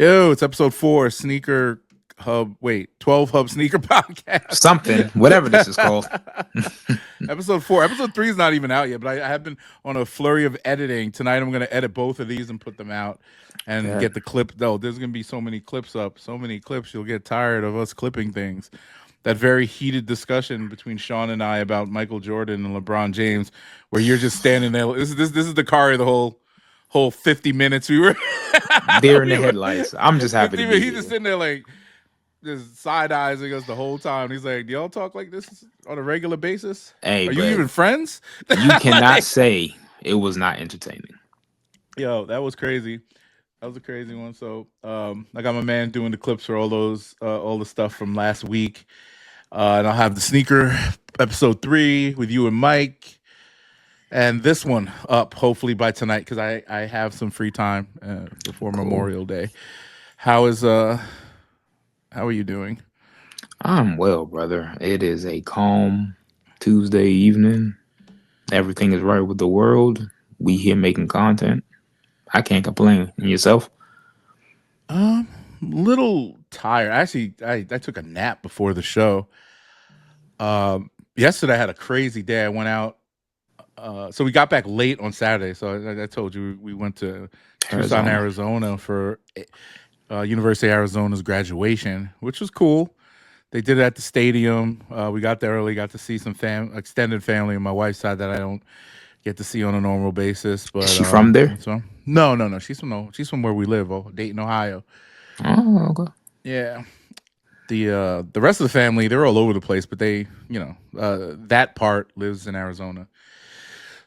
Yo, it's episode 4, Sneaker Hub. Wait, 12 Hub Sneaker Podcast. Something, whatever this is called. Episode 4. Episode 3 is not even out yet, but I have been on a flurry of editing. Tonight I'm going to edit both of these and put them out and Yeah. get the clip. Though there's going to be so many clips up, so many clips, you'll get tired of us clipping things. That very heated discussion between Sean and I about Michael Jordan and LeBron James, where you're just standing there. This is the car of the whole 50 minutes we were Deer in the headlights. I'm just happy to be he's here. just sitting there like just side eyesing us the whole time. He's like, "Do y'all talk like this on a regular basis? Hey, Are you but even friends?" you cannot say it was not entertaining. Yo, that was crazy. That was a crazy one. So, I got my man doing the clips for all the stuff from last week, and I'll have the sneaker episode 3 with you and Mike, and this one up hopefully by tonight because I have some free time before Cool. Memorial Day. How are you doing? I'm well, brother. It is a calm Tuesday evening. Everything is right with the world. We here making content. I can't complain. And yourself? Little tired. Actually, I took a nap before the show. Yesterday I had a crazy day. I went out. So we got back late on Saturday. So I told you we went to Tucson, Arizona for University of Arizona's graduation, which was cool. They did it at the stadium. We got there early, got to see some extended family on my wife's side that I don't get to see on a normal basis. But Is she from there? so no. She's from where we live, Dayton, Ohio. Oh, okay. Yeah. The rest of the family, they're all over the place, but they, that part lives in Arizona.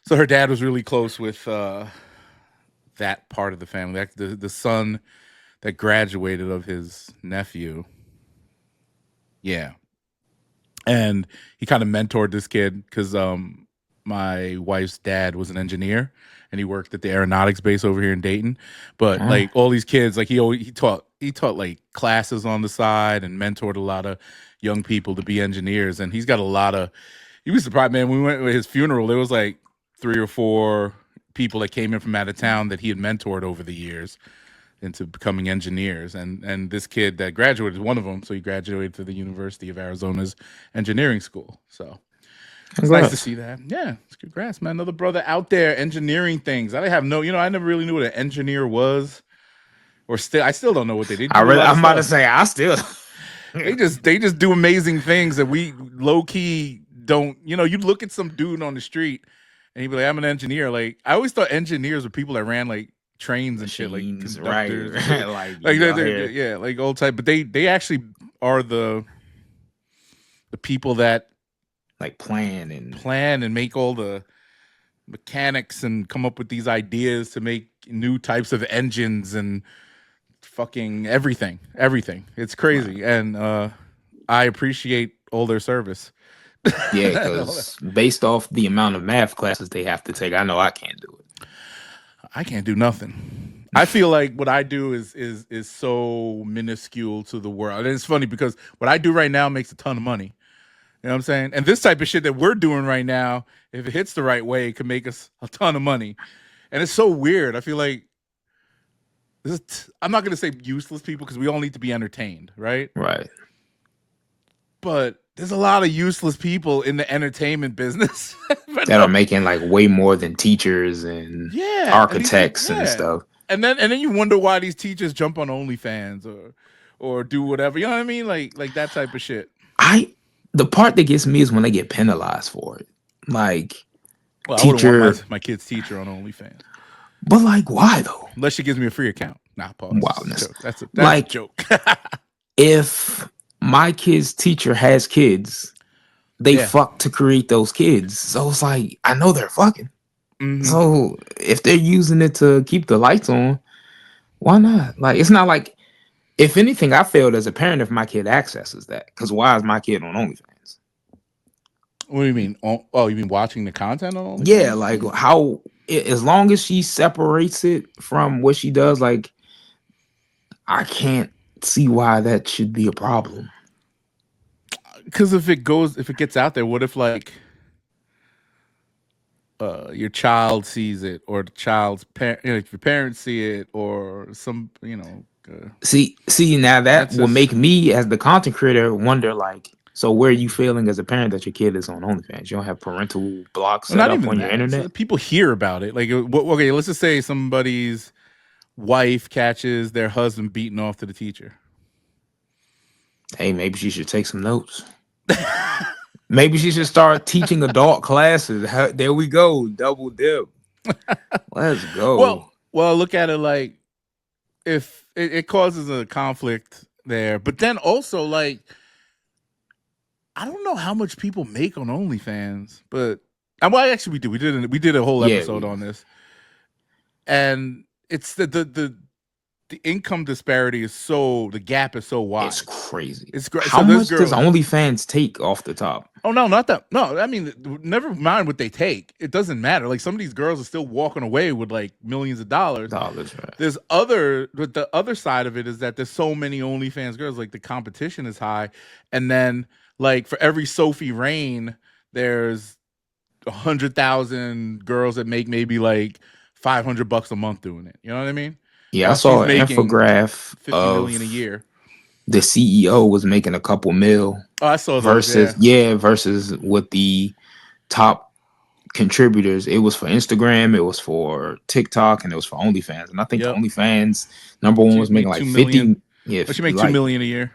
So her dad was really close with that part of the family. Like the son that graduated of his nephew. Yeah. And he kind of mentored this kid because my wife's dad was an engineer and he worked at the aeronautics base over here in Dayton. But like all these kids, like he taught like classes on the side and mentored a lot of young people to be engineers. And he's got a lot of. He was surprised, man. We went to his funeral. There was like 3 or 4 people that came in from out of town that he had mentored over the years into becoming engineers, and this kid that graduated is one of them. So he graduated to the University of Arizona's engineering school. So it's nice to see that. Yeah, it's congrats, man. Another brother out there engineering things. I didn't have I never really knew what an engineer was, or I still don't know what they did. I'm about to say I still. they just do amazing things that we low key don't. You look at some dude on the street and he'd be like, "I'm an engineer." Like I always thought engineers were people that ran like trains and shit, like conductors, right? Yeah, like old type. But they actually are the people that like plan and make all the mechanics and come up with these ideas to make new types of engines and fucking everything. It's crazy, and I appreciate all their service. Yeah, because based off the amount of math classes they have to take, I know I can't do it. I can't do nothing. I feel like what I do is so minuscule to the world. And it's funny because what I do right now makes a ton of money. You know what I'm saying? And this type of shit that we're doing right now, if it hits the right way, it could make us a ton of money. And it's so weird. I feel like I'm not going to say useless people because we all need to be entertained, right? Right. But there's a lot of useless people in the entertainment business that are making like way more than teachers and architects and stuff. And then you wonder why these teachers jump on OnlyFans or do whatever. You know what I mean? Like that type of shit. The part that gets me is when they get penalized for it. Like, teacher, I wouldn't want my kid's teacher on OnlyFans. But like, why though? Unless she gives me a free account. Nah, pause. Wildness. That's a joke. If my kid's teacher has kids, they fuck to create those kids. So it's like, I know they're fucking. Mm-hmm. So if they're using it to keep the lights on, why not? Like, it's not like, if anything, I failed as a parent if my kid accesses that. Because why is my kid on OnlyFans? What do you mean? Oh, you mean watching the content on OnlyFans? Yeah, like how, as long as she separates it from what she does, like, I can't see why that should be a problem. Because if it gets out there, what if like your child sees it, or the child's parent, if your parents see it, or some See, now that That's will just make me as the content creator wonder, like, so where are you feeling as a parent that your kid is on OnlyFans? You don't have parental blocks well, set not up even on your that. So internet? people hear about it. Like, okay, let's just say somebody's wife catches their husband beating off to the teacher. Hey, maybe she should take some notes. Maybe she should start teaching adult classes. There we go, double dip. Let's go. Well, look at it like if it causes a conflict there, but then also like I don't know how much people make on OnlyFans, but well, actually we did a whole Yeah, episode on this, and it's the income disparity is the gap is so wide. it's crazy. It's great. How So this much does girl. OnlyFans take off the top? Oh no, not that. No, I mean, never mind what they take. It doesn't matter. Like some of these girls are still walking away with like millions of dollars. Right. But the other side of it is that there's so many OnlyFans girls. Like the competition is high, and then like for every Sophie Rain, there's 100,000 girls that make maybe like $500 a month doing it. You know what I mean? Yeah, I While she's saw an making infograph 50 million a of year. the CEO was making a couple mil. Oh, I saw those. Versus with the top contributors. It was for Instagram, it was for TikTok, and it was for OnlyFans. And I think the OnlyFans number one was making like 50. Yeah, she made $2 million a year.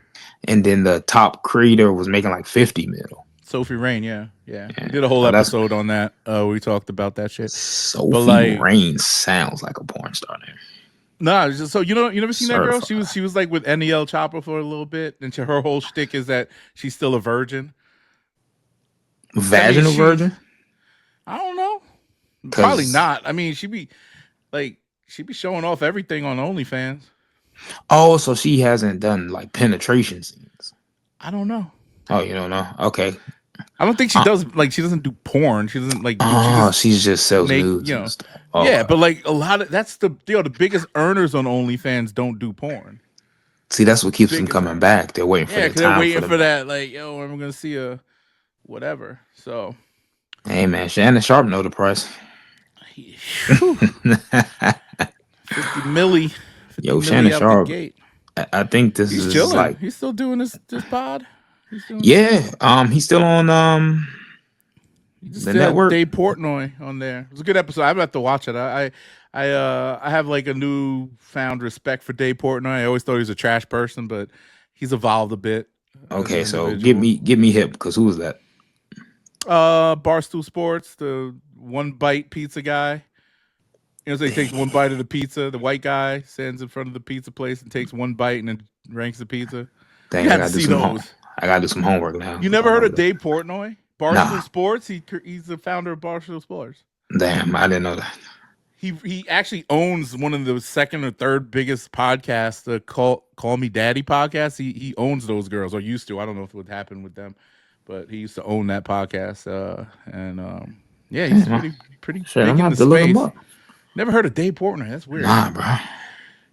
And then the top creator was making like 50 mil. Sophie Rain, yeah. We did a whole episode on that. We talked about that shit. Sophie Rain sounds like a porn star name. No, so you never seen that girl? She was like with NEL Chopper for a little bit, and her whole shtick is that she's still a virgin. Vaginal virgin? I don't know. Probably not. I mean, she be showing off everything on OnlyFans. Oh, so she hasn't done like penetration scenes. I don't know. Oh, you don't know? Okay. I don't think she does. Like, she doesn't do porn. She doesn't like. She just sells nudes. You know, yeah, but like a lot of that's the biggest earners on OnlyFans don't do porn. See, that's what keeps them coming back. They're waiting for they're waiting for that. Like, yo, I'm gonna see a whatever. So, hey man, Shannon Sharp know the price. 50 milli. Yo, Shannon Sharp. I think this is chilling. Like he's still doing this pod. He's still on the network. Dave Portnoy on there. It was a good episode. I'm about to watch it. I have like a newfound respect for Dave Portnoy. I always thought he was a trash person, but he's evolved a bit. Okay, so get me hip, because who was that? Barstool Sports, the one bite pizza guy. You know, so he takes one bite of the pizza. The white guy stands in front of the pizza place and takes one bite and then ranks the pizza. Dang, I gotta do some I gotta do some homework now. You never heard of Dave Portnoy? Barstool Sports. He's the founder of Barstool Sports. Damn, I didn't know that. He actually owns one of the second or third biggest podcasts, the Call Me Daddy podcast. He owns those girls, or used to. I don't know if what happened with them, but he used to own that podcast. He's pretty Shit, big I'm in the to look him space. up. Never heard of Dave Portnoy. That's weird. Nah, bro.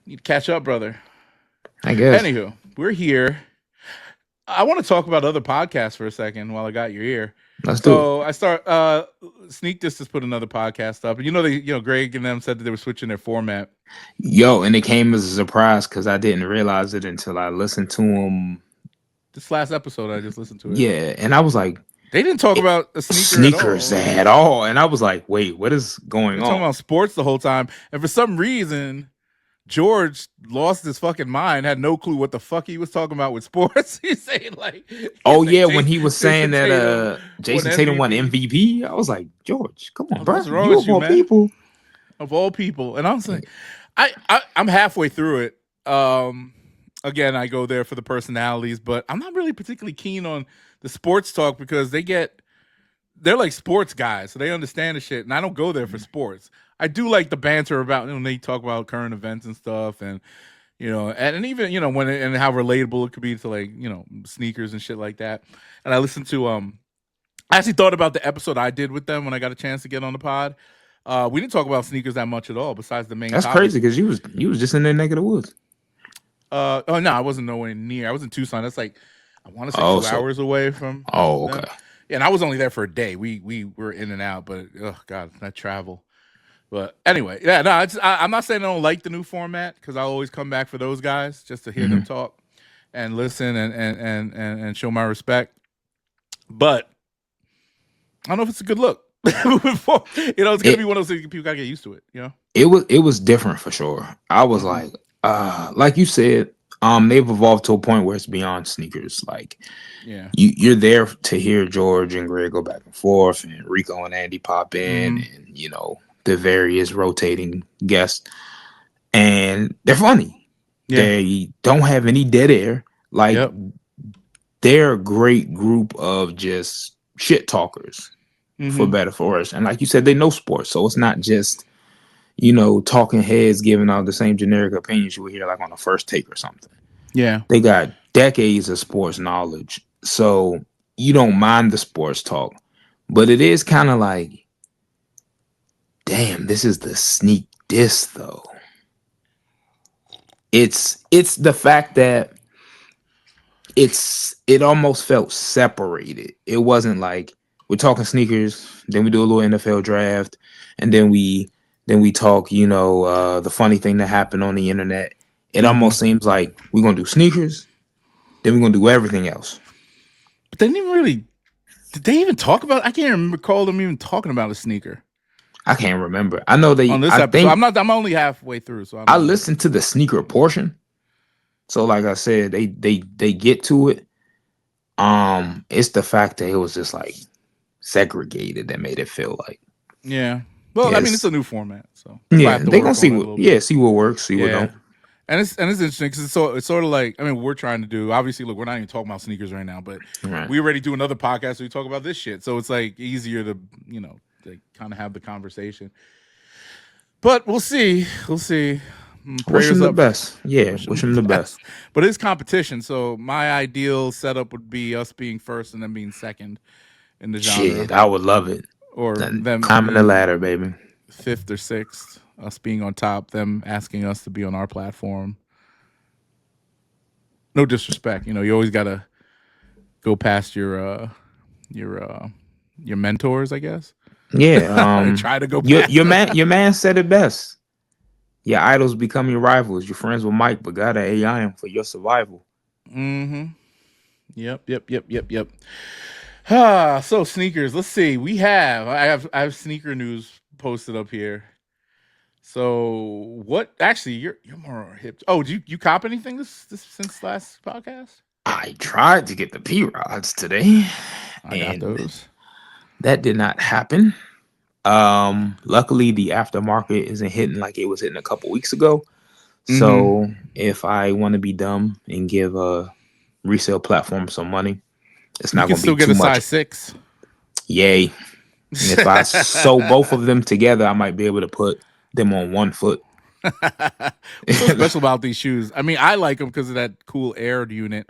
Need to catch up, brother. I guess. Anywho, we're here. I want to talk about other podcasts for a second while I got your ear. Let's do it. I start Sneak This just put another podcast up. And Greg and them said that they were switching their format. Yo, and it came as a surprise because I didn't realize it until I listened to them. This last episode, I just listened to it. Yeah, and I was like, they didn't talk about sneakers at all. And I was like, wait, what is going on? Talking about sports the whole time. And for some reason, George lost his fucking mind, had no clue what the fuck he was talking about with sports. He's saying like, when he was saying that Jason Tatum won MVP, I was like, George, come on, bro. You of all people. Of all people. And I was like, I'm halfway through it. Again, I go there for the personalities, but I'm not really particularly keen on the sports talk because they're like sports guys, so they understand the shit, and I don't go there for sports. I do like the banter about when they talk about current events and stuff, and and even when and how relatable it could be to like sneakers and shit like that. And I listened to I actually thought about the episode I did with them when I got a chance to get on the pod. We didn't talk about sneakers that much at all, besides the main. That's topic. Crazy because you was just in their neck of the woods. No, I wasn't nowhere near. I was in Tucson. That's like I want to say 2 hours away from. Oh, okay. Yeah, and I was only there for a day. We were in and out, but oh god, that travel. But anyway, yeah, no, I'm not saying I don't like the new format because I always come back for those guys just to hear them Hmm. talk and listen and show my respect. But I don't know if it's a good look moving forward. It's gonna be It one of those things people gotta get used to it. it was different for sure. I was Mm-hmm. like you said, they've evolved to a point where it's beyond sneakers. Like Yeah. you're there to hear George and Greg go back and forth, and Rico and Andy pop in, Mm-hmm. and the various rotating guests, and they're funny. Yeah. They don't have any dead air. Like Yep. they're a great group of just shit talkers, for Mm-hmm. better for worse. And like you said, they know sports, so it's not just talking heads giving out the same generic opinions you would hear like on a first take or something. Yeah. They got decades of sports knowledge, so you don't mind the sports talk, but it is kind of like, damn, this is the sneak diss though. It's the fact that it almost felt separated. It wasn't like we're talking sneakers, then we do a little NFL draft, and then we talk, the funny thing that happened on the internet. It Mm-hmm. almost seems like we're gonna do sneakers, then we're gonna do everything else. But they didn't even really. Did they even talk about? I can't even recall them even talking about a sneaker I can't remember. I know on they. this I episode. think I'm only halfway through, so I I don't know. listened to the sneaker portion. So, like I said, they get to it. It's the fact that it was just like segregated that made it feel like, Yeah. Well, I mean, it's yes, a new format, so we might yeah, have to they gonna work see on it a what, little yeah, bit. see what works, see what Yeah. don't. And it's interesting because it's sort of like, I mean, we're trying to do, obviously, look, we're not even talking about sneakers right now, but Right. we already do another podcast where we talk about this shit. So it's like easier to kind of have the conversation. But we'll see. We'll see. Wish Prayers them the up. best. Yeah, Wish them wish them the the best. best. But it's competition. So my ideal setup would be us being first and then being second in the Shit, genre, I would love it. or And them climbing the being ladder, baby. fifth or sixth, us being on top, them asking us to be on our platform. No disrespect, you always gotta go past your uh your mentors, I guess. Yeah. Try to go Your past them. man said it best. Your idols become your rivals. You're friends with Mike, but gotta AI him for your survival. Mm-hmm. Yep. So sneakers. Let's see. I have sneaker news posted up here. So what? Actually, you're more hip. Oh, did you cop anything this since last podcast? I tried to get the P rods today, I got and those. that did not happen. Luckily the aftermarket isn't hitting like it was hitting a couple weeks ago. Mm-hmm. So if I want to be dumb and give a resale platform some money, it's You not can going to be still get too a much. size 6. Yay. And if I sew both of them together, I might be able to put them on one foot. What's so special about these shoes? I mean, I like them because of that cool air unit.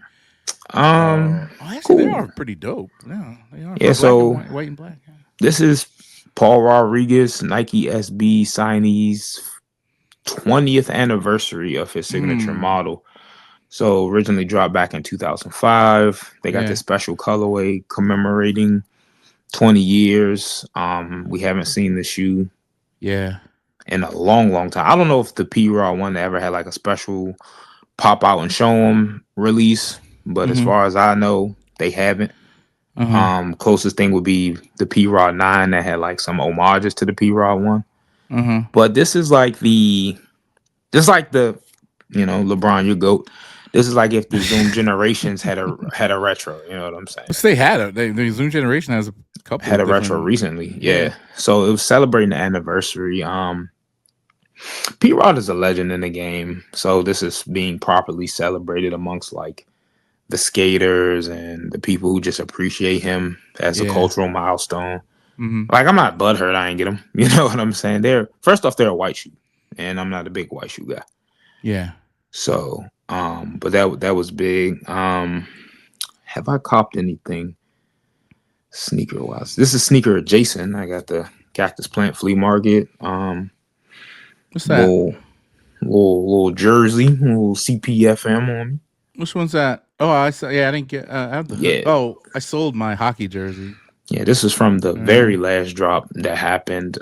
Actually, they Cool. are pretty dope. Yeah, they are for Yeah, black and so white and black. Yeah. this is Paul Rodriguez, Nike SB signees 20th anniversary of his signature Mm, model. So originally dropped back in 2005. They got yeah, this special colorway commemorating 20 years. We haven't seen the shoe yeah. in a long, long time. I don't know if the P Raw one ever had like a special pop out and show them release, but as Mm-hmm. far as I know, they haven't. Uh-huh. Closest thing would be the P Raw 9 that had like some homages to the P Raw one. Uh-huh. But this is like just like the, LeBron, your GOAT. This is like if the Zoom generations had a retro, you know what I'm saying? Which they had it. The Zoom generation has a couple Had of a retro different. recently, Yeah, yeah. So it was celebrating the anniversary. P Rod is a legend in the game, so this is being properly celebrated amongst like the skaters and the people who just appreciate him as a yeah. cultural milestone. Mm-hmm. Like I'm not butthurt, I ain't get them. You know what I'm saying? They're first off, they're a white shoe, and I'm not a big white shoe guy. Yeah. So, but that was big. Have I copped anything sneaker wise? This is sneaker adjacent. I got the Cactus Plant Flea Market. What's that? Little little jersey, little CPFM on me. Which one's that? Oh, I saw. Yeah, I didn't get. I have the hood. Yeah, Oh, I sold my hockey jersey. yeah. This is from the Uh, very last drop that happened.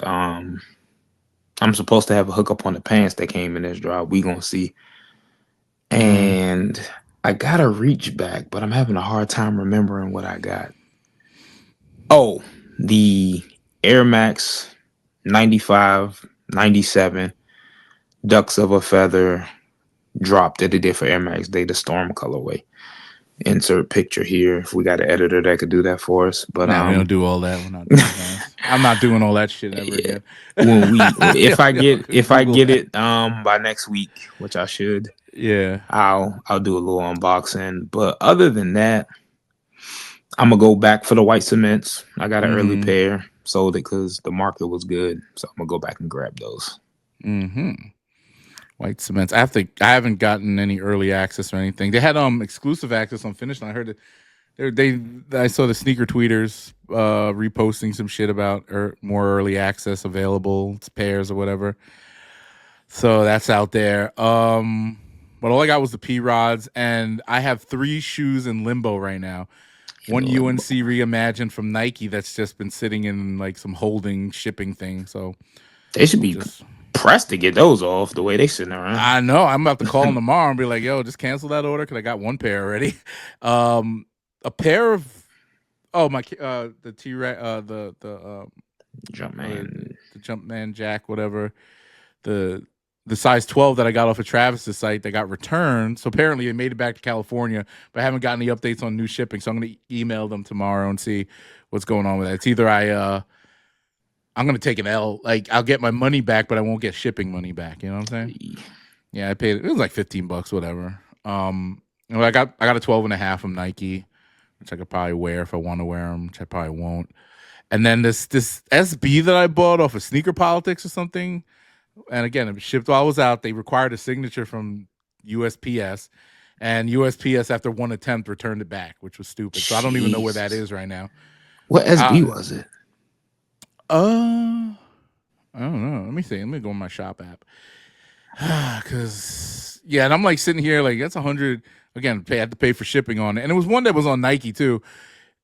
I'm supposed to have a hookup on the pants that came in this drop. We gonna see. Mm. And I gotta reach back, but I'm having a hard time remembering what I got. Oh, the Air Max 95, 97 Ducks of a Feather drop that they did for Air Max Day, the Storm colorway. Insert picture here if we got an editor that could do that for us. But Nah, we don't do all that. We're not those guys. I'm not doing all that shit ever yeah, again. when we Yo, yo, if I Google get that. it by next week, which I should, Yeah. I'll do a little unboxing. But other than that, I'm gonna go back for the white cements. I got an early Mm-hmm. pair, sold it because the market was good, so I'm gonna go back and grab those. Mm-hmm. White cements. I haven't gotten any early access or anything. They had exclusive access on Finish Line. I heard that I saw the sneaker tweeters reposting some shit about more early access available. It's pairs or whatever. So that's out there. But all I got was the P Rods, and I have 3 shoes in limbo right now. In One limbo. UNC reimagined from Nike that's just been sitting in like some holding shipping thing. So They should I'm be just pressed to get those off the way they sitting around. I know I'm about to call them tomorrow and be like, "Yo, just cancel that order because I got one pair already." A pair of my the T Jumpman. the Jumpman Jack whatever the size 12 that I got off of Travis's site that got returned. So apparently it made it back to California, but I haven't gotten any updates on new shipping. So I'm going to email them tomorrow and see what's going on with that. It's either I'm going to take an L, like I'll get my money back, but I won't get shipping money back. You know what I'm saying? Yeah, I paid it was like $15, whatever. I got a 12 and a half from Nike, which I could probably wear if I want to wear them, which I probably won't. And then this SB that I bought off of Sneaker Politics or something. And again, it was shipped while I was out. They required a signature from USPS, and USPS after one attempt returned it back, which was stupid. So I don't even know where that Jesus. is right now. What SB Uh, was it? I don't know. Let me see. Let me go on my shop app. Cause yeah, and I'm like sitting here like that's 100 again. I had to pay for shipping on it, and it was one that was on Nike too.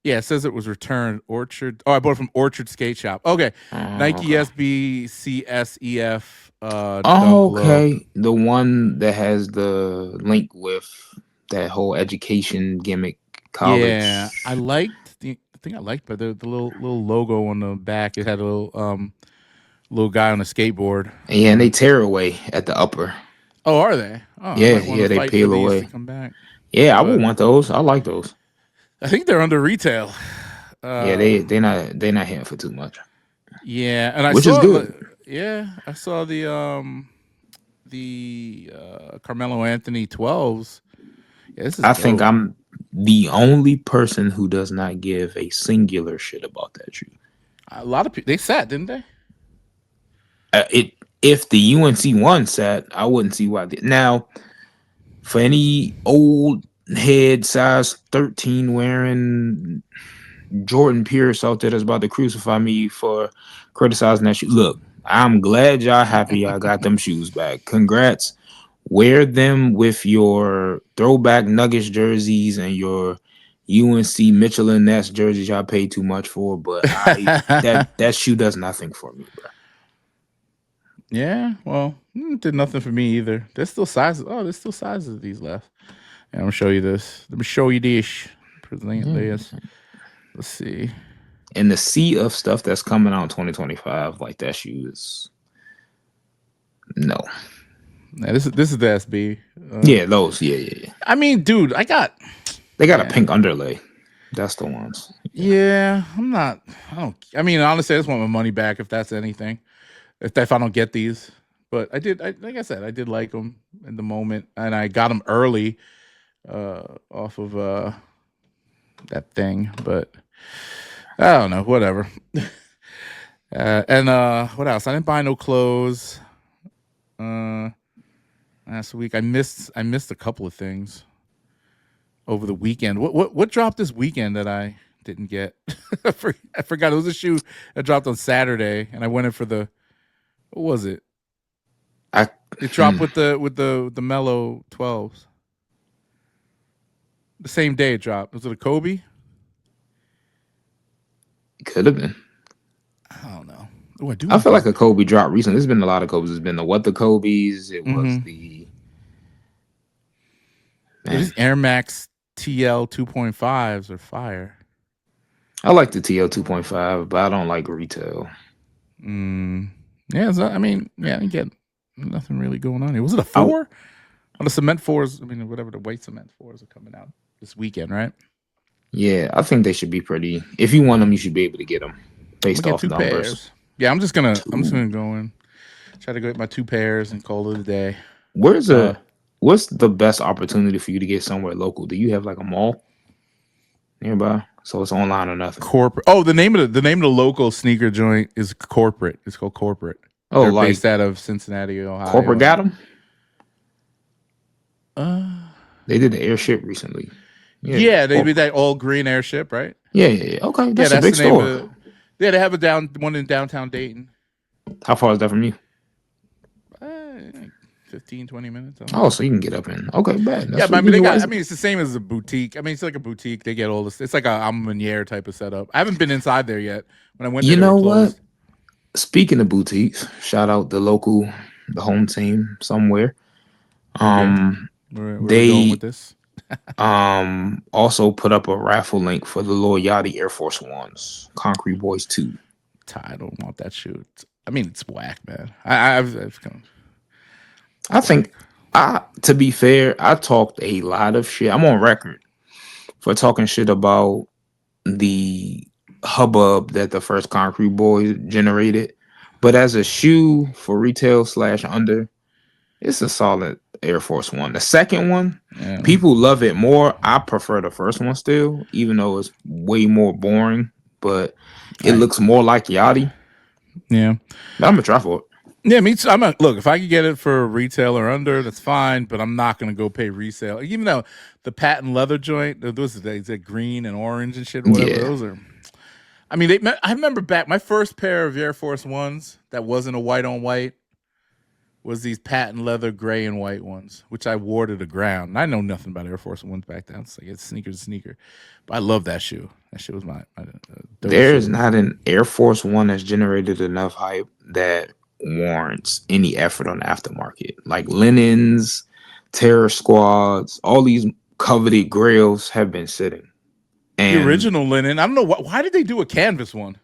Yeah, it says it was returned. Orchard. Oh, I bought it from Orchard Skate Shop. Okay, Nike Okay. SBCSEF Dunk Oh, Low. okay. The one that has the link with that whole education gimmick Yeah, college. I liked the thing I liked, but the little logo on the back. It had a little guy on a skateboard. Yeah, and they tear away at the upper. Oh, are they? Oh, I Yeah, might want yeah, to they fight for peel these to away. come back. Yeah, I would But want those. I like those. I think they're under retail. Yeah, Uh, they not hitting for too much, yeah, and I which is saw good. yeah, I saw the Carmelo Anthony 12s. Yeah, this is I think dope. I'm the only person who does not give a singular shit about that shoe. A lot of people they sat, didn't they? It if the UNC one set, I wouldn't see why. Now, for any old head size 13 wearing Jordan Pierce out there that's about to crucify me for criticizing that shoe. Look, I'm glad y'all happy y'all got them shoes back. Congrats. Wear them with your throwback Nuggets jerseys and your UNC Mitchell and Ness jerseys y'all paid too much for, but that shoe does nothing for me, bro. Yeah, well, did nothing for me either. There's still sizes. Oh, there's still sizes of these left. Yeah, I'm gonna show you this. Let me show you this. Present this. Let's see. In the sea of stuff that's coming out in 2025, like that shoe is no. Yeah, this is the SB. Yeah, those. Yeah, yeah, yeah. I mean, dude, They got a yeah, pink underlay. That's the ones. Yeah. yeah. I'm not. I don't. I mean, honestly, I just want my money back if that's anything. If I don't get these, but I did. Like I said, I did like them in the moment, and I got them early off of that thing. But I don't know. Whatever. And what else? I didn't buy no clothes. Last week I missed a couple of things over the weekend. What dropped this weekend that I didn't get? I forgot. It was a shoe that dropped on Saturday, and I went in for the what was it? It dropped with the Mellow 12s. The same day it dropped. Was it a Kobe? Could have been. I don't know. Oh, I do I want feel like these. a Kobe drop recently. There's been a lot of Kobe's. It's been the what the Kobe's. It was Mm-hmm. the Yo, these man. Air Max TL 2.5s are fire. I like the TL 2.5, but I don't like retail. Mm. Yeah, I mean, yeah, you get nothing really going on here. Was it a I, 4? On the cement 4s, I mean, whatever the white cement 4s are coming out this weekend, right? yeah, I think they should be pretty. If you want them, you should be able to get them I'm gonna based get off 2 numbers. pairs. Yeah, I'm just Two. gonna go in, try to get my 2 pairs and call it a day. Where's Uh, a what's the best opportunity for you to get somewhere local? Do you have like a mall nearby? So it's online or nothing. corporate. Oh, the name of the local sneaker joint is Corporate. It's called Corporate. Oh, They're like based out of Cincinnati, Ohio, corporate got and them. uh, They did the airship recently. Yeah, yeah, they be corporate. that all green airship, right? Yeah, yeah, yeah. Okay, Yeah, that's a that's big the name of store. the. Yeah, they have one in downtown Dayton. How far is that from you? Like 15, 20 minutes. I don't Oh, know. so you can get up in. Okay, bad. Yeah, That's but I what mean, you they need. got. I Wise. mean, it's the same as a boutique. I mean, it's like a boutique. They get all this. It's like a Amenier type of setup. I haven't been inside there yet. When I went there, You they were know what? closed. Speaking of boutiques, shout out the local, the home team somewhere. Okay, Um, where are we going with they this? also put up a raffle link for the Lil Yachty Air Force Ones, Concrete Boys 2. I don't want that shoe. I mean, it's whack, man. I've come. I It's whack. think to be fair, I talked a lot of shit. I'm on record for talking shit about the hubbub that the first Concrete Boys generated. But as a shoe for retail slash under, it's a solid Air Force One. The second one, Yeah, people love it more. I prefer the first one still, even though it's way more boring, but it I looks more like Yachty. yeah. But I'm gonna try for it. Yeah, me too. Look. If I could get it for retail or under, that's fine. But I'm not gonna go pay resale. Even though the patent leather joint, those are green and orange and shit or whatever. Yeah, Those are. I mean, I remember back my first pair of Air Force Ones that wasn't a white on white was these patent leather gray and white ones, which I wore to the ground. And I know nothing about Air Force Ones back then. It's like it's sneaker, but I love that shoe. That shit was my dope there is shoe. not an Air Force One that's generated enough hype that warrants any effort on the aftermarket. Like Linens, Terror Squads, all these coveted grails have been sitting. The And original linen. I don't know why did they do a canvas one.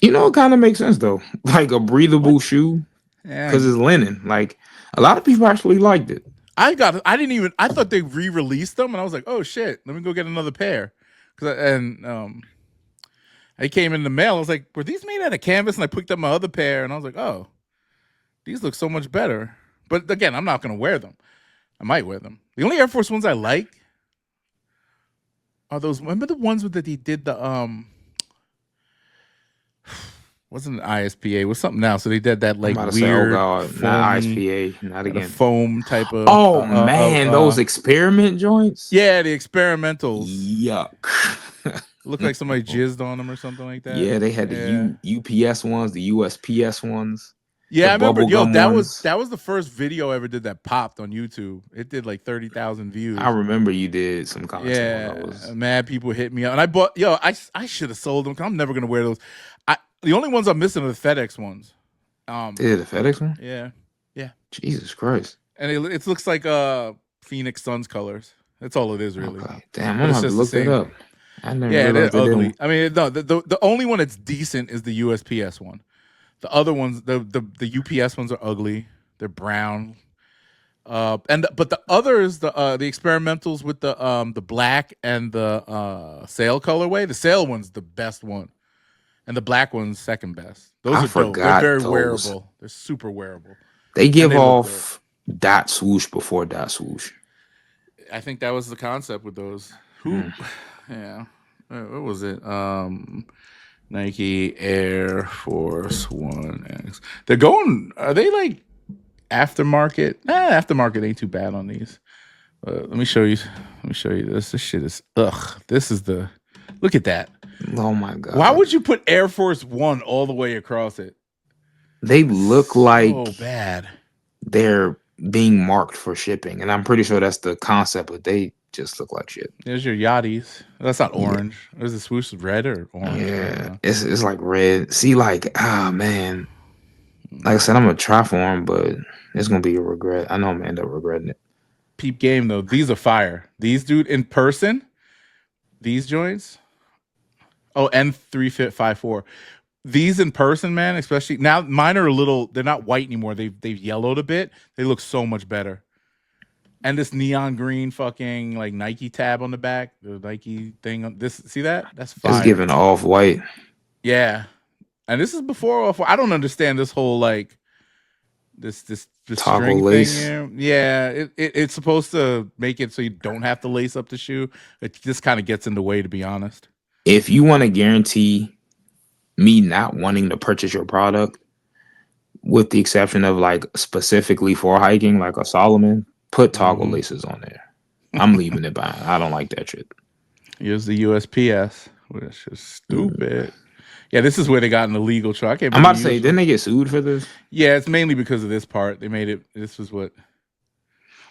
you know, it kind of makes sense though. Like a breathable What? shoe Yeah, because it's linen. Like a lot of people actually liked it. I didn't even. I thought they re-released them, and I was like, oh shit, let me go get another pair. I came in the mail. I was like, were these made out of canvas? And I picked up my other pair, and I was like, oh, these look so much better. But again, I'm not gonna wear them. I might wear them. The only Air Force Ones I like are those. Remember the ones that he did the wasn't an ISPA, it was something else. So they did that I'm like about to say, oh weird god, not foam, ISPA, not the again. foam type of Oh man, those experiment joints. yeah, the experimentals. Yuck. Looked like somebody jizzed on them or something like that. Yeah, they had the Yeah. UPS ones, the USPS ones, Yeah, the I remember. Yo, bubblegum ones. that was the first video I ever did that popped on YouTube. It did like 30,000 I views. remember you did some content on Yeah, those. mad people hit me up, and I bought. Yo, I should have sold them. Cause I'm never gonna wear those. The only ones I'm missing are the FedEx ones. They did a FedEx one? Yeah, yeah, Jesus Christ. and it looks like Phoenix Suns colors. That's all it is, really. Okay. Damn, I'm But gonna it's have to just the look that same. up. I never Yeah, realized they're they did ugly. them. I mean, no, the only one that's decent is the USPS one. The other ones, the UPS ones are ugly. They're brown. But the others, the experimentals with the black and the sail colorway, the sail one's the best one, and the black one's second best. Those I are dope. They're forgot very those. wearable. They're super wearable, They and give they look dope. off dot swoosh before dot swoosh. I think that was the concept with those. Who, Hmm. yeah, what was it? Nike Air Force One X. They're going. Are they like aftermarket? Aftermarket ain't too bad on these. Let me show you. Let me show you this. This shit is ugh. This is the. Look at that. Oh my Why god. would you put Air Force One all the way across it? They It's look so like bad. they're being marked for shipping. And I'm pretty sure that's the concept, but they just look like shit. There's your Yachties. That's not Yeah, orange. Is the swoosh red or orange? I don't yeah. know. It's like red. See, like, man. Like I said, I'm gonna try for him, but it's gonna be a regret. I know I'm gonna end up regretting it. Peep game though. These are fire. These dude in person. These joints. Oh, N354. These in person, man, especially now mine are a little, they're not white anymore. They've yellowed a bit. They look so much better. And this neon green fucking like Nike tab on the back, the Nike thing on this, see that? That's It's fire. giving off white. Yeah. And this is before I don't understand this whole like this Toggle string thing lace. here. Yeah, it's supposed to make it so you don't have to lace up the shoe. It just kind of gets in the way, to be honest. If you want to guarantee me not wanting to purchase your product, with the exception of like specifically for hiking, like a Solomon, put toggle laces on there. I'm leaving it behind. I don't like that shit. Here's the USPS, which is stupid. Yeah, this is where they got in the legal trouble. I can't I'm believe about to say, didn't they get sued for this? Yeah, it's mainly because of this part. They made it. This was what.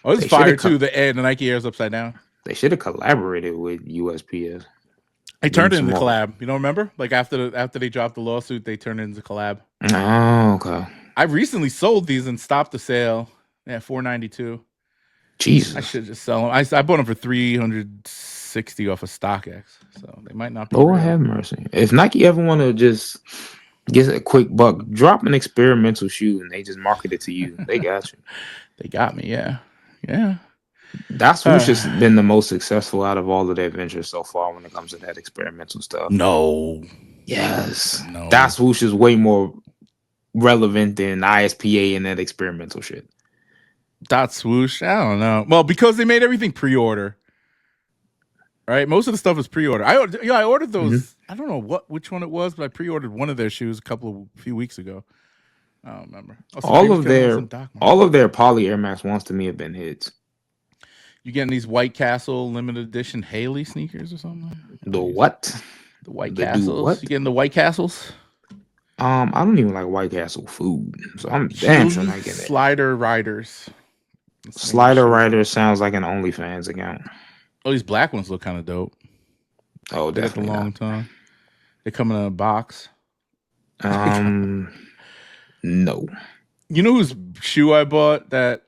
Oh, this They is fire shoulda too. The Nike Air's upside down. They should have collaborated with USPS. They Give 'em turned it some into more. collab. You don't remember? Like after they dropped the lawsuit, they turned it into collab. Oh, okay. I recently sold these and stopped the sale at $492. I Jesus. should just sell them. I bought them for $360 off of StockX, so they might not be. Lord real. have mercy. If Nike ever want to just get a quick buck, drop an experimental shoe and they just market it to you. They got you. They got me. Yeah, yeah. That swoosh has been the most successful out of all of their ventures so far when it comes to that experimental stuff. No. Yes. No. That swoosh is way more relevant than ISPA and that experimental shit. Dot swoosh. I don't know. Well, because they made everything pre-order. Right, most of the stuff is pre-order. I ordered those. I don't know which one it was, but I pre-ordered one of their shoes a few weeks ago. I don't remember. All of their Poly Air Max ones to me have been hits. You getting these White Castle limited edition Haley sneakers or something? The what? The White Castles. What? You getting the White Castles? I don't even like White Castle food, so I'm damn sure not getting it. Slider Riders. Slider Riders sounds like an OnlyFans account. Oh, these black ones look kind of dope. Oh, definitely. They got the long tongue. They come in a box. No. You know whose shoe I bought that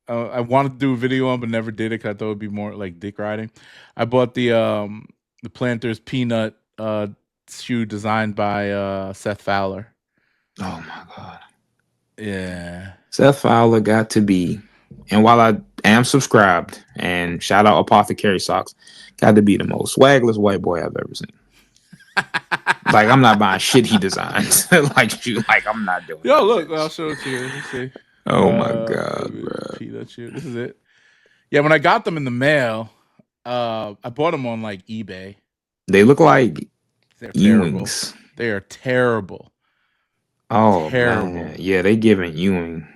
I wanted to do a video on, but never did it because I thought it would be more like dick riding. I bought the Planters Peanut shoe designed by Seth Fowler. Oh my god. Yeah. Seth Fowler got to be, and while I am subscribed, and shout out Apothecary Socks, got to be the most swagless white boy I've ever seen. Like, I'm not buying shit he designed. like I'm not doing. Yo, look, I'll show it to you. Let me see. Oh my god, bro. Peanut shoe. This is it. Yeah, when I got them in the mail, I bought them on like eBay. They look like Ewings. They are terrible. Oh, terrible. Man. Yeah, they giving Ewing.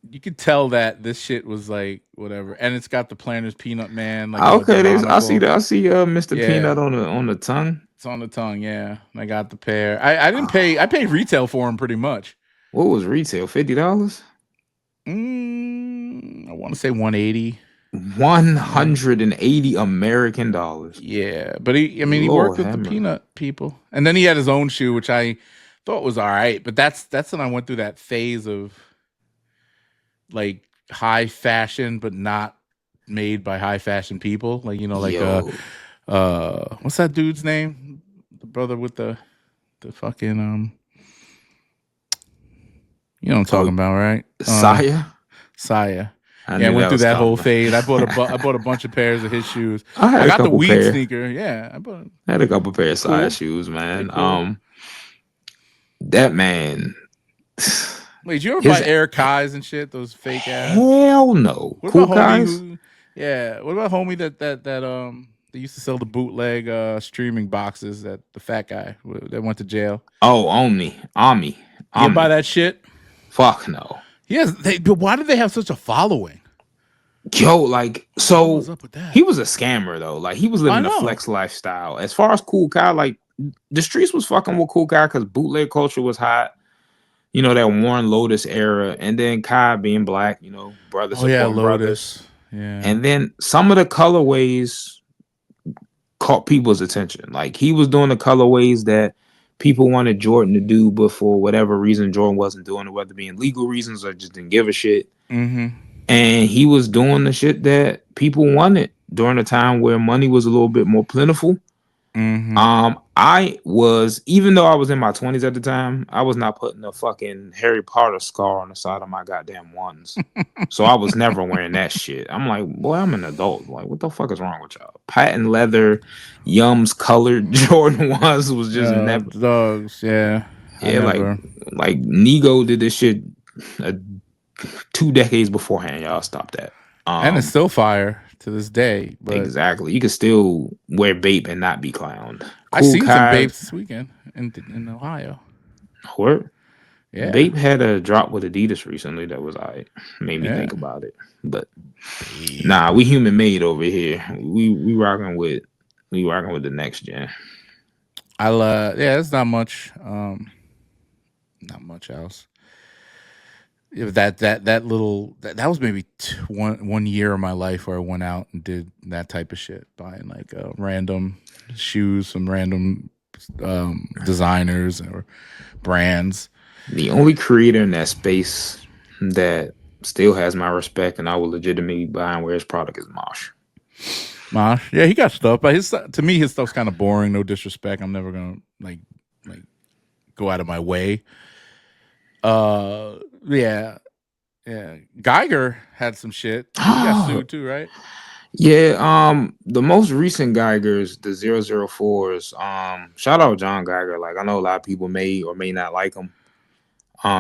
You could tell that this shit was like whatever, and it's got the Planters Peanut Man. Like okay, I see that. I see Mr. Peanut on the tongue. It's on the tongue, yeah. I got the pair. I didn't pay. I paid retail for them pretty much. What was retail? $50? I want to say 180. 180 American dollars. Yeah, but he worked with the peanut people, and then he had his own shoe, which I thought was all right. But that's when I went through that phase of like high fashion, but not made by high fashion people. Like what's that dude's name? The brother with the fucking you know what I'm talking about, right? Saya. I went through that whole phase. I bought a bunch of pairs of his shoes. I got the weed sneaker. Yeah, I had a couple pairs of Saya shoes, man. Cool. That man. Wait, did you ever buy Air Kais and shit? Those fake ass. Hell no. What cool about homie what about homie that they used to sell the bootleg streaming boxes, that the fat guy that went to jail? Oh, Ami. You buy that shit? Fuck no. Yes, but why did they have such a following? Yo, like, so he was a scammer though. Like, he was living the flex lifestyle. As far as Cool Kai, like, the streets was fucking with Cool Kai because bootleg culture was hot. You know, that Warren Lotus era, and then Kai being black. You know, brothers. Oh yeah, Lotus. Yeah. And then some of the colorways caught people's attention. Like he was doing the colorways that people wanted Jordan to do, but for whatever reason, Jordan wasn't doing it, whether being legal reasons or just didn't give a shit. Mm-hmm. And he was doing the shit that people wanted during a time where money was a little bit more plentiful. Mm-hmm. I was, even though I was in my 20s at the time, I was not putting a fucking Harry Potter scar on the side of my goddamn ones. So I was never wearing that shit. I'm like, boy, I'm an adult. Like, what the fuck is wrong with y'all? Patent leather, Yums colored Jordan ones was just never. Dogs. Yeah. I Yeah, never. like Nego did this shit uh, 2 decades beforehand. Y'all stop that. And it's still fire to this day. But Exactly. You can still wear Bape and not be clowned. I Cool seen some Kai, babes this weekend in Ohio. where Yeah. Bape had a drop with Adidas recently that was I made me Yeah. think about it. But Babe. nah, we human made over here. We rocking with the next gen. Yeah, it's not much else. Yeah, that was maybe one year of my life where I went out and did that type of shit, buying like random shoes from random designers or brands. The only creator in that space that still has my respect and I will legitimately buy and wear his product is Mosh. Mosh, yeah, he got stuff, but to me his stuff's kind of boring. No disrespect, I'm never gonna like go out of my way. Yeah, yeah. Geiger had some shit. He got sued too, right? Yeah, the most recent Geigers, the 004s, shout out John Geiger. Like I know a lot of people may or may not like him.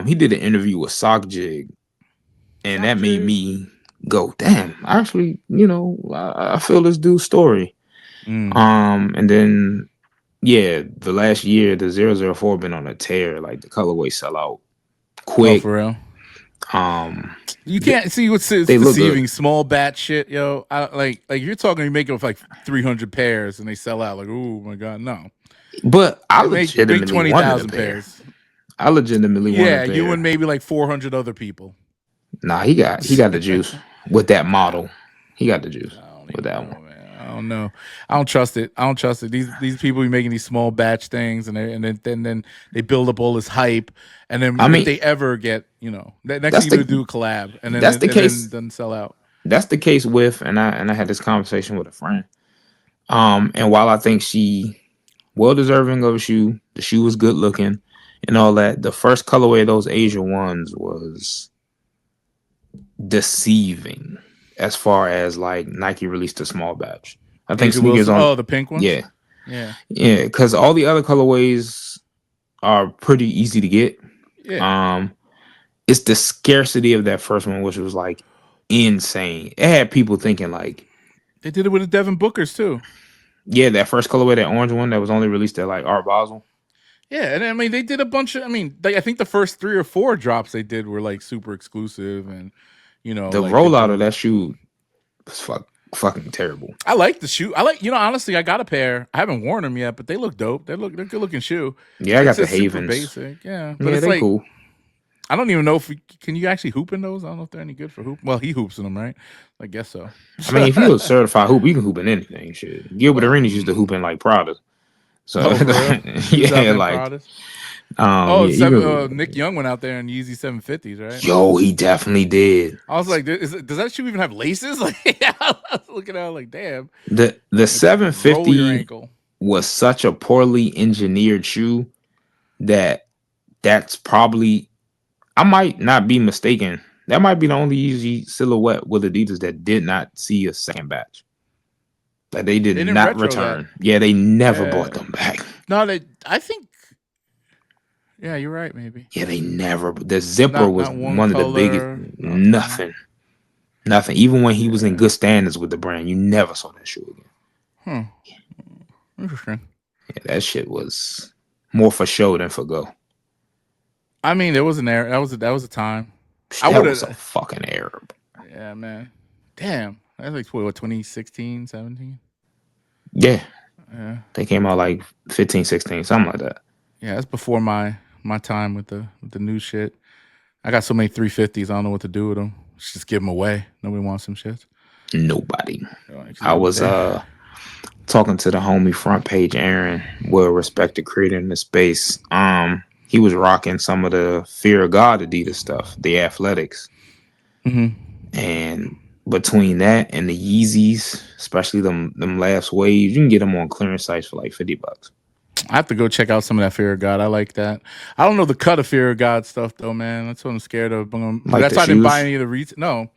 He did an interview with Sock Jig, and Sock that made Jig. me go, damn, actually, I feel this dude's story. Mm. And then yeah, the last year the 004 been on a tear, like the colorway sell out Oh, quick. for real. Um You can't see what's they look good. deceiving. Small batch shit, yo. Like you're talking. You make it with like 300 pairs and they sell out. Like, oh my god, no. But I Make legitimately wanted a 20,000 pair. pairs. I legitimately want a Yeah, you and pair. maybe like 400 other people. Nah, he got the juice with that model. He got the juice I don't with even that know, one. man. I don't know. I don't trust it. I don't trust it. These people be making these small batch things, and then they build up all this hype, and then I if mean, they ever get, next thing that's you know, the do a collab, and then that's the and then case. doesn't sell out. That's the case with, and I had this conversation with a friend. And while I think she well deserving of a shoe, the shoe was good looking and all that. The first colorway of those Asia ones was deceiving as far as like Nike released a small batch. I think Asia sneakers Wilson. on Oh, the pink ones. yeah, Yeah, yeah, because all the other colorways are pretty easy to get. yeah. Um, it's the scarcity of that first one, which was like insane. It had people thinking like, They did it with the Devin Bookers too. yeah, that first colorway, that orange one that was only released at like Art Basel. Yeah, and I mean they did a bunch of. I mean, I think the first 3 or 4 drops they did were like super exclusive, and The like they rollout of blew. that shoe was fucking terrible. I like the shoe. I like, honestly, I got a pair. I haven't worn them yet, but they look dope. They're good looking shoe. Yeah, I It's got the just super Havens. basic, yeah. But Yeah, it's they like cool. I don't even know if can you actually hoop in those. I don't know if they're any good for hoop. Well, he hoops in them, right? I guess so. I mean, if you a certified hoop, you can hoop in anything. Shit, Gilbert Well, Arenas used to hoop in like Prada. So oh, for real? He was out yeah, there in like Pradas. Oh, yeah, you Nick can. Young went out there in Yeezy 750s, right? Yo, he definitely did. I was like, does that shoe even have laces? Like, I was looking at it like, damn, The it just roll your 750 ankle. was such a poorly engineered shoe that that's probably, I might not be mistaken. That might be the only Yeezy silhouette with Adidas that did not see a second batch. Like they did They didn't not retro that. return. Yeah, they never brought Yeah. them back. No, I think. Yeah, you're right. Maybe Yeah, they never. The zipper not was not one one of the biggest. color. Nothing. Nothing, nothing. Even when he was in Yeah. good standards with the brand, you never saw that shoe again. Hmm. Interesting. Yeah, that shit was more for show than for go. I mean, there was an era. That was a time. I would That was a have. fucking Arab. Yeah, man. Damn. That's like what 2016, 17. Yeah, Yeah. they came out like 15, 16, something like that. Yeah, that's before my time with the new shit. I got so many 350s. I don't know what to do with them. Just give them away. Nobody wants some shit. Nobody. I You was talking to the homie front page Aaron, well respected creator in the space. He was rocking some of the Fear of God Adidas stuff, the athletics. And between that and the Yeezys, especially them last waves, you can get them on clearance sites for like $50. I have to go check out some of that Fear of God. I like that. I don't know the cut of Fear of God stuff though, man. That's what I'm scared of. Like That's the why I didn't buy shoes, any of the retail. No,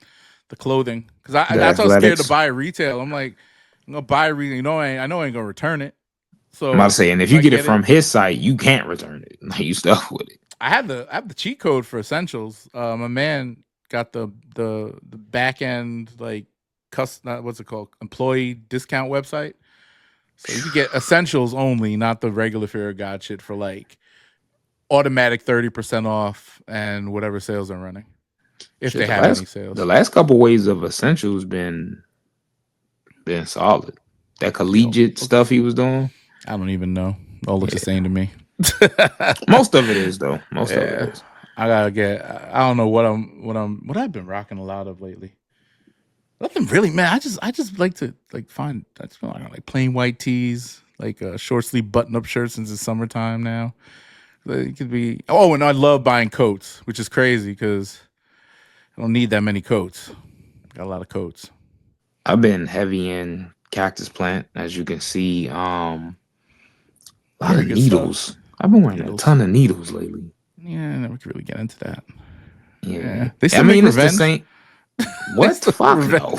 the clothing, because the that's why I was scared to athletics. buy retail. I'm like, I'm gonna buy retail. You know, I know I ain't gonna return it. I'm about to So say, and if if you I get it get it, from his site, you can't return it. Like you stuck with it. I have the cheat code for essentials. My man got the back end like what's it called, employee discount website. So you could get essentials only, not the regular Fear of God shit, for like automatic 30% off and whatever sales are running, if Shit, they have any the sales. last couple waves of essentials been solid. That Yo, collegiate stuff he was doing. I don't even know. All looks the Yeah. same to me. Most of it is though. Most of it Yeah, is. I gotta get. I don't know what I've been rocking a lot of lately. Nothing really, man. I just like to like find. I just like plain white tees, like short sleeve button up shirts since it's summertime now. It could be. Oh, and I love buying coats, which is crazy because I don't need that many coats. Got a lot of coats. I've been heavy in cactus plant, as you can see. A lot Very of good stuff. needles. I've been wearing a Needles. ton of needles lately. Yeah, I never could really get into that. Yeah. Yeah, they I still make mean, it's the Revenge. same. They What? still make Fuck Revenge. no.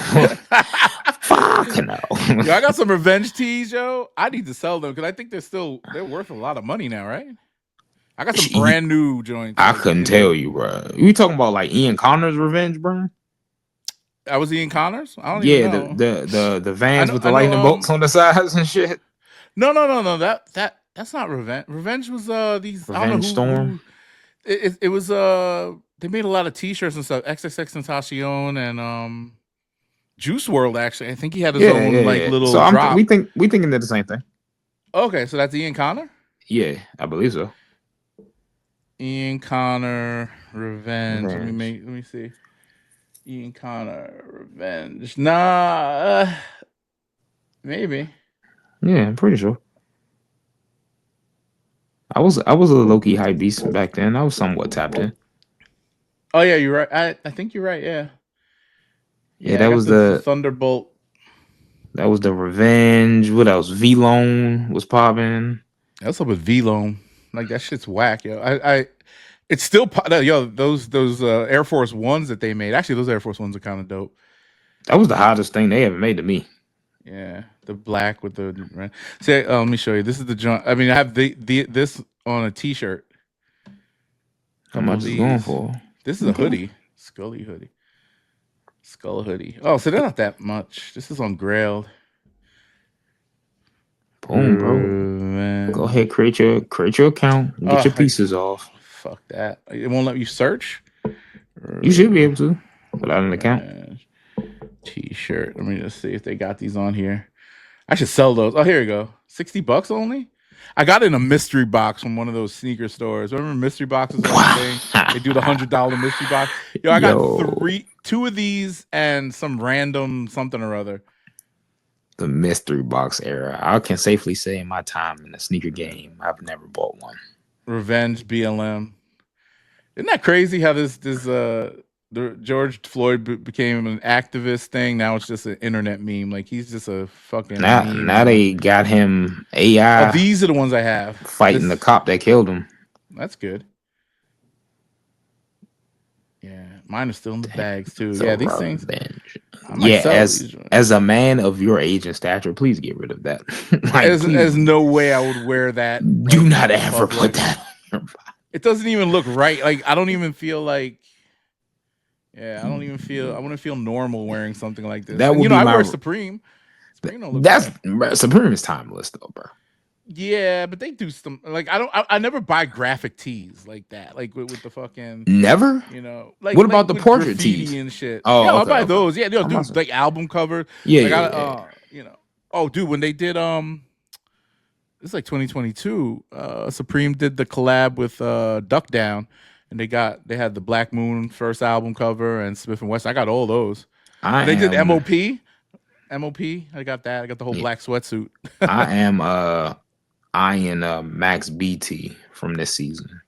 Fuck no. Yo, I got some Revenge tees, yo. I need to sell them because I think they're worth a lot of money now, right? I got some brand new joints. I Like couldn't in the, tell you, bro. You talking about like Ian Connor's revenge, bro? I was Ian Connors. I don't even Yeah, know. the I vans know. with the I know. lightning bolts on the sides and shit. No. That's not Revenge. Revenge was these. I don't know Revenge Storm. who. It was They made a lot of T-shirts and stuff. XXX Tentacion and Juice World. Actually, I think he had his Yeah, own yeah, like yeah. So little drop. we thinking they're the same thing. Okay, so that's Ian Connor. Yeah, I believe so. Ian Connor Revenge. Revenge. Let me see. Ian Connor Revenge. Nah, maybe. Yeah, I'm pretty sure. I was a low key hype beast back then. I was somewhat tapped in. Oh yeah, you're right. I think you're right. Yeah, Yeah, yeah. I got the Thunderbolt. that was the Revenge. What else? V Lone was popping. That's up with V-Loan. Like that shit's whack, yo. It's still yo. Those Air Force Ones that they made. Actually, those Air Force Ones are kind of dope. That was the hottest thing they ever made to me. Yeah, the black with the red. See, let me show you. This is the joint. I mean, I have this on a T-shirt. How Couple much of is going these. for? This is a Okay. hoodie, Scully hoodie, Skull hoodie. Oh, so they're not that much. This is on Grail. Boom, bro. Go ahead, create your account, and get your pieces off. Fuck that. It won't let you search. You should be able to without an account. T-shirt. Let me just see if they got these on here. I should sell those. Oh, here we go. $60 only. I got it in a mystery box from one of those sneaker stores. Remember mystery boxes are a thing? They do the $100 mystery box. Yo, I got two of these and some random something or other. The mystery box era. I can safely say in my time in the sneaker game, I've never bought one. Revenge BLM. Isn't that crazy how the George Floyd became an activist thing? Now it's just an internet meme. Like he's just a fucking meme. Now they got him AI. Oh, these are the ones I have. Fighting the cop that killed him. That's good. Yeah, mine are still in the bags too. Yeah, these things. Yeah, as a man of your age and stature, please get rid of that. Like, there's no way I would wear that. Like, do not ever put that. It doesn't even look right. Like I don't even feel like. Yeah, I don't even feel. I wouldn't feel normal wearing something like this. That would I wear Supreme. Supreme don't look Supreme is timeless though, bro. Yeah, but they do some like I never buy graphic tees like that, like with the fucking never. Like what about the portrait tees and shit? Oh, yeah, okay, I'll buy those. Yeah, dude, like album cover. Yeah, like, Oh, dude, when they did it's like 2022. Supreme did the collab with Duck Down, and they had the Black Moon first album cover and Smith and Wesson. I got all those. They did MOP. MOP. I got that. I got the whole Yeah, black sweatsuit. I am eyeing Max BT from this season.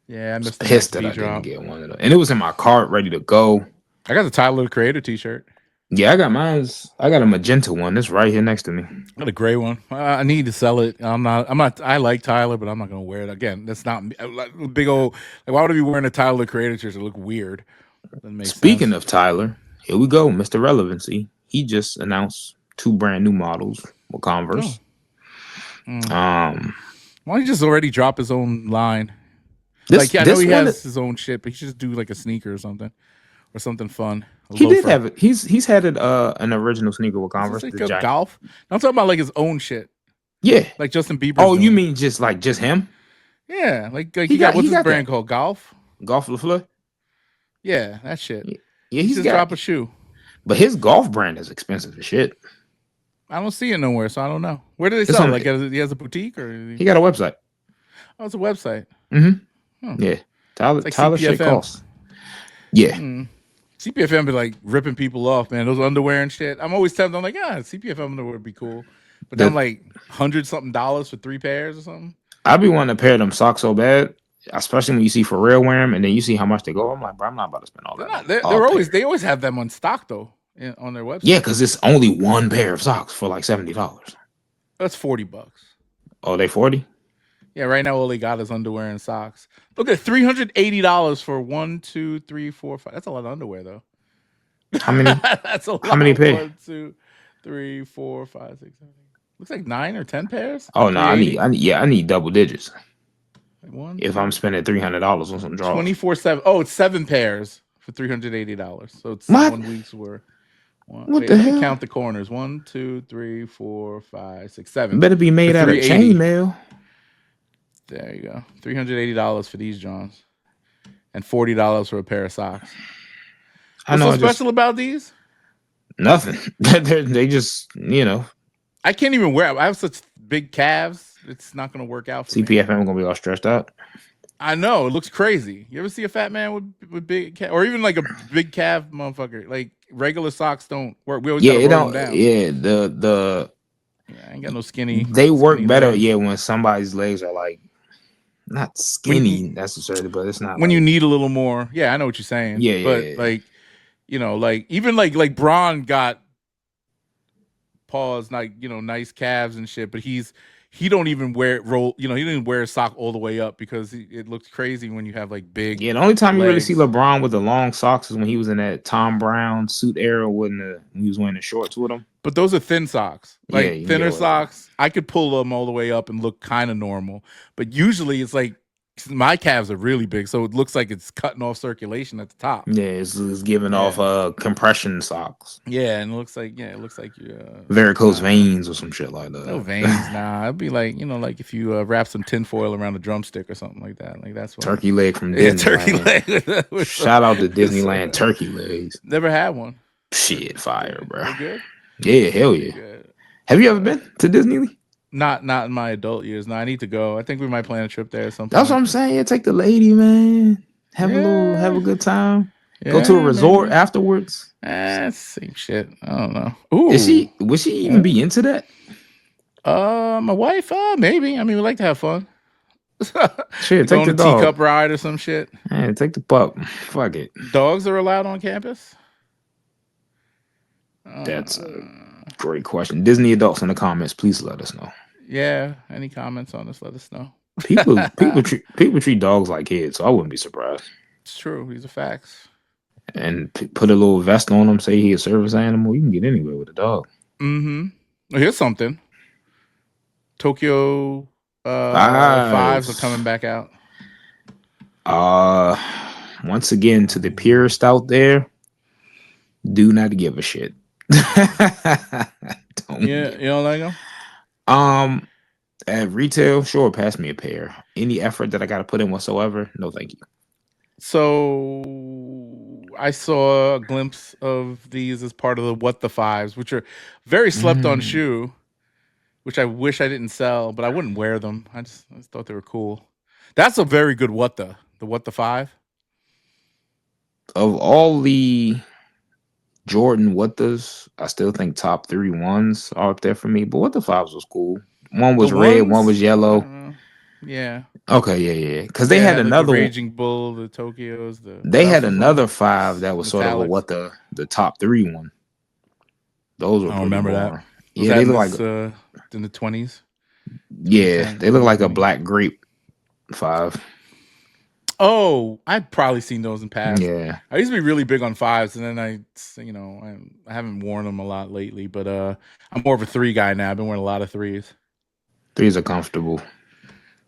Yeah, I I was missed the Max pissed that B I didn't drop. get one of them, and it was in my cart ready to go. I got the Tyler the Creator T-shirt. Yeah, I got mine's. I got a magenta one. It's right here next to me. I got a gray one. I need to sell it. I'm not. I'm not. I like Tyler, but I'm not gonna wear it again. That's not me. Like, big old. Like, why would I be wearing a Tyler the Creator shirt? It look weird. Doesn't make Speaking sense. of Tyler, here we go, Mr. Relevancy. He just announced 2 brand new models with Oh. Converse. Mm. Um, Why don't you just already drop his own line? this Like, yeah, I know this he one has his own shit, but he should just do like a sneaker or something fun. A he did loafer. have it. He's had it an original sneaker with Is this Converse, like the a giant. golf? No, I'm talking about like his own shit, Yeah. like Justin Bieber's Oh, you doing. mean just him? Yeah, like he got He what's his got brand that called? Golf. Golf LaFleur. Yeah, that shit. Yeah, He he's should just got. drop a shoe. But his golf brand is expensive as shit. I don't see it nowhere, so I don't know. Where do they It's sell it? on. Like he has a boutique or? He got a website. Oh, it's a website. Mm-hmm. Yeah, It's like Tyler shit CPFM. costs. Yeah, CPFM be like ripping people off, man. Those underwear and shit. I'm always tempted. I'm like, yeah, CPFM underwear would be cool. But then I'm the like $100 for 3 pairs or something. I be wanting to pair them socks so bad, especially when you see for real wear them, and then you see how much they go. I'm like, bro, I'm not about to spend all They're that not. on a They pair. always have them on stock though on their Yeah, website. because it's only one pair of socks for like $70. That's $40. Oh, they 40? Yeah, right now all they got is underwear and socks. Look at $380 for 1, 2, 3, 4, 5. That's a lot of underwear though. How many? That's a How many lot. pair? 1, 2, 3, 4, 5, 6, 7. Looks like 9 or 10 pairs for Oh no, 380. I need double digits Like 1, if I'm 2, spending $300 on some drawers. 24/7. Oh, it's 7 pairs for $380. So it's What? 1 week's worth. What Wait, the let me hell? count the corners. 1, 2, 3, 4, 5, 6, 7 Better be for made out of 380. chainmail. There you go. $380 for these Johns, and $40 for a pair of socks. I What's know. so I just special about these? nothing. They just I can't even wear. I have such big calves. It's not going to work out for me. CPFM gonna be all stressed out. I know it looks crazy. You ever see a fat man with big calf, or even like a big calf motherfucker? Like regular socks don't work. We always Yeah, got to it roll them don't. down. Yeah, the Yeah, I ain't got no skinny they work better. legs. Yeah, when somebody's legs are like not When skinny necessarily, but it's not you like need a little more. Yeah, I know what you're saying. yeah, But yeah, yeah. like like even like Braun got paws, like nice calves and shit. But he don't even wear roll. He didn't wear a sock all the way up because it looks crazy when you have like big Yeah, the only time you really see legs. LeBron with the long socks is when he was in that Tom Brown suit era when he was wearing the shorts with him. But those are thin socks. Yeah, Like you can get thinner away with it. socks, I could pull them all the way up and look kind of normal. But usually it's like my calves are really big, so it looks like it's cutting off circulation at the top. Yeah, it's giving off Yeah. compression socks, Yeah, and it looks like you varicose nah, veins or some shit like no that. veins. Nah, it'd be like like if you wrap some tinfoil around a drumstick or something like that. Like that's what. Turkey leg from Yeah, turkey Disneyland. leg. Shout out to Disneyland turkey legs. Never had one. Shit, fire, bro. They're good. Yeah, hell They're yeah. good. Have you ever been to Disney? Not in my adult years. No, I need to go. I think we might plan a trip there at some That's what point. I'm saying. Yeah, take the lady, man. Have Yeah, a good time. Go to a yeah, resort maybe. afterwards. Same shit. I don't know. Ooh, Would she even be into that? my wife. Maybe. I mean, we like to have fun. Shit, Go take on the a teacup dog. ride or some shit. Man, take the pup. Fuck it. Dogs are allowed on campus. That's a great question. Disney adults in the comments, please let us know. Yeah. Any comments on this? Let us know. People treat dogs like kids, so I wouldn't be surprised. It's true. These are facts. And put a little vest on them, say he a service animal. You can get anywhere with a dog. Mm-hmm. Well, here's something. Tokyo fives are Fives. coming back out. Once again, to the purist out there, do not give a shit. Yeah, you don't like them? At retail, sure, pass me a pair. Any effort that I got to put in whatsoever, no, thank you. So I saw a glimpse of these as part of the What the Fives, which are very slept on shoe, which I wish I didn't sell, but I wouldn't wear them. I just thought they were cool. That's a very good What the Five. Of all the Jordan what does I still think top 3 ones are up there for me. But what the fives was cool. One The was red, one was ones, I yellow. don't know. Yeah, Okay, yeah. Because they yeah. had Had like the another Raging Bull, the Tokyos, the they what else had was on another there? five that was sort of a Metallics. what the top 3 one. Those I were don't pretty remember that. boring. Was Yeah, that they in look like this in the 20s, yeah, 2010, they look like a 2020? black grape five. Oh, I've probably seen those in past. Yeah, I used to be really big on fives, and then I haven't worn them a lot lately. But I'm more of a three guy now. I've been wearing a lot of threes. threes are comfortable,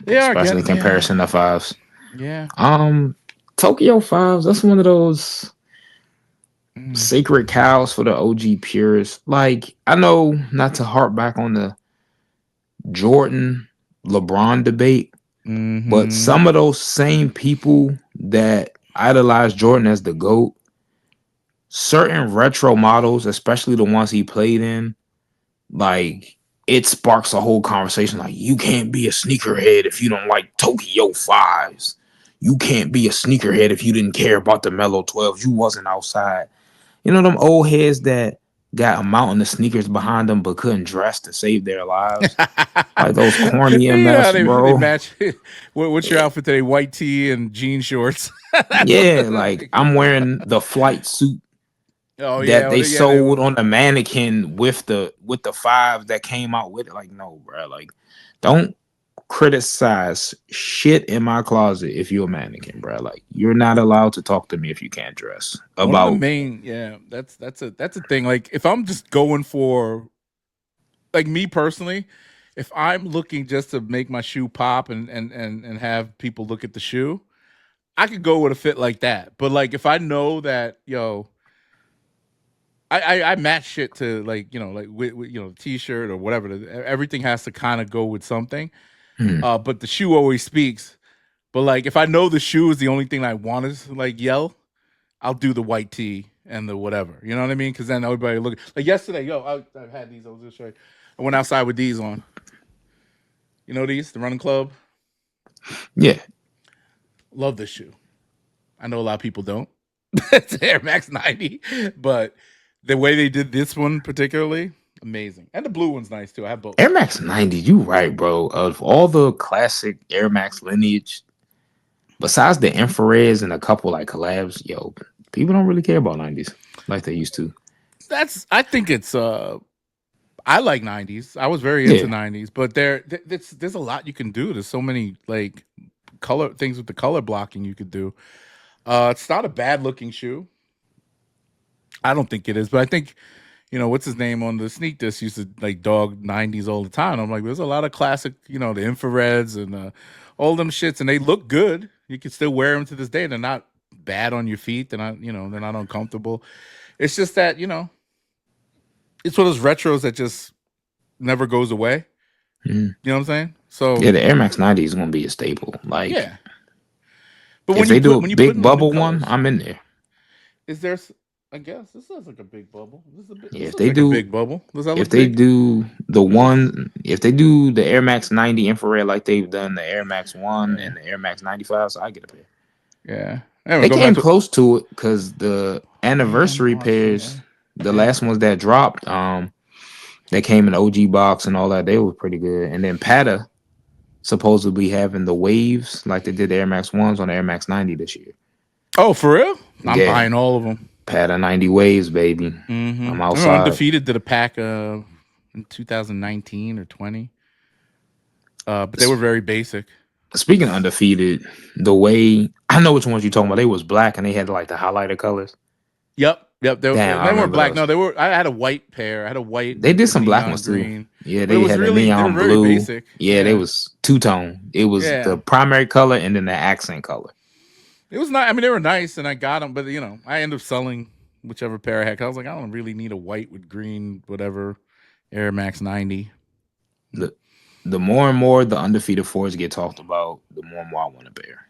They are especially in getting yeah, comparison to fives. yeah. Um, Tokyo fives. That's one of those Mm. sacred cows for the OG purists. Like I know not to harp back on the Jordan LeBron debate, but Hmm. some of those same people that idolize Jordan as the GOAT, certain retro models, especially the ones he played in, like it sparks a whole conversation. Like, you can't be a sneakerhead if you don't like Tokyo fives. You can't be a sneakerhead if you didn't care about the Mellow 12s. You wasn't outside. You know them old heads that got a mountain of sneakers behind them but couldn't dress to save their lives? Like those corny You know how MFs, they bro. match. What's your outfit today? White tee and jean shorts. That's what. Yeah, like I'm wearing the flight suit Oh that yeah, they yeah. They sold will. on the mannequin with the five that came out with it. Like, no, bro. Like, don't criticize shit in my closet if you're a mannequin, bro. Like, you're not allowed to talk to me if you can't dress. One of the About main, yeah. That's a thing. Like if I'm just going for like me personally, if I'm looking just to make my shoe pop and have people look at the shoe, I could go with a fit like that. But like if I know that I match shit to like like with t-shirt or whatever. Everything has to kind of go with something. hmm, But the shoe always speaks. But like if I know the shoe is the only thing I want to like yell, I'll do the white tee and the whatever. You know what I mean? Because then everybody look like yesterday. I had these. I was just show you. I went outside with these on. You know these, the running club. yeah, Love this shoe. I know a lot of people don't. It's Air Max 90, but the way they did this one particularly, amazing. And the blue one's nice too. I have both. Air Max 90. You right, bro. Of all the classic Air Max lineage, besides the infrareds and a couple like collabs, yo, people don't really care about 90s like they used to. I think it's I like 90s. I was very into Yeah. 90s, but there's a lot you can do. There's so many like color things with the color blocking you could do. It's not a bad looking shoe. I don't think it is, but I think what's his name on the sneak disc used to like dog 90s all the time. I'm like, there's a lot of classic, the infrareds and all them shits, and they look good. You can still wear them to this day. They're not bad on your feet. They're not uncomfortable. It's just that it's one of those retros that just never goes away. Mhm. You know what I'm saying? So Yeah, the Air Max 90 is gonna be a staple. Like yeah, but if they do a when you put big in the new bubble one, colors, I'm in there. is there? I guess this looks like a big bubble. Yeah, This looks like a big bubble. Does that if look they big? do the one if they do the Air Max 90 infrared like they've done the Air Max 1 Yeah, and the Air Max 95, so I get a pair. yeah. Anyway, They going back came to close to it because the anniversary pairs, anniversary. the Yeah. last ones that dropped, they came in OG box and all that. They were pretty good. And then Pata supposedly having the waves like they did the Air Max ones on the Air Max 90 this year. Oh, for real? I'm Yeah, buying all of them. Pata 90 waves, baby. Mm-hmm. I'm I remember outside. Undefeated did a pack in 2019 or 20. But they were S- very basic. Speaking of undefeated, the way I know which ones you're talking about, they was black and they had like the highlighter colors. Yep. Damn, I They weren't remember black. No, those. they were. I had a white pair. I had a white They with did the some black neon ones too. green, Yeah, but it they was had a really they were neon very blue. basic. Yeah, they Yeah, was two tone. It was the yeah. primary color and then the accent color. It was not. I mean, they were nice, and I got them. But I ended up selling whichever pair I had. 'Cause I was like, I don't really need a white with green, whatever, Air Max 90. The the more and more the undefeated fours get talked about, the more and more I want a pair.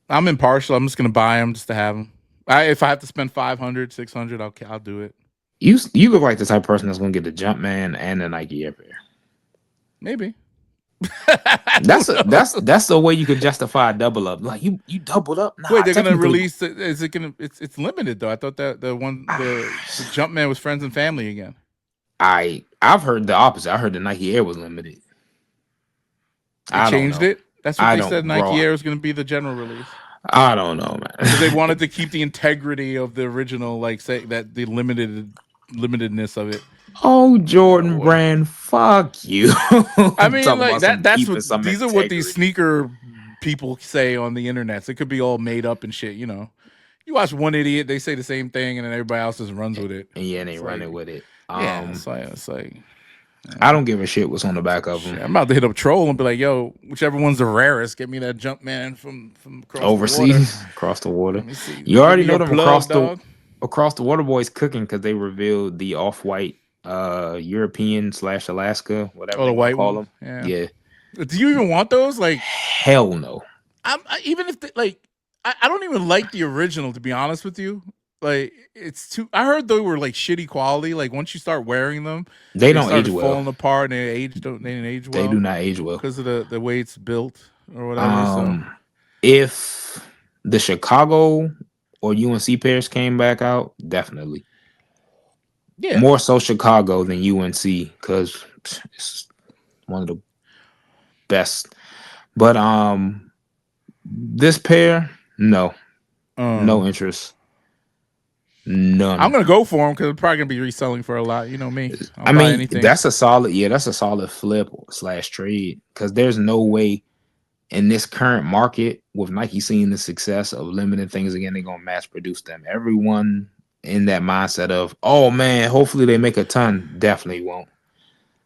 I'm impartial. I'm just gonna buy them just to have them. If I have to spend 500, 600, I'll do it. You look like the type of person that's gonna get the Jumpman and the Nike Air pair. Maybe. That's the way you could justify a double up. Like you doubled up. Wait, Nah, they're gonna technically, release? Is it gonna? It's limited though. I thought that the Jumpman was friends and family again. I've heard the opposite. I heard the Nike Air was limited. They I don't changed know. it. That's what I they said. don't, bro. Nike Air was gonna be the general release I don't know, because they man. wanted to keep the integrity of the original, like say that the limitedness of it. Oh, Jordan Or Brand, fuck you. I mean, Talking like about some that's what keeping some these are what these integrity. sneaker people say on the internet. So it could be all made up and shit. You watch one idiot, they say the same thing, and then everybody else just runs with it. And yeah, they It's running like, with it. yeah, it's like I don't give a shit what's on the back of them. shit. I'm about to hit up Troll and be like, "Yo, whichever one's the rarest, get me that Jumpman from across the water. Overseas, across the water. Let me see. You Give already me know your them plug, dog. across the water boys cooking because they revealed the off-white European / Alaska, whatever Oh, they the want to white call one. them. Yeah. Yeah. Do you even want those? Like, Hell no. even if I don't even like the original, to be honest with you. Like, it's too. I heard they were like shitty quality. Like once you start wearing them, They they don't age started well. falling apart and they didn't age They do well not age well. because of the way it's built or whatever. So If the Chicago or UNC pairs came back out, definitely. yeah, More so Chicago than UNC because it's one of the best. But this pair, no, no interest, none. I'm gonna go for them because I'm probably gonna be reselling for a lot. You know me, I'll I buy mean, anything. that's a solid flip / trade because there's no way in this current market with Nike seeing the success of limiting things again, they're gonna mass produce them. Everyone in that mindset of, oh man, hopefully they make a ton, definitely won't.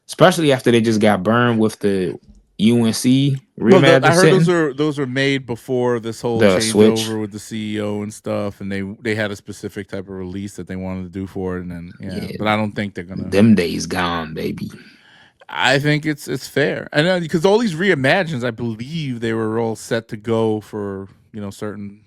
Especially after they just got burned with the UNC No, reimagine I heard setting, those were made before this whole the switch. changeover with the CEO and stuff, and they had a specific type of release that they wanted to do for it, and then Yeah, but I don't think they're gonna. them days gone, baby. I think it's fair, and because all these reimagines, I believe they were all set to go for certain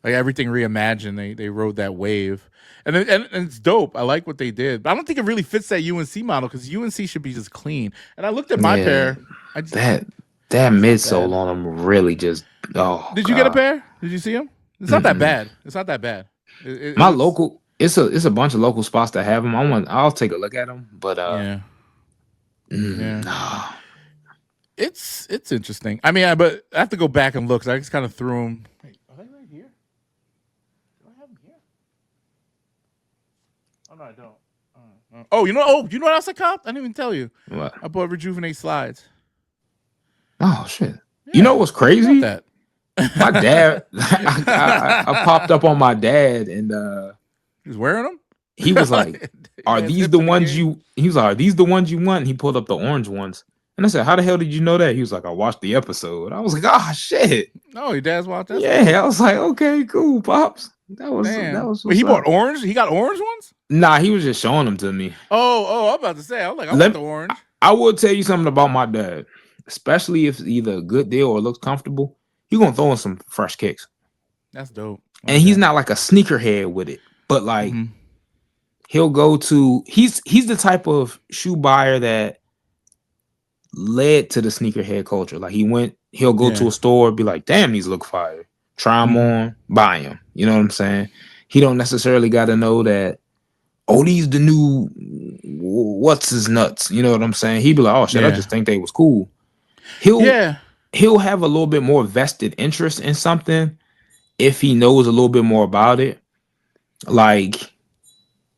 like everything reimagined. They rode that wave, and it's dope. I like what they did, but I don't think it really fits that UNC model because UNC should be just clean. And I looked at my Yeah, pair. I just, that it's not midsole bad. on them really just, oh Did you get a god. pair? Did you see them? It's not that Mm-mm. bad. It's not that bad. It My looks local, it's a bunch of local spots that have them. I'll take a look at them, but yeah yeah. nah. It's interesting. I mean, but I have to go back and look. 'Cause I just kind of threw them. Wait, are they right here? Do I have them here? Oh no, I don't. Oh, you know what else I copped? I didn't even tell you. What? I bought Rejuvenate slides. Oh shit! You know Yeah, what's how'd you got crazy? that? My dad, I popped up on my dad, and He's wearing them. he was like, Your "Are man's these hip the to the ones game. you?" He was like, "Are these the ones you want?" And he pulled up the orange ones, and I said, "How the hell did you know that?" He was like, "I watched the episode." I was like, "Ah, shit." No, your dad's watching. That's Yeah, dope. I was like, "Okay, cool, pops." That Damn. was Wait, he what's bought up. orange. He got orange ones. Nah, he was just showing them to me. Oh, I'm about to say. I was like, I want Let the orange. I will tell you something about my dad, especially if it's either a good deal or looks comfortable. He gonna throw in some fresh kicks, That's dope. I and like he's that. not like a sneakerhead with it, but like Mm-hmm. he'll go to he's the type of shoe buyer that led to the sneakerhead culture. Like he'll go to Yeah. a store, be like, "Damn, these look fire." Try them Mm-hmm. on, buy them. You know what I'm saying? He don't necessarily got to know that. Oh, these the new what's his nuts. You know what I'm saying? He'd be like, "Oh shit, I Yeah. just think they was cool." He'll Yeah. he'll have a little bit more vested interest in something if he knows a little bit more about it. Like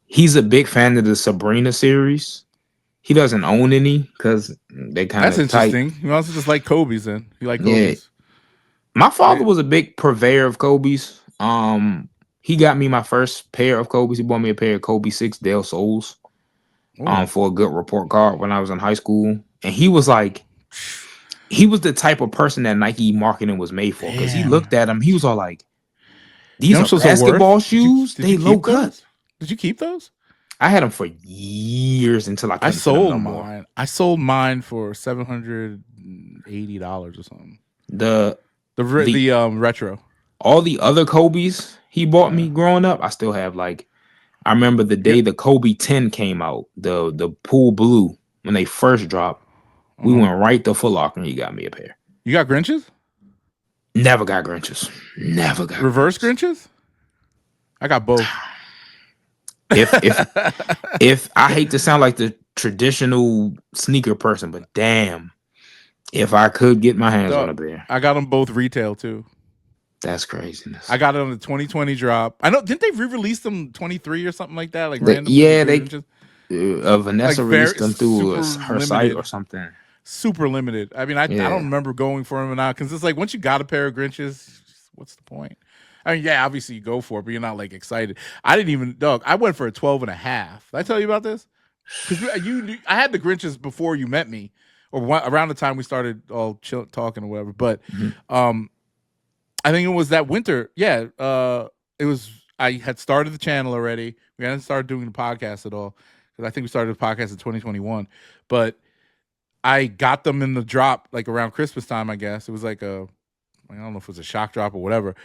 he's a big fan of the Sabrina series. He doesn't own any because they kind That's of tight. interesting. You also just like Kobe's then. You like Yeah, Kobe's. my father They, was a big purveyor of Kobe's. He got me my first pair of Kobe's. He bought me a pair of Kobe 6 Del Sols oh. for a good report card when I was in high school. And he was like, he was the type of person that Nike marketing was made for because he Damn. looked at him, he was all like, You these know are I'm so worth? basketball shoes. Did you They low keep cut. those? Did you keep those? I had them for years until I I couldn't fit them sold no more. mine. I sold mine for $780 or something. The The retro. all the other Kobe's he bought Yeah. me growing up, I still have. Like I remember the Yeah. day the Kobe 10 came out, the pool blue when they first dropped. We went right to Foot Locker and he got me a pair. You got Grinches? Never got Grinches. Never got Reverse Grinches. Grinches? I got both. If I hate to sound like the traditional sneaker person, but damn, if I could get my hands on a pair. I got them both retail too. That's craziness. I got it on the 2020 drop. I know, didn't they re-release them 23 or something like that? Like randomly? Yeah, Vanessa like released them through her limited site or something. Super limited. I mean, I don't remember going for them or not, because it's like once you got a pair of Grinches, what's the point? I mean, yeah, obviously you go for it, but you're not like excited. I didn't even, I went for a 12 and a half. Did I tell you about this? Because I had the Grinches before you met me, or around the time we started all talking or whatever. But I think it was that winter. Yeah, it was. I had started the channel already. We hadn't started doing the podcast at all, because I think we started the podcast in 2021. But I got them in the drop like around Christmas time, I guess. It was like I don't know if it was a shock drop or whatever.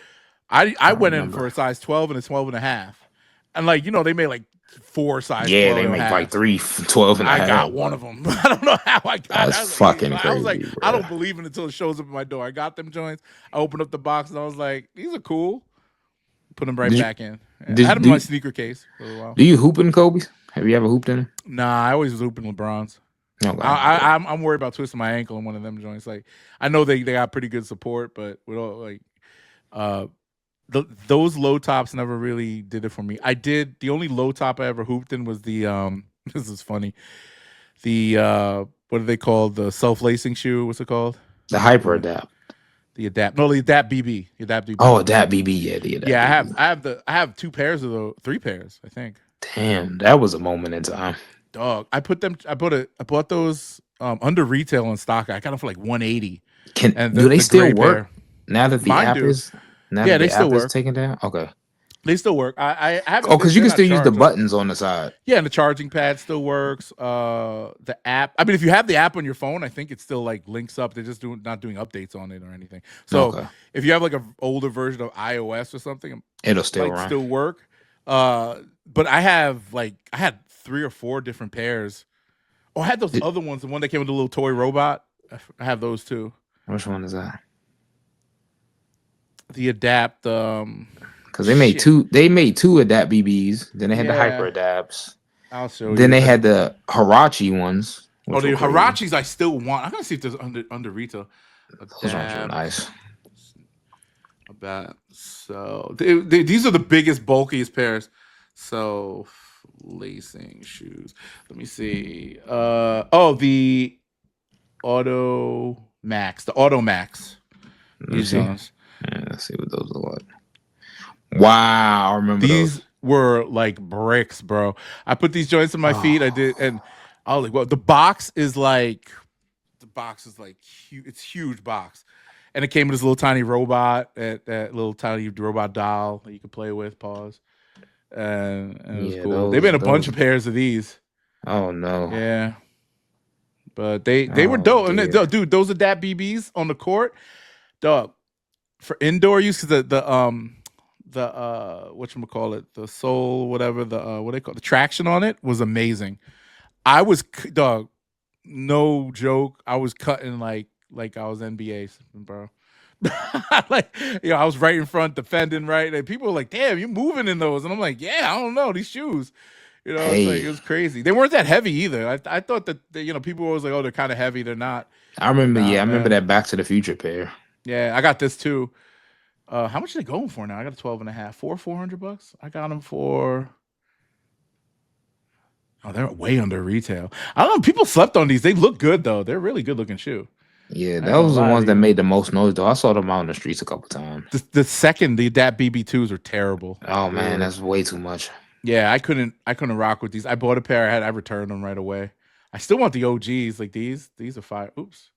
I went in for a size 12 and a 12 and a half. And like, they made like 4 size 12 they make like 3 12 and a half. I got one of them. I don't know how I got that. That's fucking crazy. I was like, bro. I don't believe it until it shows up at my door. I got them joints. I opened up the box and I was like, these are cool. Put them back in. I had them in my sneaker case for a while. Do you hoop in Kobe's? Have you ever hooped in them? Nah, I always was hooping LeBron's. Okay. I'm worried about twisting my ankle in one of them joints. Like, I know they got pretty good support, but with all like those low tops never really did it for me. The only low top I ever hooped in was the this is funny. The what are they called? The self-lacing shoe. What's it called? The Hyper Adapt. The Adapt. No, the Adapt BB. The Adapt BB. Oh, Adapt BB. Yeah, the Adapt. Yeah, BB. I have 2 pairs of those, 3 pairs, I think. Damn, that was a moment in time. Dog, I bought those under retail in stock. I got them for like $180. Do they still work now that the app is? Yeah, they still work. Taken down. Okay, they still work. I haven't. Oh, because you can still use the buttons on the side. Yeah, and the charging pad still works. The app. I mean, if you have the app on your phone, I think it still like links up. They're just not doing updates on it or anything. So if you have like an older version of iOS or something, it'll still work. But I had 3 or 4 different pairs. Oh, I had those other ones. The one that came with the little toy robot. I have those too. Which one is that? The Adapt. Because they made 2. They made 2 Adapt BBs. Then they had the Hyper Adapts. I'll show you. Then they had the Huarache ones. Oh, the Huaraches I still want. I'm gonna see if there's under retail. Those ones are nice. So these are the biggest, bulkiest pairs. So lacing shoes. Let me see. The Auto Max. The Auto Max. Let's see what those look like. Wow, I remember these were like bricks, bro. I put these joints in my feet. I did, and I was like, well, the box is like huge. It's huge box. And it came with this little tiny robot, that little tiny robot doll that you could play with. Pause. And it was cool. They made a bunch of pairs of these. Oh no. Yeah. But they were dope. And dude, those Adapt BBs on the court, dog, for indoor use, because the whatchamacallit, the sole, whatever, what they call the traction on it was amazing. I was, dog, no joke, I was cutting like I was NBA, bro. I was right in front defending, right? And people were like, damn, you're moving in those. And I'm like, yeah, I don't know, these shoes. It was crazy. They weren't that heavy either. I thought that people were always like, oh, they're kind of heavy. They're not. I remember that Back to the Future pair. Yeah, I got this too. How much are they going for now? I got a 12 and a half. $400. I got them for. Oh, they're way under retail. I don't know. People slept on these. They look good though. They're a really good looking shoe. Yeah, those are the ones that made the most noise though. I saw them out in the streets a couple times. The Adapt BB2s are terrible. Oh man, that's way too much. Yeah, I couldn't rock with these. I bought a pair. I returned them right away. I still want the OGs. Like these are fire. Oops.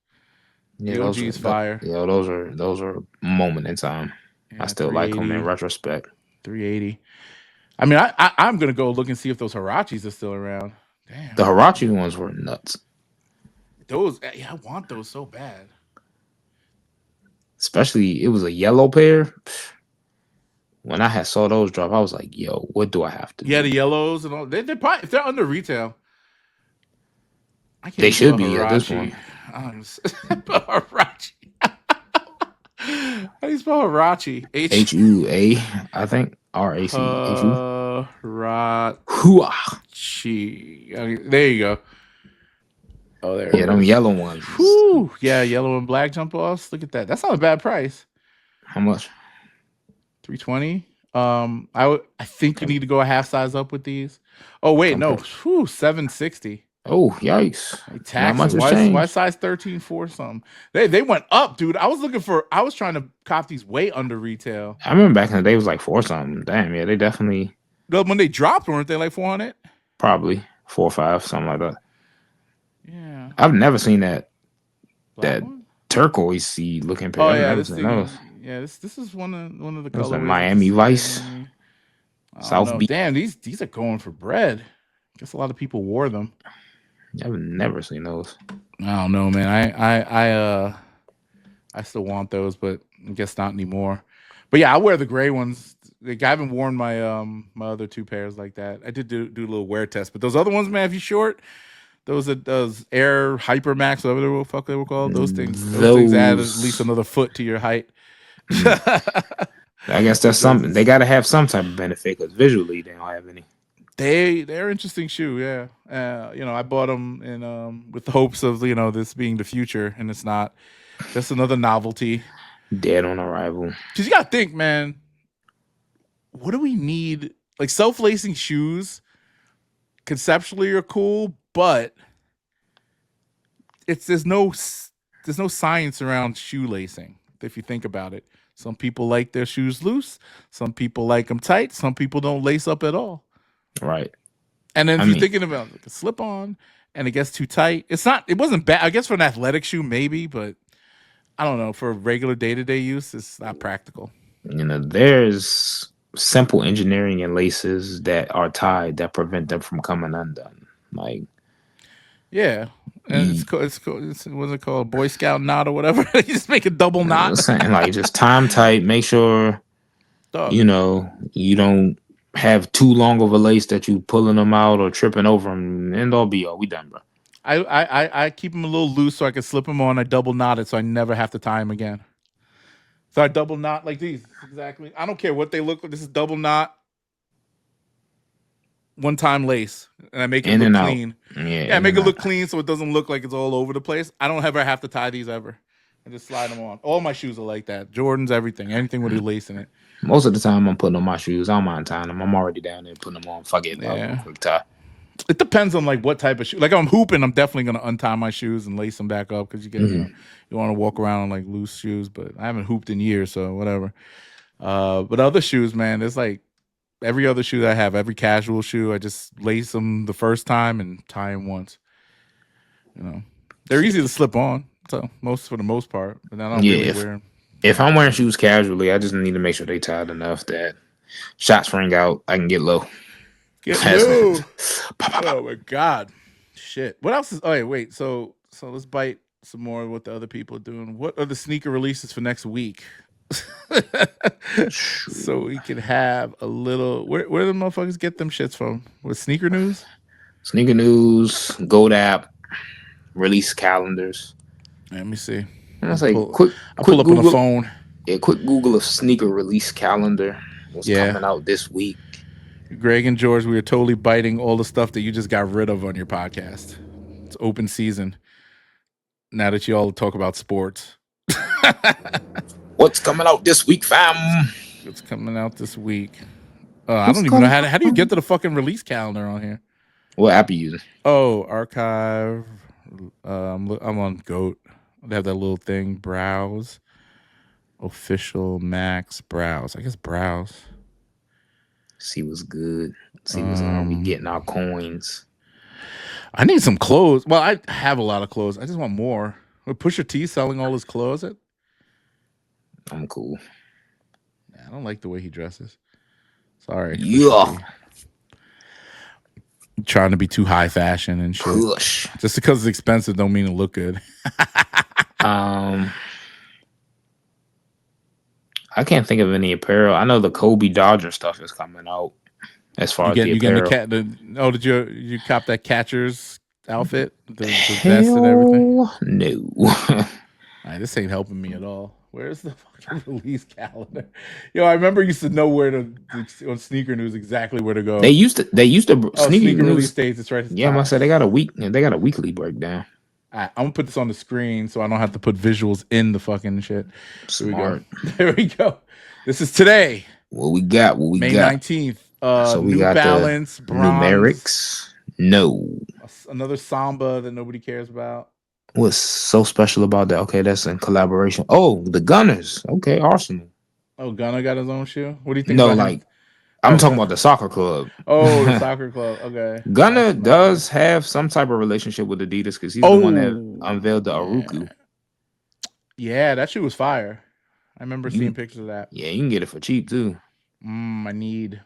Yeah, the OGs fire. Yeah, those are a moment in time. Yeah, I still like them in retrospect. 380. I mean, I'm gonna go look and see if those Huaraches are still around. Damn. The Huarache ones were nuts. Those, I want those so bad. Especially, it was a yellow pair. When I saw those drop, I was like, "Yo, what do I have to do?" Yeah, the yellows and all. They're probably, if they're under retail, they should be at this point. Huarache. How do you spell Huarache? HUA, I think. RACHU. Huarache. Hua. There you go. Oh, there Yeah, it them is. yellow ones. Whew. Yeah, yellow and black jump offs. Look at that. That's not a bad price. How much? 320. I think you need to go a half size up with these. Oh wait, no. Okay. Whew, 760. Oh, yikes. They Not much taxing. has Why changed. size 13 for something? They went up, dude. I was trying to cop these way under retail. I remember back in the day it was like 4 something. Damn, yeah, they definitely When they dropped, weren't they like 400? probably 4 or 5, something like that. Yeah. I've never seen that Black one? turquoise looking pair. Oh I've yeah, never this seen thing. those. Yeah, this is one of the Those like colorways that Miami this guy Vice, gave me. I don't South know. Beach. Damn, these are going for bread. Guess a lot of people wore them. I've never seen those. I don't know, man. I still want those, but I guess not anymore. But yeah, I wear the gray ones. Like, I haven't worn my other two pairs like that. I did do a little wear test, but those other ones, man, if you short, those Air Hyper Max, whatever the fuck they were called, those things add at least another foot to your height. I guess that's something. They got to have some type of benefit because visually they don't have any. They're interesting shoe, yeah. I bought them in with the hopes of this being the future, and it's not. Just another novelty. Dead on arrival. Because you gotta think, man. What do we need? Like self-lacing shoes, conceptually are cool, but there's no science around shoelacing. If you think about it, some people like their shoes loose, some people like them tight, some people don't lace up at all. Right. And then if you're thinking about like a slip-on and it gets too tight, it wasn't bad. I guess for an athletic shoe, maybe, but I don't know. For regular day-to-day use, it's not practical. There's simple engineering in laces that are tied that prevent them from coming undone. Like, yeah, and it's what's it called, Boy Scout knot or whatever. You just make a double knot. Like just time tight. Make sure you don't have too long of a lace that you pulling them out or tripping over them. End all be all. We done, bro. I keep them a little loose so I can slip them on. I double knot it so I never have to tie them again. So I double knot like these. Exactly. I don't care what they look like. This is double knot. One time lace. And I make it look clean. Yeah, I make it look clean so it doesn't look like it's all over the place. I don't ever have to tie these ever. I just slide them on. All my shoes are like that. Jordans, everything. Anything with a lace in it. Most of the time I'm putting on my shoes. I don't mind tying them. I'm already down there putting them on. Fuck it. Yeah. Quick tie. It depends on like what type of shoe. Like I'm hooping, I'm definitely gonna untie my shoes and lace them back up because you want to walk around in like loose shoes. But I haven't hooped in years, so whatever. But other shoes, man, there's like every other shoe that I have, every casual shoe, I just lace them the first time and tie them once. They're easy to slip on, so for the most part. But I don't really wear them. If I'm wearing shoes casually, I just need to make sure they tied enough that shots ring out, I can get low. Oh my god, shit! What else is? Oh wait. So let's bite some more of what the other people are doing. What are the sneaker releases for next week? So we can have a little. Where the motherfuckers get them shits from? With Sneaker News? Sneaker News, Gold app, release calendars. Let me see. I say I'll pull up Google, on the phone. Yeah, quick Google of sneaker release calendar. What's coming out this week? Greg and George, we are totally biting all the stuff that you just got rid of on your podcast. It's open season. Now that you all talk about sports. What's coming out this week, fam? What's coming out this week? I don't even know how do you get to the fucking release calendar on here? What app are you using? Oh, archive. I'm on Goat. They have that little thing. Browse. Official max browse. I guess browse. See what's good. See what's on. We getting our coins. I need some clothes. Well, I have a lot of clothes. I just want more. With Pusha T selling all his clothes, I'm cool. I don't like the way he dresses. Sorry. Yeah. Trying to be too high fashion and shit. Push. Just because it's expensive don't mean it look good. I can't think of any apparel. I know the Kobe Dodger stuff is coming out. As far as the apparel. Did you cop that Catchers outfit, the vest and everything. Hell no. All right, this ain't helping me at all. Where's the fucking release calendar? Yo, I remember used to know where to on sneaker news exactly where to go. They used to Oh, sneaker sneaker release news. dates. It's right at the Yeah, I top. said they got a weekly breakdown. All right, I'm gonna put this on the screen so I don't have to put visuals in the fucking shit. Here we go. Smart. There we go. This is today, What we got? What we May got? 19th. So we New got the Balance bronze. numerics. No. Another Samba that nobody cares about. What's so special about that? Okay, that's in collaboration. Oh, the Gunners. Okay, Arsenal. Oh, Gunna got his own shoe. What do you think No, about him? like I'm Oh, talking about the soccer club. oh, the soccer club. Okay, Gunner Arsenal. Okay. does have some type of relationship with Adidas because he's the one that Oh, unveiled the yeah, Aruku. yeah. That shoe was fire. I remember seeing You, pictures of that. yeah, you can get it for cheap too. I need.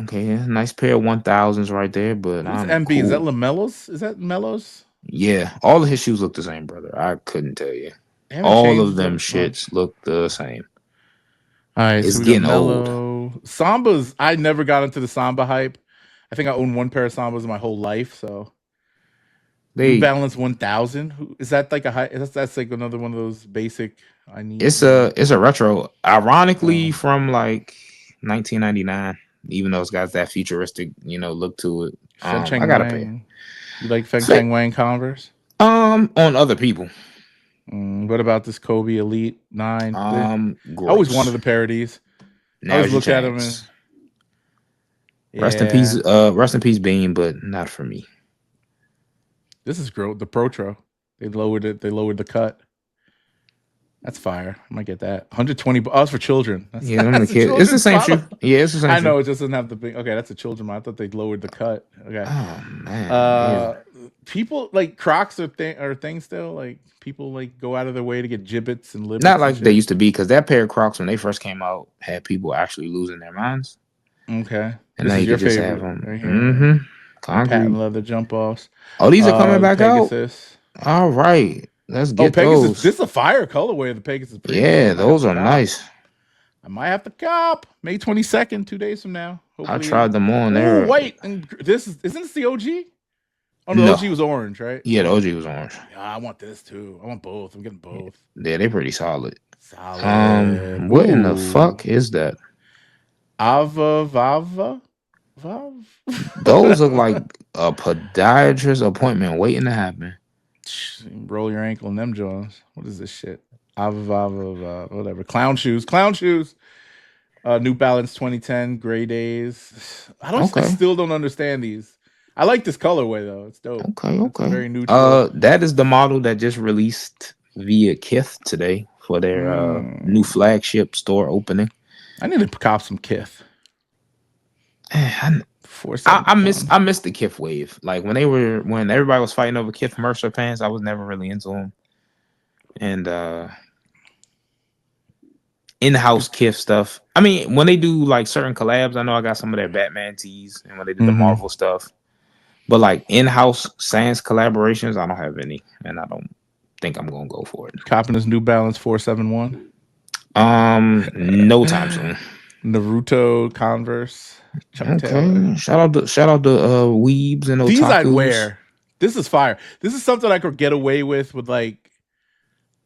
Okay, yeah, nice pair of 1000s right there, but Who's I'm MB? Is that cool. Lamelos? Is that Melos? Yeah, all of his shoes look the same, brother. I couldn't tell you. They haven't All of changed them much. shits look the same. All right, so It's we got getting old. Mellow. Sambas. I never got into the Samba hype. I think I own one pair of Sambas my whole life. So New They Balance 1000. Is that like a high? That's like another one of those basic. I need. it's a retro, Oh, ironically from like 1999. Even though it's got that futuristic, look to it. Feng I Cheng got a pair. Wang. You like Feng Cheng Wang Converse? On other people. What about this Kobe Elite 9? I always wanted Gross. a pair of these. I always Now's your look at them and chance. yeah, Rest in peace, Bean, but not for me. this is gross. The Protro. They lowered it. They lowered the cut. That's fire. I might get that. 120 bucks for children. That's Yeah, them the that's a kids. It's the children's same model. shoe. Yeah, it's the same I shoe. know it just doesn't have the big. Okay, that's a children model. I thought they lowered the cut. Okay. Oh man, yeah. Uh, people like Crocs are things still. Like people like go out of their way to get gibbets and Not libbets and like they shit. used to be, because that pair of Crocs when they first came out had people actually losing their minds, Okay, and this now is you your could just have favorite them. right here. The patent Concrete. leather jump offs. Oh, these are coming The back out. Pegasus. All right, let's Oh, get Pegasus. those. This is a fire colorway of the Pegasus Premium. I Yeah, might have those to are cop. nice. I might have to cop. May 22nd, 2 days from now. I Hopefully. tried them on Oh, there. wait. And isn't this the OG? Oh no, the No, OG was orange, right? yeah, the OG was orange. Yeah, I want this too. I want both. I'm getting both. Yeah, they pretty solid. Solid. What in the Ooh. fuck is that? Ava Vava? Vav? Those look like a podiatrist appointment waiting to happen. Roll your ankle in them jaws. What is this shit? Ava Vava Vav, whatever. Clown shoes. Clown shoes. New Balance 2010 Gray Days. I Okay, still don't understand these. I like this colorway though. It's dope. okay, It's okay. very neutral. That is the model that just released via Kith today for their new flagship store opening. I need to cop some Kith. I, I missed the Kith wave. Like when everybody was fighting over Kith Mercer pants, I was never really into them. And in-house Kith stuff. I mean, when they do like certain collabs, I know I got some of their Batman tees, and when they did the Marvel stuff. But like in-house Sans collaborations, I don't have any, and I don't think I'm gonna go for it. Copping his New Balance 471. No time soon. Naruto Converse. Chuck Okay. Taylor. Shout out to weebs and otakus. These I'd wear. This is fire. This is something I could get away with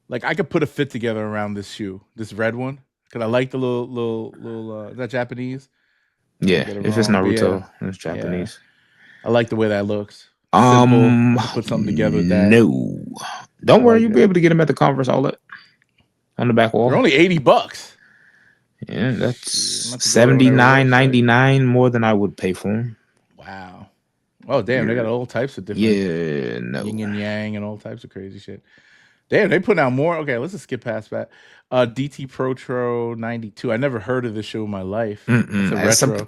like I could put a fit together around this shoe, this red one, because I like the little. Is that Japanese? Yeah, if it's Naruto, yeah, it's Japanese. Yeah. I like the way that looks. Simple. Put something together with that. No, don't worry, you'll be able to get them at the Converse outlet on the back wall. They're only $80. Yeah, that's $79.99 more than I would pay for them. Wow. Oh damn, they got all types of different. Yeah, no. Yin and yang and all types of crazy shit. Damn, they put out more. Okay, let's just skip past that. DT Protro 92. I never heard of this shoe in my life.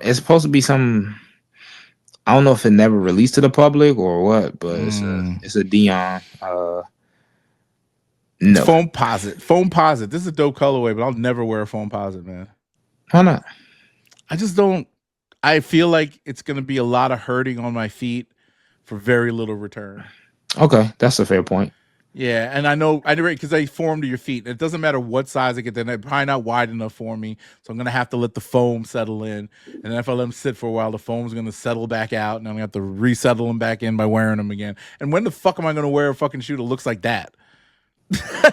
It's supposed to be some. I don't know if it never released to the public or what, but it's a Dion. No. Foam Posit. This is a dope colorway, but I'll never wear a Foam Posit, man. Why not? I just don't. I feel like it's going to be a lot of hurting on my feet for very little return. Okay, that's a fair point. Yeah, and I know because they form to your feet. It doesn't matter what size I get, they're probably not wide enough for me, so I'm gonna have to let the foam settle in. And then if I let them sit for a while, the foam's gonna settle back out, and I'm gonna have to resettle them back in by wearing them again. And when the fuck am I gonna wear a fucking shoe that looks like that?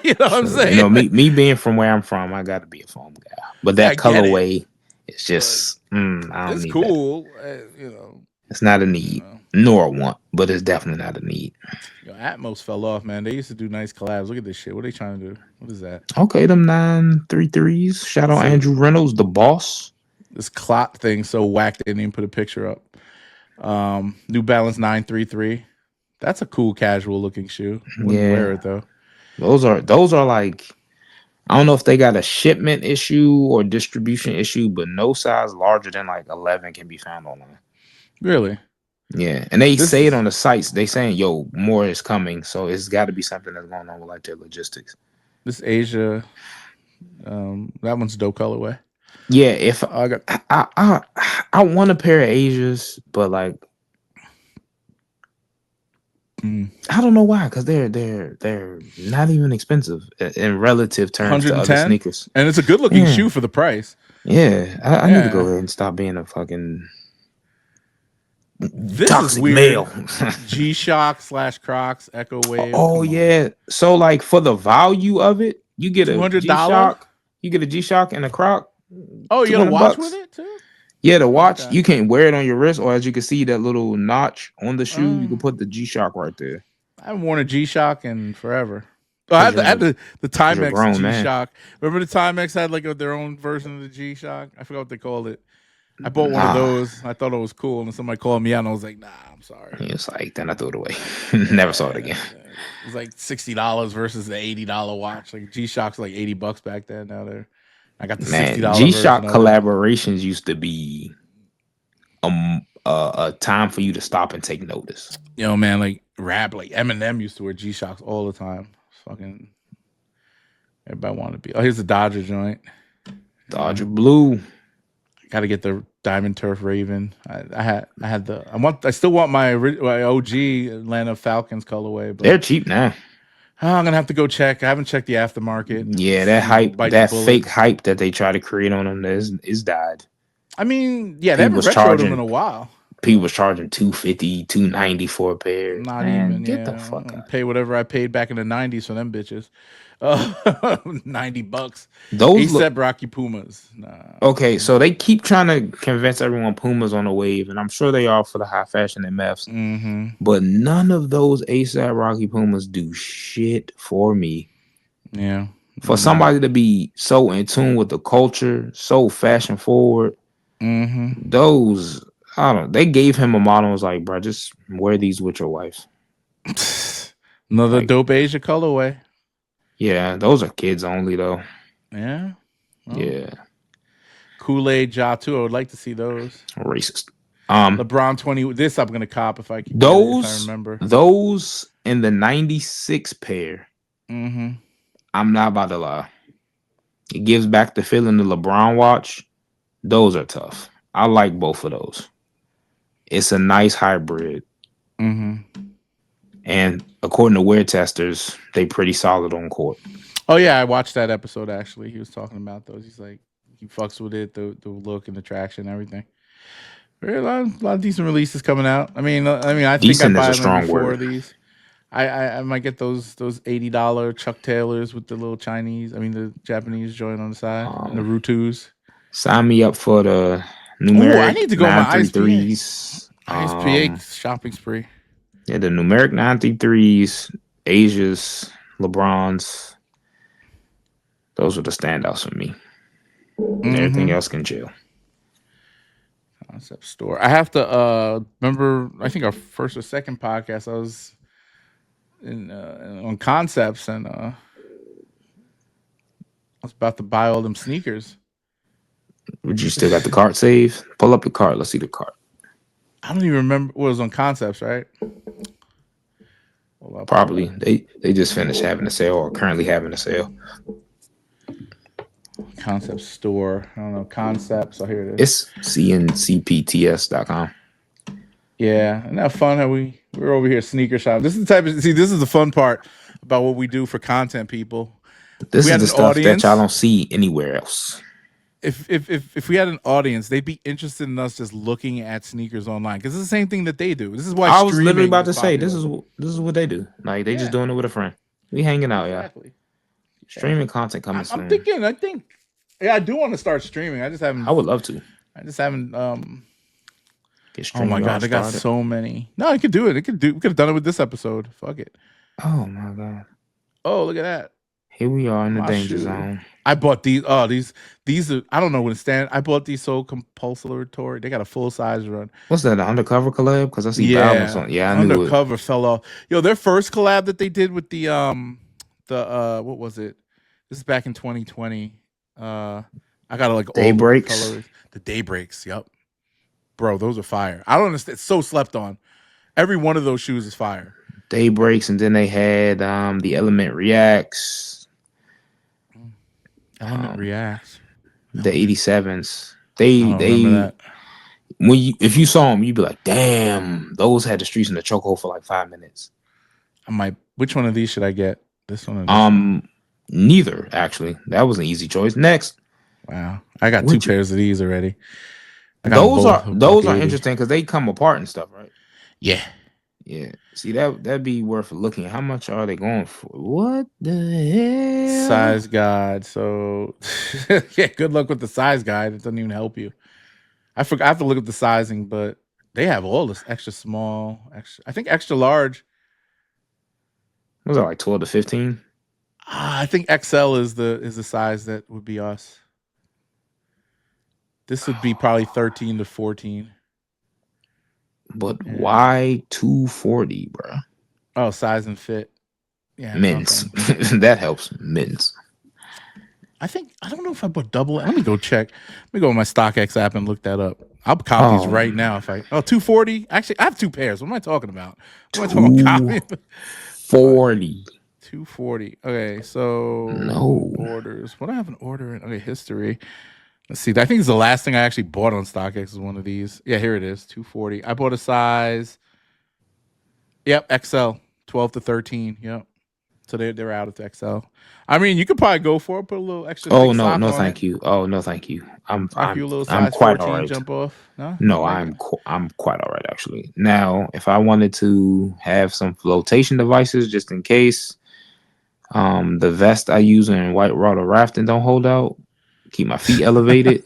You know what I'm True. You saying? know, me being from where I'm from, I got to be a foam guy. But Yeah, I that get it, colorway, it's but just I don't it's need that. cool. It's not a You need, know, nor a want, but it's definitely not a need. Atmos fell off, man. They used to do nice collabs. Look at this shit. What are they trying to do? What is that? Okay, them 933s. Shout It's out a Andrew Reynolds, the boss. this clock thing so whacked they didn't even put a picture up. New Balance 933. That's a cool casual looking shoe. Wouldn't wear Yeah, it though. those are like, I don't know if they got a shipment issue or distribution issue, but no size larger than like 11 can be found online. Really? Yeah, and they say it This on the sites. They saying, "Yo, more is coming," so it's got to be something that's going on with like their logistics. this Asia, that one's dope colorway. Yeah, if I got I want a pair of Asias, but like I don't know why, because they're not even expensive in relative terms to other 110, sneakers. and it's a good looking Yeah, shoe for the price. yeah. I need to go Yeah, ahead and stop being a fucking this is toxic weird. male. G Shock slash Crocs Echo Wave. Oh Come on, yeah. So like for the value of it, you get a G $200. Shock, and a Croc, Oh, you two got a hundred watch with bucks. it too? Yeah, the Oh, watch okay. you can wear it on your wrist, or as you can see that little notch on the shoe, you Uh, can put the G Shock right there. I haven't worn a G Shock in forever. Oh, Cause I had the you're a Timex grown G man. Shock. Remember the Timex had like their own version of the G Shock? I forgot what they called it. I bought one of Nah. those. I thought it was cool, and somebody called me out, and I was like, "Nah, I'm sorry." He was like, then I threw it away. Never saw it Yeah, again. it was like $60 versus the $80 watch. Like G Shock's like $80 back then. Now I got the Man, $60 G version Shock of it. collaborations used to be a time for you to stop and take notice. You know, man, like rap, like Eminem used to wear G Shocks all the time. Fucking everybody wanted to be. Oh, here's the Dodger joint. Dodger Blue. Got to get the Diamond Turf Raven. I still want my OG Atlanta Falcons colorway, They're but cheap now. I'm gonna have to go check. I haven't checked the aftermarket. Yeah, that See, hype, bite the that bullet. fake hype that they try to create on them is died. I mean, yeah, they People haven't was retroed them in charging a while, people but was charging 250, 290 for a pair. not Man, even. get the Yeah, fuck I'll out of pay here. whatever I paid back in the '90s for them bitches. $90. Those look ASAP Rocky Pumas. Nah, okay, I'm so good. they keep trying to convince everyone Puma's on the wave, and I'm sure they are for the high fashion and meths. Mm-hmm. But none of those ASAP Rocky Pumas do shit for me. Yeah. For somebody to be so in tune with the culture, so fashion forward, Mm-hmm. those I don't. They gave him a model. And was like, bro, just wear these with your wife. Another Like, dope Asia colorway. yeah, those are kids only though. Yeah. Well, Yeah, Kool-Aid Ja too. I would like to see those. racist. LeBron 20. This I'm gonna cop if I could get it, if I Those remember. those in the 96 pair. Mm-hmm. I'm not about to lie. It gives back the feeling the LeBron watch. Those are tough. I like both of those. It's a nice hybrid. Mm-hmm. And according to wear testers, they pretty solid on court. Oh yeah, I watched that episode actually. He was talking about those. He's like he fucks with it, the look and the traction and everything. A lot of decent releases coming out. I think I'd Decent is buy a them strong before word. these. I might get those $80 Chuck Taylors with the little the Japanese joint on the side and the Um, Rutus. sign me up for the Oh, I numeric need to go on my ISPA. 933s. ISPA shopping spree. Yeah, the numeric 933s, Asia's, LeBron's. Those are the standouts for me. Everything Mm-hmm. else can chill. Concept store. I have to remember. I think our first or second podcast. I was in on concepts, and I was about to buy all them sneakers. Would you still got the cart saved? Pull up the cart. Let's see the cart. I don't even remember what was on concepts, right? Well, I'll pull it Probably. up. They just finished having a sale or currently having a sale. Concept store. I don't know. Concepts. Oh, here it is. It's cncpts.com. Yeah, isn't that fun how we We're over here sneaker shopping. This is the type of this is the fun part about what we do for content, people. If This we is had the an stuff that y'all audience, don't see anywhere else. if we had an audience, they'd be interested in us just looking at sneakers online because it's the same thing that they do. This is why I was literally streaming about is to say popular. this is what they do. Like they just Yeah, doing it with a friend. We hanging out, yeah. exactly. Yeah, Streaming content coming I'm soon. thinking. I think. Yeah, I do want to start streaming. I just haven't. I would love to I just haven't. get Oh my god, StreamYard they got started. so many. No, I could do it. It could do. We could have done it with this episode. Fuck it. Oh my god. Oh, look at that. Here we are in the My danger shoe. zone. I bought these. Oh, these are. I don't know what it stand. I bought these so compulsory. They got a full size run. What's that? The undercover collab? Because I see Balance Yeah, on. Yeah, I knew it. undercover fell off. Yo, their first collab that they did with the what was it? This is back in 2020. I got like all the Daybreaks. colors. The Daybreaks. Yep, bro, those are fire. I don't understand. It's so slept on. Every one of those shoes is fire. Daybreaks, and then they had the Element Reacts. Element Reacts. The 87s. I don't remember that. When if you saw them, you'd be like, damn, those had the streets in the chokehold for like 5 minutes. I might. Which one of these should I get? This one or this one? Neither actually. That was an easy choice. Next. Wow, I got two pairs of these already. Those are interesting because they come apart and stuff, right? Yeah. Yeah. See that'd be worth looking. How much are they going for? What the hell? Size guide. So yeah, good luck with the size guide. It doesn't even help you. I forgot. I have to look at the sizing, but they have all this extra small, I think extra large. Was it like 12 to 15? I think XL is the size that would be us. This would be probably 13 to 14. But why 240, bro? Oh, size and fit. Yeah, mints. That helps. Mints. I don't know if I bought double. Let me go check. Let me go on my StockX app and look that up. I'll copy these right now. 240. Actually, I have two pairs. What am I talking about? What am I talking about? Copy. 40. 240. Okay, so no orders. What do I have an order in? Okay, history. Let's see. I think it's the last thing I actually bought on StockX is one of these. Yeah, here it is. 240. I bought a size. Yep, XL. 12 to 13. Yep. So they're out at XL. I mean, you could probably go for it, put a little extra. Oh no, thank you. Oh no, thank you. I'm quite 14 all right. Jump off. No, I'm quite all right actually. Now, if I wanted to have some flotation devices just in case, the vest I use in white water rafting don't hold out. Keep my feet elevated.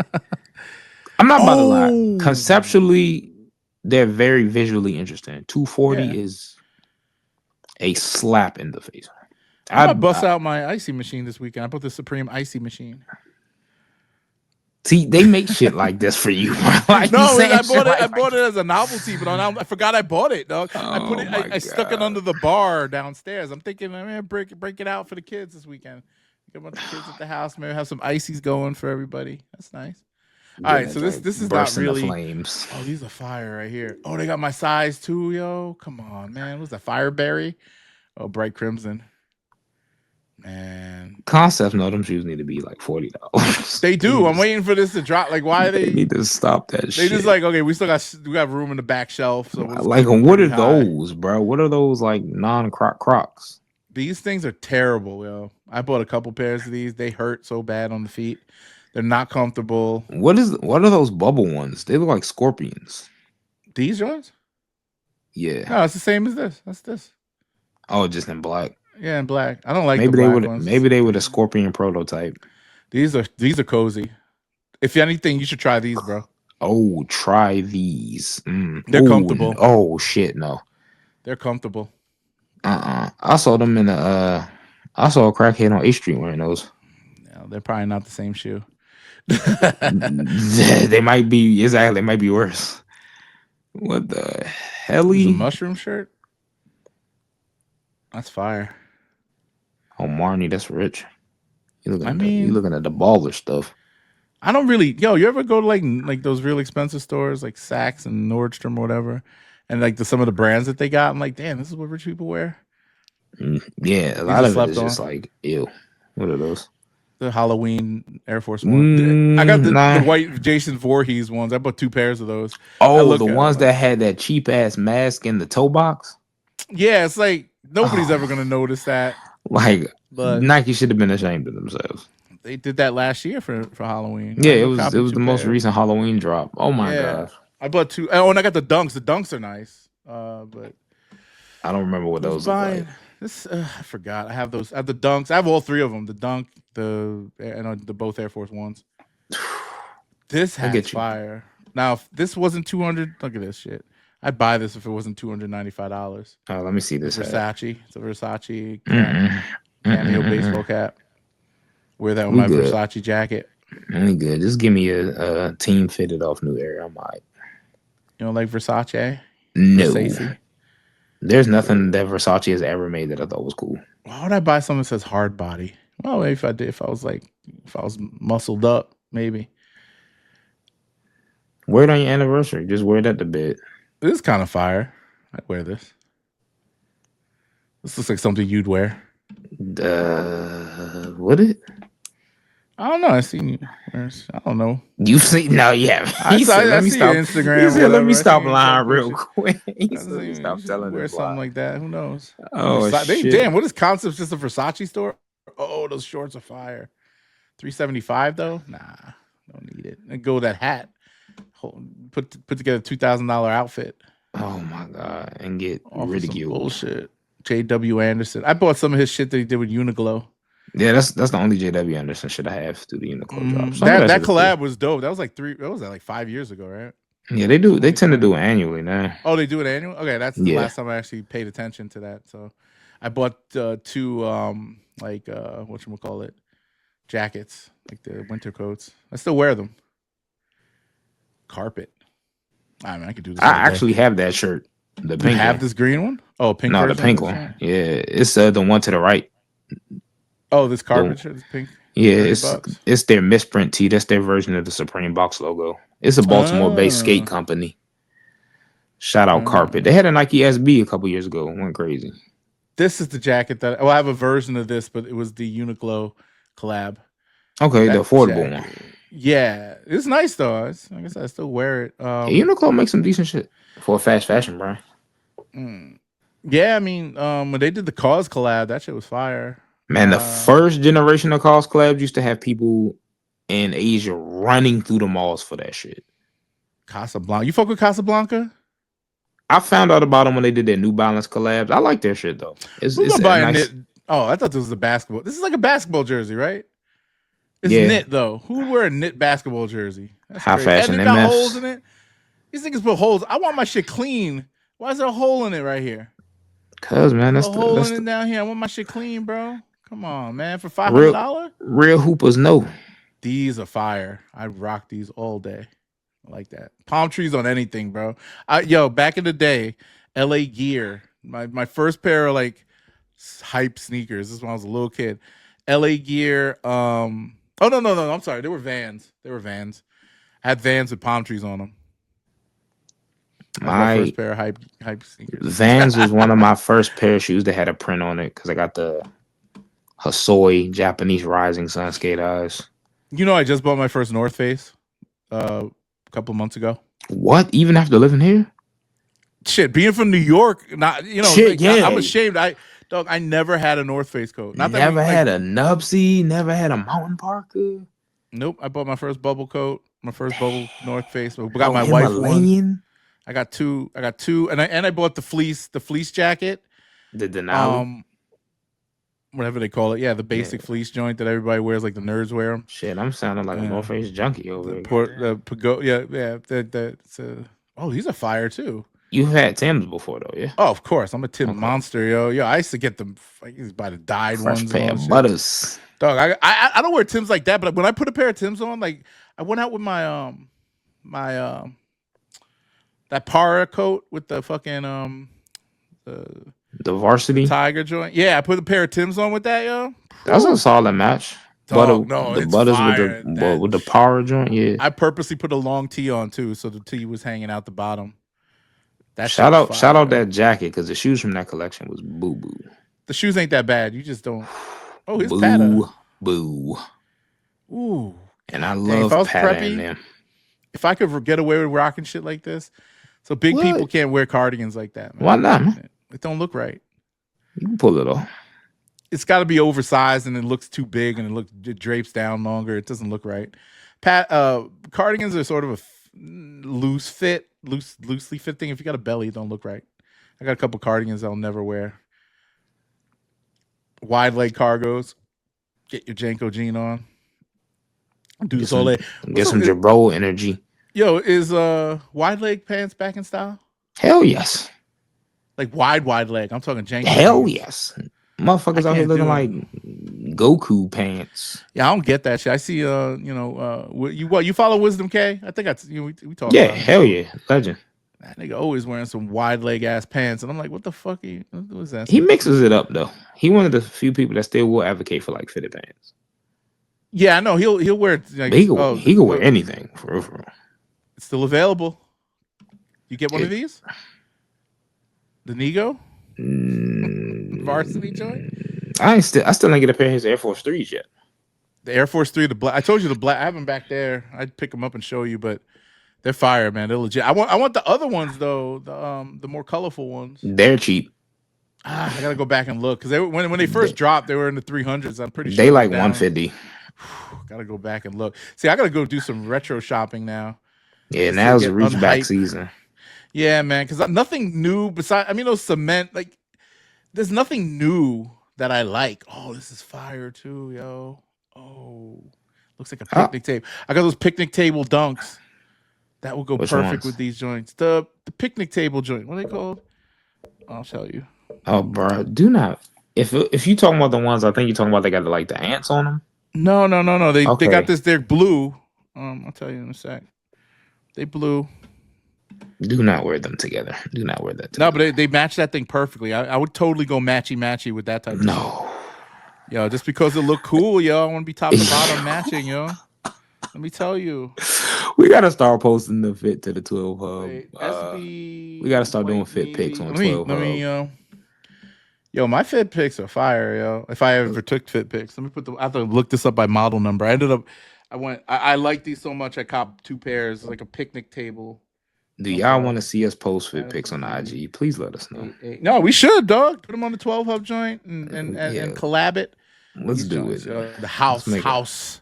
I'm not about to lie. Conceptually, they're very visually interesting. 240 is a slap in the face. I might bust out my icy machine this weekend. I bought the Supreme icy machine. See, they make shit like this for you. Like no, I bought it as a novelty, but I forgot I bought it, dog. I put it. I stuck it under the bar downstairs. I'm thinking, man, break it out for the kids this weekend. Get a bunch of kids at the house. Maybe have some ices going for everybody. That's nice. All right, so this is not really flames. Oh, these are fire right here. Oh, they got my size too, yo. Come on, man. What's that? Fireberry? Oh, bright crimson. Man, Concepts know them shoes need to be like $40. They do. I'm waiting for this to drop. Like, why they need to stop that shit? They just like, okay, we got room in the back shelf. So like, what are those, bro? What are those like Crocs? These things are terrible, yo. I bought a couple pairs of these. They hurt so bad on the feet. They're not comfortable. What are those bubble ones? They look like scorpions. These ones? Yeah. No, it's the same as this. That's this. Oh, just in black. Yeah, in black. I don't like maybe the black ones. Maybe they were the scorpion prototype. These are cozy. If anything, you should try these, bro. Oh, try these. They're comfortable. Oh shit, no. They're comfortable. I saw them in I saw a crackhead on 8th Street wearing those. No, they're probably not the same shoe. They might be They might be worse. What the hell? It's a mushroom shirt. That's fire. Oh, Marnie, that's rich. You looking at the baller stuff. I don't really, you ever go to like those real expensive stores like Saks and Nordstrom or whatever, and like some of the brands that they got? I'm like, damn, this is what rich people wear. Yeah, a lot of it is just like, ew. What are those? The Halloween Air Force One. I got the white Jason Voorhees ones. I bought 2 pairs of those. Oh, the ones that had that cheap ass mask in the toe box. Yeah, it's like nobody's ever Oh, gonna notice that, like but Nike should have been ashamed of themselves. they did that last year for Halloween. Yeah, I it copied was two the most pairs. recent Halloween drop. Oh my Yeah, gosh. I bought two. Oh, and I got the dunks. The dunks are nice. But I don't remember what who's those look buying like. this? I forgot. I have those. I have the dunks. I have all three of them. The dunk, the both Air Force Ones. This I hat's get you. fire. Now, if this wasn't 200, look at this shit. I'd buy this if it wasn't $295. Let me see It's this hat. Versace. It's a Versace cap, Mm-mm. cameo Mm-mm-mm-mm. baseball cap. Wear that with We my good. Versace jacket. We good. Just give me a team fitted off New Era. I'm like, You know, like Versace, no. Versace. There's nothing that Versace has ever made that I thought was cool. Why would I buy something that says hard body? Well, maybe if I did, if I was muscled up, maybe. Wear it on your anniversary. Just wear it at the bed. This is kind of fire. I'd wear this. This looks like something you'd wear. Would it? I don't know. I seen you. I don't know. You see? No, yeah. He said, I "Let me see your stop." He Instagram or said, "Let me whatever. I stop seen you talk lying real bullshit. quick." He I said, "Let me seen you stop should telling wear this something lie." like that. Who knows? Oh shit! Damn, what is Concept's just a Versace store? Oh, those shorts are fire. 375 though? Nah, don't need it. And go that hat. Put together $2,000 outfit Oh my god! And get off of some ridiculed. bullshit. J.W. Anderson. I bought some of his shit that he did with Uniqlo. Yeah, that's the only JW Anderson shit I have through the Uniqlo drop. Some of That that shit that is cool. collab was dope. That was like What was that? Like 5 years ago, right? Yeah, they do. They tend to 2020. do it annually now. Oh, they do it annual. Okay, that's the Yeah. last time I actually paid attention to that. So, I bought two what you call it jackets, like the winter coats. I still wear them. Carpet. I mean, I could do this I all day. actually have that shirt, the You pink have one. this green one? Oh, pink No, the version of pink this one. joint. Yeah, it's the one to the right. Oh, this The carpet shirt is pink. yeah, 30 bucks. it's their misprint tee. That's their version of the Supreme box logo. It's a Baltimore-based skate Oh, company. Shout out Carpet. They oh. had a Nike SB a couple years ago. Went crazy. This is the jacket that. Well, I have a version of this, but it was the Uniqlo collab. Okay, the That affordable one. jacket. Yeah, it's nice though. I guess I still wear it. Yeah, Uniqlo makes some decent shit for a fast fashion brand. Mm. Yeah, I mean, when they did the Cause collab, that shit was fire. Man, the first generation of Cause collabs used to have people in Asia running through the malls for that shit. Casablanca. You fuck with Casablanca? I found out about them when they did their New Balance collabs. I like their shit though. Who's It's gonna a buy a nice. knit? Oh, I thought this was a basketball. This is like a basketball jersey, right? It's Yeah, knit though. Who would wear a knit basketball jersey? That's high crazy. And fashion it got holes MFs. in it. These niggas put holes. I want my shit clean. Why is there a hole in it right here? Cause man, Put a hole in it down here. I want my shit clean, bro. Come on, man. For real $500? real hoopers know. These are fire. I rock these all day. I like that. Palm trees on anything, bro. Back in the day, LA Gear. My first pair of like hype sneakers. This is when I was a little kid. LA Gear. Oh no. I'm sorry. They were Vans. I had Vans with palm trees on them. That was my My first pair of hype sneakers. Vans was one of my first pair of shoes that had a print on it because I got the Hasoi Japanese Rising Sun skate eyes. You know, I just bought my first North Face a couple months ago. What? Even after living here? Shit, being from New York, not Shit, yeah. I'm ashamed. I never had a North Face coat. Not that Never had a Nubsy, never had a Mountain Parker. Nope. I bought my first bubble coat, my first bubble North Face. I got Oh, my wife one. Himalayan. I got two, and I bought the fleece jacket. The Denali. Whatever they call it. Yeah, the basic fleece joint that everybody wears, like the nerds wear them. Shit, I'm sounding like a North Face junkie over here. These are fire too. You've had Tim's before though, yeah? Oh, of course. I'm a Tim monster, yo. Yo, I used to get them. I used to buy the dyed Fresh ones. pair of butters. Dog, I don't wear Tims like that, but when I put a pair of Tims on, like I went out with my that Para coat with the fucking the varsity tiger joint. Yeah, I put a pair of Tims on with that, yo. That's a solid match. Dog, no, the it's butters fire. with the power joint, yeah. I purposely put a long tee on too, so the tee was hanging out the bottom. Shout out that jacket because the shoes from that collection was boo boo. The shoes ain't that bad. You just don't. Oh, it's boo Pata. Boo. Ooh, and I love Pata in them. If I could get away with rocking shit like this, so big people can't wear cardigans like that. Man. Why not? Man? It don't look right. You can pull it off. It's got to be oversized, and it looks too big, and it drapes down longer. It doesn't look right. Cardigans are sort of loosely fitting. If you got a belly, it don't look right. I got a couple cardigans I'll never wear. Wide leg cargos. Get your Janko jean on. Do this all day. Get some Jabro energy. Yo, is wide leg pants back in style? Hell yes. Like wide leg. I'm talking Janko. Hell jeans. yes. Motherfuckers out here looking like Goku pants. Yeah, I don't get that shit. I see, you follow Wisdom K? I think we talked. Yeah, about it. hell yeah, legend. That nigga always wearing some wide leg ass pants, and I'm like, what the fuck? What is that? He mixes it up though. He one of the few people that still will advocate for like fitted pants. Yeah, I know he'll wear. Like, he can wear anything for real. It's still available. You get one of these? The Nego? Varsity joint? I still ain't get a pair of his Air Force 3s yet. The Air Force 3, the black. I told you the black. I have them back there. I'd pick them up and show you, but they're fire, man. They're legit. I want the other ones though. The more colorful ones. They're cheap. I gotta go back and look because when they first dropped, they were in the 300s. I'm pretty sure they like 150. Gotta go back and look. See, I gotta go do some retro shopping now. Yeah, now's the reach back season. Yeah, man, because nothing new besides. I mean, those cement, like, there's nothing new that I like. Oh, this is fire too, yo. Oh, looks like a picnic table. I got those picnic table dunks. That will go perfect with these joints. The picnic table joint. What are they called? I'll tell you. Oh, bro, do not. If you talking about the ones, I think you're talking about they got like the ants on them. No. They got this. They're blue. I'll tell you in a sec. They blue. Do not wear them together. Do not wear that together. No, but they match that thing perfectly. I would totally go matchy with that type of thing. Yo, just because it look cool, yo. I want to be top to bottom matching, yo. Let me tell you. We gotta start posting the fit to the 12 hub. Wait, we gotta start doing fit pics on 12 hub. Yo, my fit pics are fire, yo. If I ever took fit pics, let me put them. I have to look this up by model number. I like these so much. I copped 2 pairs, like a picnic table. Do y'all want to see us post fit pics on the IG? Please let us know. No, we should, dog. Put them on the 12 hub joint and collab it. Let's do joints, it. The house.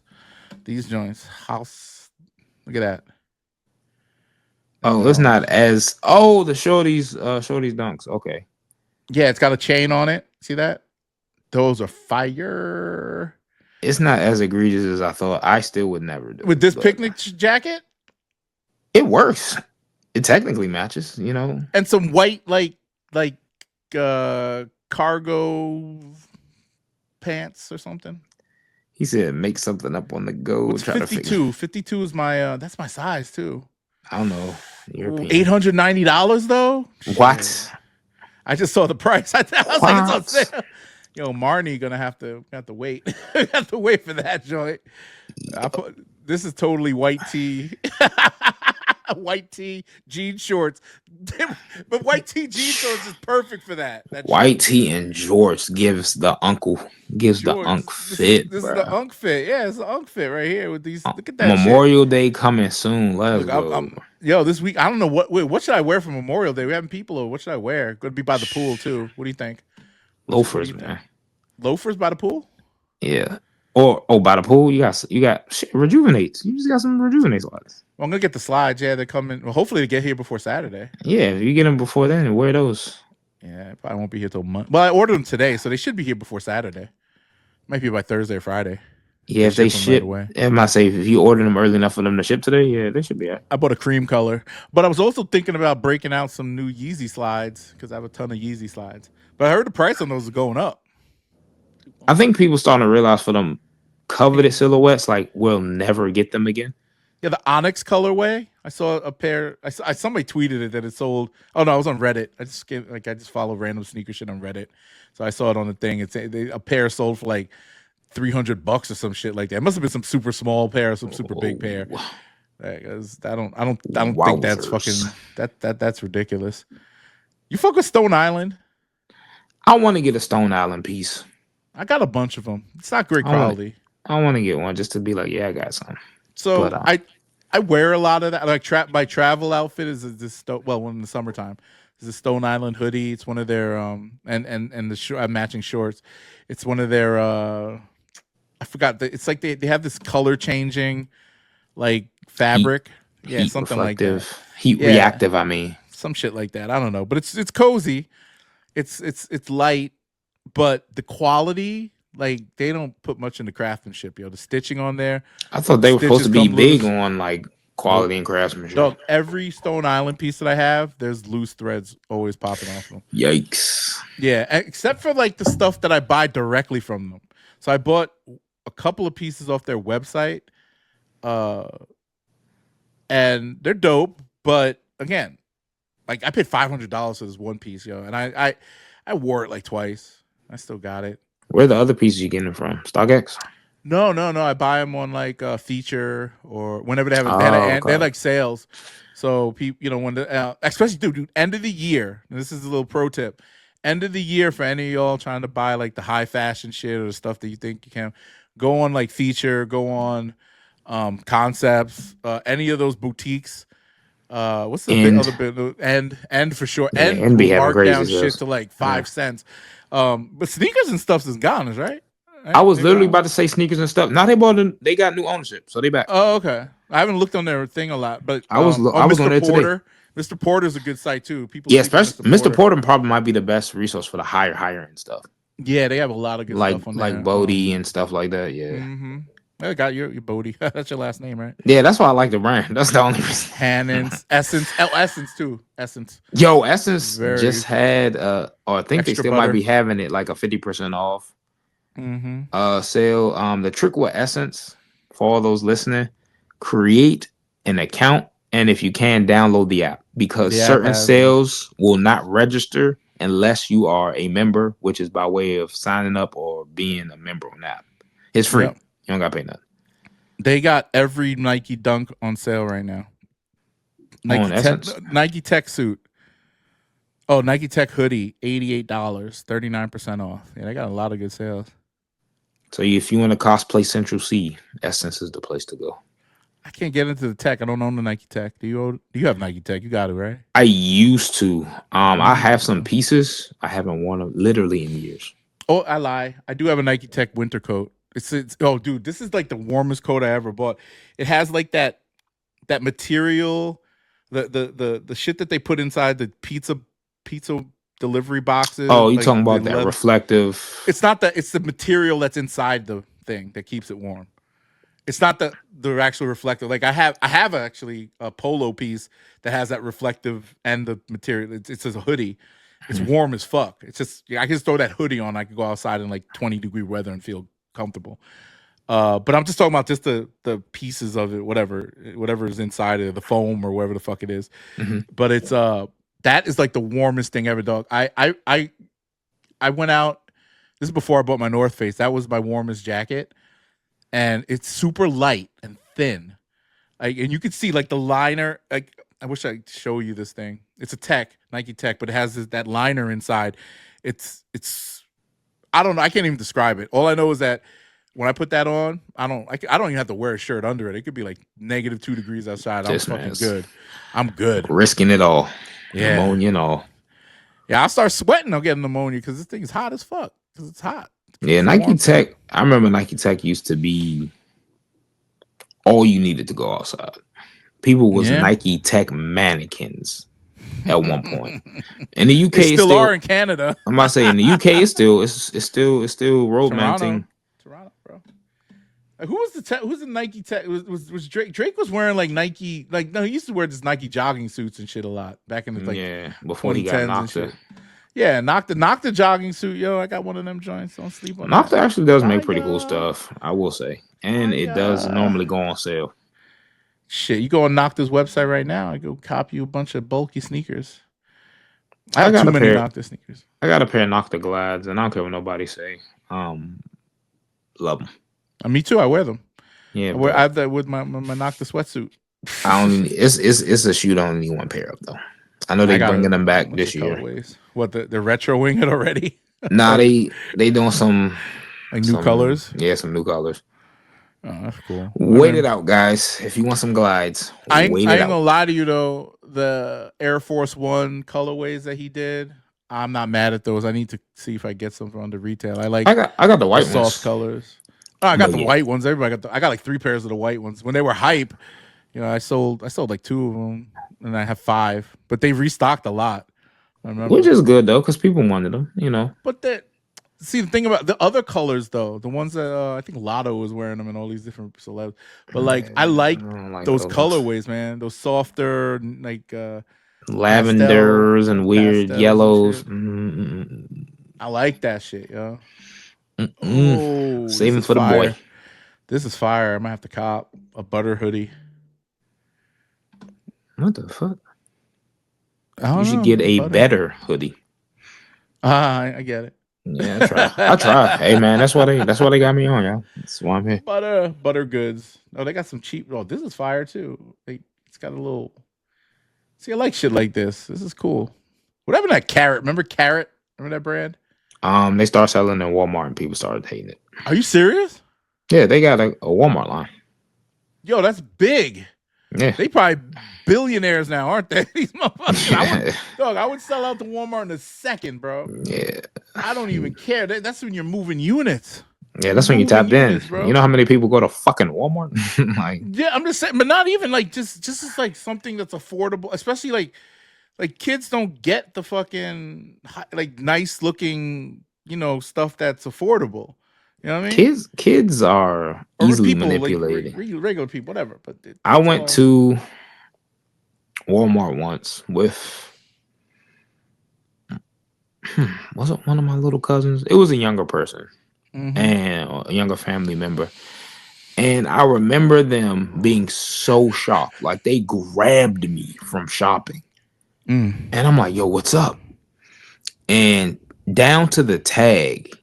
These joints, house. Look at that. Oh, it's not as. Oh, the shorties dunks. Okay. Yeah, it's got a chain on it. See that? Those are fire. It's not as egregious as I thought. I still would never do. With this picnic jacket, it works. It technically matches, you know. And some white like cargo pants or something. He said make something up on the go. It's 52. 52 is my that's my size too. I don't know. $890 though? What? Shit. I just saw the price. I was like, it's on sale. Yo, Marnie gonna have to wait. Have to wait for that joint. This is totally white tee. White tee, jean shorts. But white tee, jean shorts is perfect for that. White tee and jorts gives the unk fit. This is the unk fit. Yeah, it's the unk fit right here with these. Look at that. Memorial Day coming soon. Let's go. Yo, this week I don't know what should I wear for Memorial Day? We having people over. What should I wear? Going to be by the pool too. What do you think? Loafers, man. Loafers by the pool? Yeah. Or by the pool, you got shit, rejuvenates. You just got some rejuvenate slides. Well, I'm gonna get the slides. Yeah, they're coming. Well, hopefully they get here before Saturday. Yeah, if you get them before then, wear those. Yeah, probably won't be here till Monday. Well, I ordered them today, so they should be here before Saturday. Might be by Thursday or Friday. Yeah, if they ship, it might say if you order them early enough for them to ship today, yeah, they should be out. I bought a cream color, but I was also thinking about breaking out some new Yeezy slides because I have a ton of Yeezy slides. But I heard the price on those is going up. I think people starting to realize for them coveted silhouettes, like we'll never get them again. Yeah, the Onyx colorway. I saw a pair. Somebody tweeted it that it sold. Oh no, I was on Reddit. I just follow random sneaker shit on Reddit, so I saw it on the thing. It's a pair sold for like $300 or some shit like that. It must have been some super small pair or some super big pair. I don't think that's fucking that's ridiculous. You fuck with Stone Island? I want to get a Stone Island piece. I got a bunch of them. It's not great quality. I want to get one just to be like, yeah, I got some. So I wear a lot of that. Like my travel outfit is this. Well, in the summertime, It's a Stone Island hoodie. It's one of their and the matching shorts. It's one of their I forgot. It's like they have this color changing like Heat fabric. Yeah, heat something like that. reflective, heat Yeah, reactive. I mean, some shit like that. I don't know, but it's cozy. It's light, but the quality, like they don't put much into craftsmanship, yo. The stitching on there, I thought the they were supposed stitches to be come big loose. on like Nope. quality and craftsmanship. Dog, every Stone Island piece that I have, there's loose threads always popping off them. Yikes! Yeah, except for like the stuff that I buy directly from them. So I bought a couple of pieces off their website, uh, and they're dope. But again, like I paid $500 for this one piece, yo, and I wore it like twice. I still got it. Where are the other pieces you getting it from? StockX? No, no, no. I buy them on like Feature or whenever they have Oh, they have okay. like sales. So people, when the especially dude, end of the year. And this is a little pro tip. End of the year for any of y'all trying to buy like the high fashion shit or the stuff that you think you can, go on like Feature, go on Concepts, any of those boutiques. What's the And other bit? And for sure, yeah, and and be will having mark crazy down shit sales. to like Yeah. 5 cents. But sneakers and stuff is gone, is right? I Right? was They're literally gone. about to say sneakers and stuff. Now they bought them. They got new ownership, so they back. Oh, okay. I haven't looked on their thing a lot, but I was on Mr. there today. Porter. Mr. Porter's a good site too. People Yeah, sleep on especially Mr. Mr. Porter. Porter probably might be the best resource for the higher end stuff, Yeah, they have a lot of good stuff on like there. Bodie and stuff like that. Yeah, Mm-hmm. I got your Bodie. That's your last name, right? yeah. That's why I like the brand. That's the only reason. Hannon's Essence. Oh, Essence too. Essence. Yo, Essence just Very had or I think they extra still might butter. be having it like a 50% off Mm-hmm. sale. The trick with Essence for all those listening, create an account and if you can download the app because The app certain has it. sales will not register unless you are a member, which is by way of signing up or being a member on the app. It's free. Yep. You don't gotta pay nothing. They got every Nike Dunk on sale right now. On Essence. Nike Tech suit. Oh, Nike Tech hoodie, $88, 39% off. Yeah, they got a lot of good sales. So if you want to cosplay Central C, Essence is the place to go. I can't get into the tech. I don't own the Nike Tech. Do you have Nike Tech? You got it, right? I used to. I have some pieces. I haven't worn them literally in years. Oh, I lie. I do have a Nike Tech winter coat. It's oh, dude, this is like the warmest coat I ever bought. It has like that material, the shit that they put inside the pizza delivery boxes. Oh, you like talking the about that reflective? It's not that. It's the material that's inside the thing that keeps it warm. It's not the actual reflective. Like I have actually a polo piece that has that reflective and the material. It's a hoodie. It's warm as fuck. It's just I can just throw that hoodie on. I can go outside in like 20-degree weather and feel comfortable. But I'm just talking about just the pieces of it, whatever is inside it, the foam or whatever the fuck it is. Mm-hmm. But it's that is like the warmest thing ever, dog. I went out. This is before I bought my North Face. That was my warmest jacket, and it's super light and thin. And you could see like the liner. Like I wish I could show you this thing. It's a Nike Tech, but it has that liner inside. It's I don't know. I can't even describe it. All I know is that when I put that on, I don't even have to wear a shirt under it. It could be like -2 degrees outside. I'm fucking good. I'm good. Risking it all. Yeah. Pneumonia and all. Yeah, I'll start sweating. I'll get pneumonia because this thing is hot as fuck. Because it's hot. Yeah, Nike Tech. I remember Nike Tech used to be all you needed to go outside. People was Nike Tech mannequins at one point. In the UK, they still are in Canada. I'm about to say in the UK, it's still road mounting. Toronto, bro. Who's the Nike Tech? Was Drake? Drake was wearing like Nike. Like no, he used to wear this Nike jogging suits and shit a lot back in the before he got Nocta. Yeah, Nocta jogging suit. Yo, I got one of them joints. Don't sleep on Nocta that. actually does make pretty cool stuff. I will say, and it does normally go on sale. Shit, you go on Nocta's website right now. I go copy you a bunch of bulky sneakers. I got too many Nocta sneakers. I got a pair of Nocta Glads, and I don't care what nobody say. Love them. Me too. I wear them. Yeah, I have that with my Nocta sweatsuit. I don't. It's a shoe. I don't need one pair of though. I know they're bringing them back this year. Colorways. What the retro wing it already? Nah, they doing some like new colors. Yeah, some new colors. Oh, that's cool. I Wait it mean, out, guys. If you want some glides, wait I it ain't out. gonna lie to you though. The Air Force One colorways that he did, I'm not mad at those. I need to see if I get some from the retail. I like I got the the white soft ones, colors. Oh, I got but the yeah, white ones. Everybody got. I got like 3 pairs of the white ones when they were hype. I sold like 2 of them, and I have 5. But they restocked a lot. I which remember. is good though, because people wanted them. You know, But that see the thing about the other colors though, the ones that I think Lotto was wearing them and all these different celebs. But like I I like don't like those those ones. colorways, man. Those softer like Lavenders and weird pastels and yellows. shit. I like that shit, yo. Mm-mm. Oh, Save this them is for the boy. fire. This is fire. I might have to cop a butter hoodie. What the fuck? I You don't should know. get a Butter. better hoodie. I get it. Yeah, I try. I try. Hey man, that's why they got me on, y'all. That's why I'm here. Butter goods. Oh, they got some cheap. Oh, this is fire too. It's got a little. See, I like shit like this. This is cool. What happened to that Carrot? Remember Carrot? Remember that brand? They start selling in Walmart and people started hating it. Are you serious? Yeah, they got a Walmart line. Yo, that's big. Yeah. They probably billionaires now, aren't they? These motherfuckers. I would sell out to Walmart in a second, bro. Yeah. I don't even care. That's when you're moving units. Yeah, You're that's when you moving tapped in. units, You bro. know how many people go to fucking Walmart? Like, Yeah, I'm just saying, but not even like just as like something that's affordable, especially like kids don't get the fucking like nice looking stuff that's affordable. You know what I mean? kids are Or easily people like manipulated. regular people, whatever. But I it's went all. to Walmart once with was it one of my little cousins? It was a younger person Mm-hmm. and a younger family member. And I remember them being so shocked. Like they grabbed me from shopping. Mm. And I'm like, yo, what's up? And down to the tag,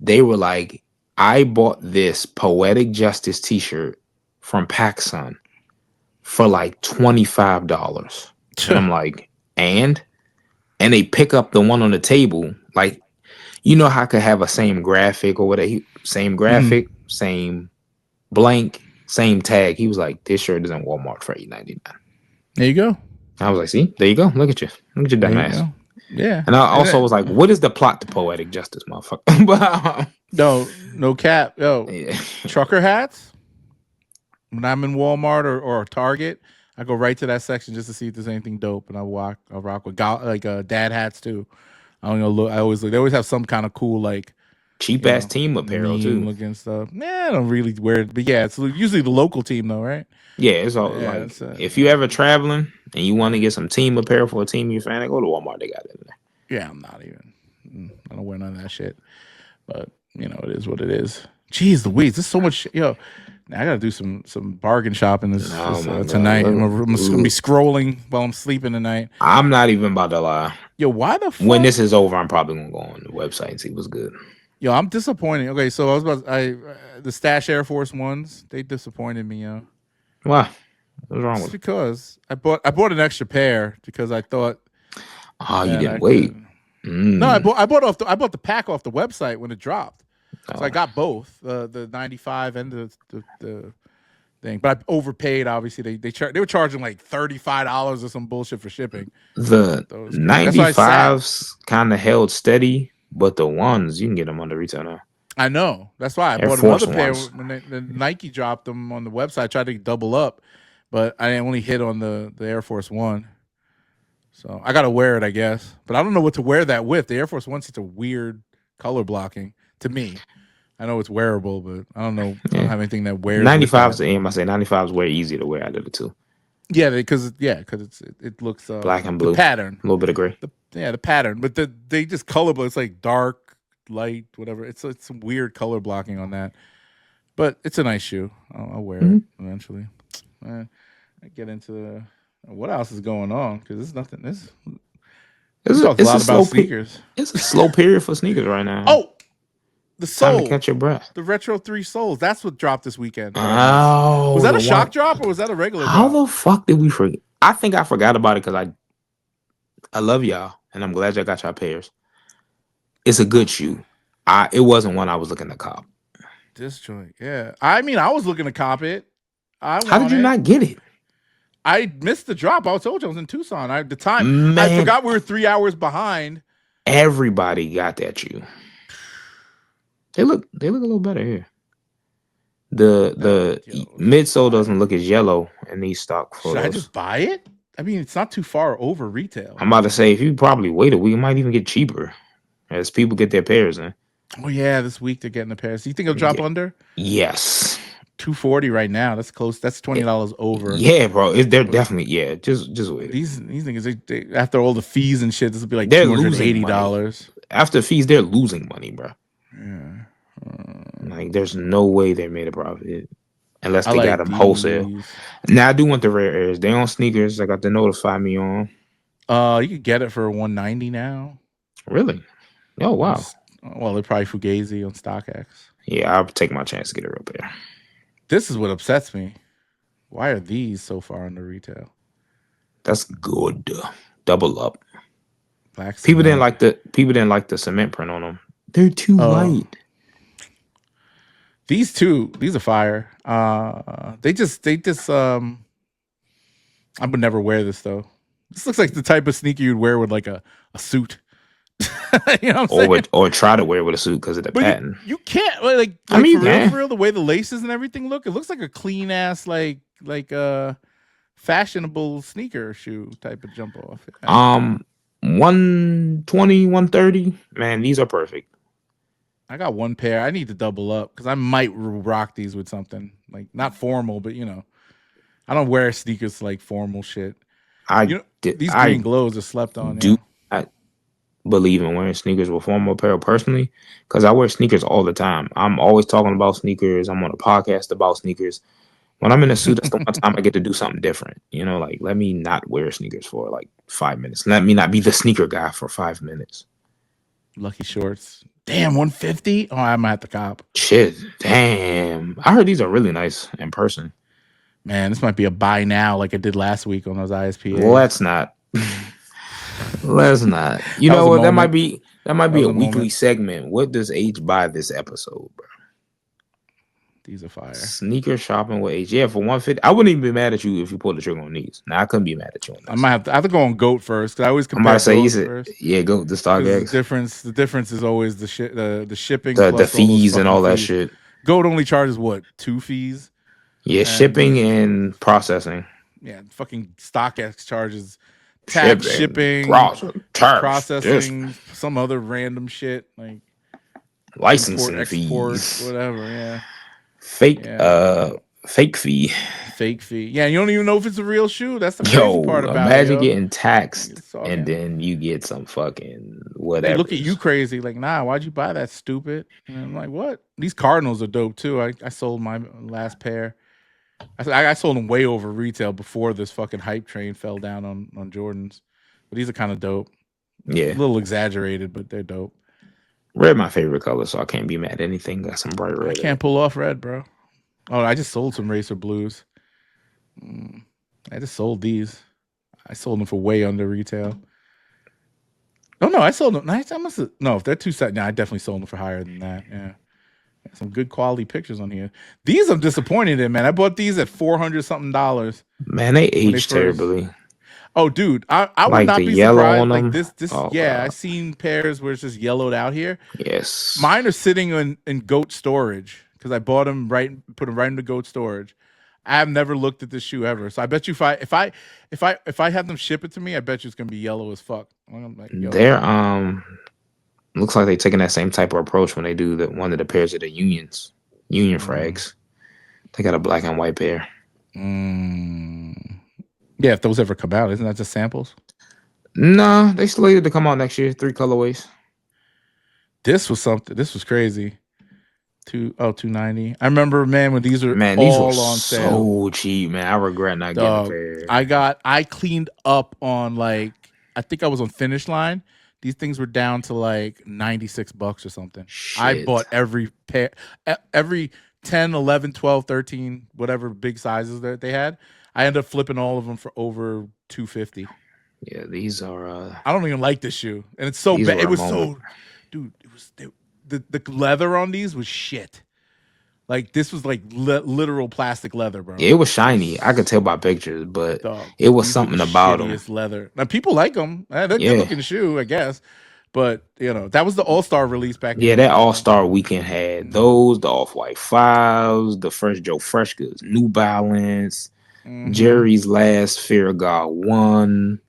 they were like, I bought this Poetic Justice t-shirt from PacSun for like $25. And I'm like, and they pick up the one on the table, like, you know how I could have a same graphic or whatever, same Mm. graphic, same blank, same tag. He was like, this shirt is in Walmart for $8.99. There you go. I was like, see, there you go. Look at you. Look at your There dumb you ass. go. Yeah. And I And also was like, what is the plot to Poetic Justice, motherfucker? But, no cap. Yo, yeah. trucker hats. When I'm in Walmart or Target, I go right to that section just to see if there's anything dope, and I'll rock with dad hats too. I don't know. Look, I always look. They always have some kind of cool Cheap ass team apparel, meme too. looking stuff. Nah, I don't really wear it, but yeah, it's usually the local team though, right? Yeah, it's all Yeah, like, if you ever traveling and you want to get some team apparel for a team you're fan, go to Walmart. They got it in there. yeah. I'm not even. I don't wear none of that shit. But it is what it is. Jeez Louise, there's so much shit. Yo, I gotta do some bargain shopping Oh my God. tonight. I'm gonna be Ooh. scrolling while I'm sleeping tonight. I'm not even about to lie. Yo, why the When fuck? this is over, I'm probably gonna go on the website and see what's good. Yo, I'm disappointed. Okay, so I was about the Stash Air Force Ones. They disappointed me, yo. Why? What's wrong Just with it? because I bought an extra pair because I thought Oh, you that I didn't wait. could. No, Mm. I bought the pack off the website when it dropped. So I Oh. got both the 95 and the thing, but I overpaid. Obviously, they were charging like $35 or some bullshit for shipping. The Those crazy. That's why I sat. 95s kind of held steady, but the ones you can get them under retail now. I know. That's why I Air bought Force another pair ones. when the Nike dropped them on the website. I tried to double up, but I only hit on the Air Force One. So I gotta wear it, I guess. But I don't know what to wear that with. The Air Force One's such a weird color blocking to me. I know it's wearable, but I don't know. I don't Yeah. have anything that wears with 95s that. the aim. I say 95s way easier to wear out of the two. Yeah, because it looks Black and the blue. pattern. A little bit of gray. The pattern, but they just color, but it's like dark, light, whatever. It's some weird color blocking on that, but it's a nice shoe. I'll wear it eventually. I get into what else is going on because there's nothing. We talked a lot about sneakers. It's a slow period for sneakers right now. Oh, the Time to Soul, catch your breath. the Retro 3 Souls. That's what dropped this weekend. Apparently, Oh, was that the a shock one. drop or was that a regular How drop? the fuck did we forget? I think I forgot about it because I love y'all and I'm glad y'all got y'all pairs. It's a good shoe. It wasn't one I was looking to cop. This joint, yeah. I mean, I was looking to cop it. I How did want you it. not get it? I missed the drop. I told you I was in Tucson. At the time, I Man, forgot we were 3 hours behind. everybody got that shoe. They look a little better here. The midsole doesn't look as yellow in these stock Should I photos. just buy it? I mean, it's not too far over retail. I'm about to say if you probably wait a week, you might even get cheaper as people get their pairs in. Oh yeah, this week they're getting the pairs. Do you think it'll drop under? Yes. 240 right now. That's close. That's $20 over. Yeah, bro. They're definitely Just wait. These niggas, they after all the fees and shit, this will be like They're losing money. $280. After fees, they're losing money, bro. Yeah. Like there's no way they made a profit unless they got them these. wholesale. Now I do want the rare airs. They on sneakers. I got to notify me on. You could get it for $190 now. Really? Oh wow. Well, they're probably Fugazi on StockX. Yeah, I'll take my chance to get a real pair. This is what upsets me. Why are these so far under retail? That's good. Double up. Black people cement. didn't like the cement print on them. They're too light. These are fire. They just I would never wear this though. This looks like the type of sneaker you'd wear with like a suit. You know what I'm saying? Or try to wear it with a suit because of the pattern. You can't like I mean, for real, the way the laces and everything look, it looks like a clean ass like fashionable sneaker shoe type of jump off. 120, 130. Man, these are perfect. I got one pair. I need to double up because I might rock these with something like not formal, but I don't wear sneakers like formal shit. These green glows are slept on. I believe in wearing sneakers with formal apparel personally because I wear sneakers all the time. I'm always talking about sneakers. I'm on a podcast about sneakers. When I'm in a suit, that's the one time I get to do something different. Like let me not wear sneakers for like 5 minutes. Let me not be the sneaker guy for 5 minutes. Lucky shorts. Damn, 150. Oh, I'm at the cop. Shit, damn. I heard these are really nice in person. Man, this might be a buy now, like I did last week on those ISPAs. Let's not. Let's not. You know what? That might be a weekly segment. What does H buy this episode, bro? These are fire. Sneaker shopping with H. Yeah, for 150. I wouldn't even be mad at you if you pulled the trigger on these. Now I couldn't be mad at you on this. I have to go on GOAT first because I always compare. I'm about to say first. Yeah, GOAT the StockX. The difference is always the shipping, the fees and all that shit. GOAT only charges what 2 fees? Yeah, shipping and processing. Yeah, fucking StockX charges tax, shipping, processing, some other random shit like licensing fees, whatever. Yeah. Fake fee. Fake fee. Yeah, you don't even know if it's a real shoe. That's the crazy part about it. Imagine getting taxed and then you get some fucking whatever. They look at you crazy, like, nah, why'd you buy that, stupid? And I'm like, what? These Cardinals are dope too. I sold my last pair. I sold them way over retail before this fucking hype train fell down on Jordans. But these are kind of dope. Yeah. A little exaggerated, but they're dope. Red my favorite color, so I can't be mad at anything. Got some bright red. I can't pull off red, bro. Oh, I just sold some Racer Blues. I just sold these. I sold them for way under retail. Oh no, I sold them. If they're too set, I definitely sold them for higher than that. Yeah. Some good quality pictures on here. These I'm disappointed in, man. I bought these at $400 something. Man, they aged terribly. Oh, dude, I would not be surprised. Like this, I seen pairs where it's just yellowed out here. Yes, mine are sitting in GOAT storage because I bought them put them right into GOAT storage. I have never looked at this shoe ever, so I bet you if I have them ship it to me, I bet you it's gonna be yellow as fuck. Like, they're looks like they're taking that same type of approach when they do one of the pairs of the union frags. They got a black and white pair. Yeah, if those ever come out, isn't that just samples? No, they slated to come out next year. 3 colorways. This was something. This was crazy. $290. I remember, man, when these were all on sale. So cheap, man. I regret not getting a pair. I cleaned up on I think I was on Finish Line. These things were down to like $96 or something. Shit. I bought every pair, every 10, 11, 12, 13, whatever big sizes that they had. I ended up flipping all of them for over $250. Yeah, these are. I don't even like this shoe, and it's so bad. It was so, dude. It was the leather on these was shit. Like this was like literal plastic leather, bro. It was It shiny. I could was tell by pictures, but dog. it was These were the something about them. shittiest leather. Now people like them. They're good Yeah. looking shoe, I guess. But that was the All Star release back Yeah, in. that All Star weekend had those, the Off White Fives, the Fresh Joe Fresh Goods, New Balance, Mm-hmm. Jerry's Last Fear of God 1.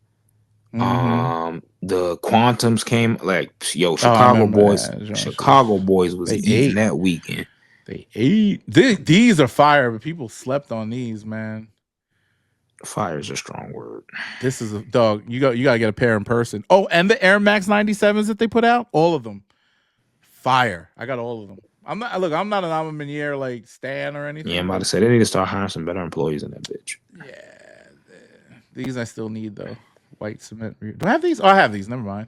Mm-hmm. The Quantums came like Oh, I remember that. Jones was Chicago boys was they eating ate. that weekend. They ate. These are fire, but people slept on these, man. Fire is a strong word. This is a dog. You gotta get a pair in person. Oh, and the Air Max 97s that they put out, all of them. Fire. I got all of them. I'm not an Amaminier like Stan or Yeah, anything, I'm about to but say they need to start hiring some better employees in that bitch. yeah. These I still need though. White cement. Do I have these? Oh, I have these. Never mind.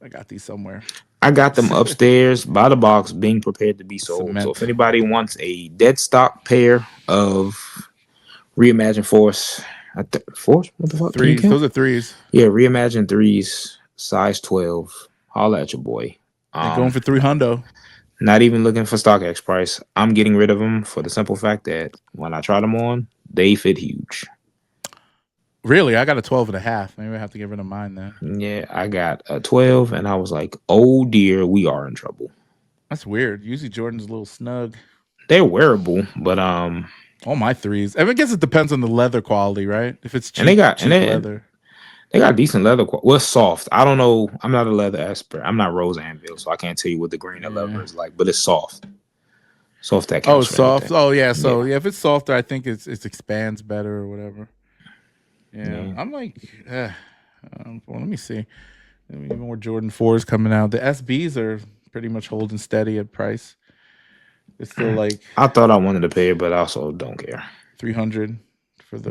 I got these somewhere. I got them upstairs by the box being prepared to be sold. So if Cement. anybody wants a dead stock pair of Reimagine Force, Force? What the fuck? Can you Threes. count? Those are threes. Yeah, Reimagine 3s, size 12. Holla at your boy. They're going for 300. Not even looking for StockX price. I'm getting rid of them for the simple fact that when I try them on, they fit huge. Really? I got a 12 and a half. Maybe I have to get rid of mine then. Yeah, I got a 12 and I was like, oh dear, we are in trouble. That's weird. Usually Jordan's a little snug. They're wearable, but all my threes. I guess it depends on the leather quality, right? If it's cheap, and they got cheap leather. They got decent leather. Well, soft. I don't know. I'm not a leather expert. I'm not Rose Anvil, so I can't tell you what the grain of leather is like. But it's soft. Soft that counts. Oh, soft. Anything. Oh, yeah. So yeah, if it's softer, I think it expands better or whatever. Yeah. I'm like, well, let me see. Even more Jordan 4s coming out. The SBs are pretty much holding steady at price. It's still like I thought I wanted to pay it, but I also don't care. 300 for the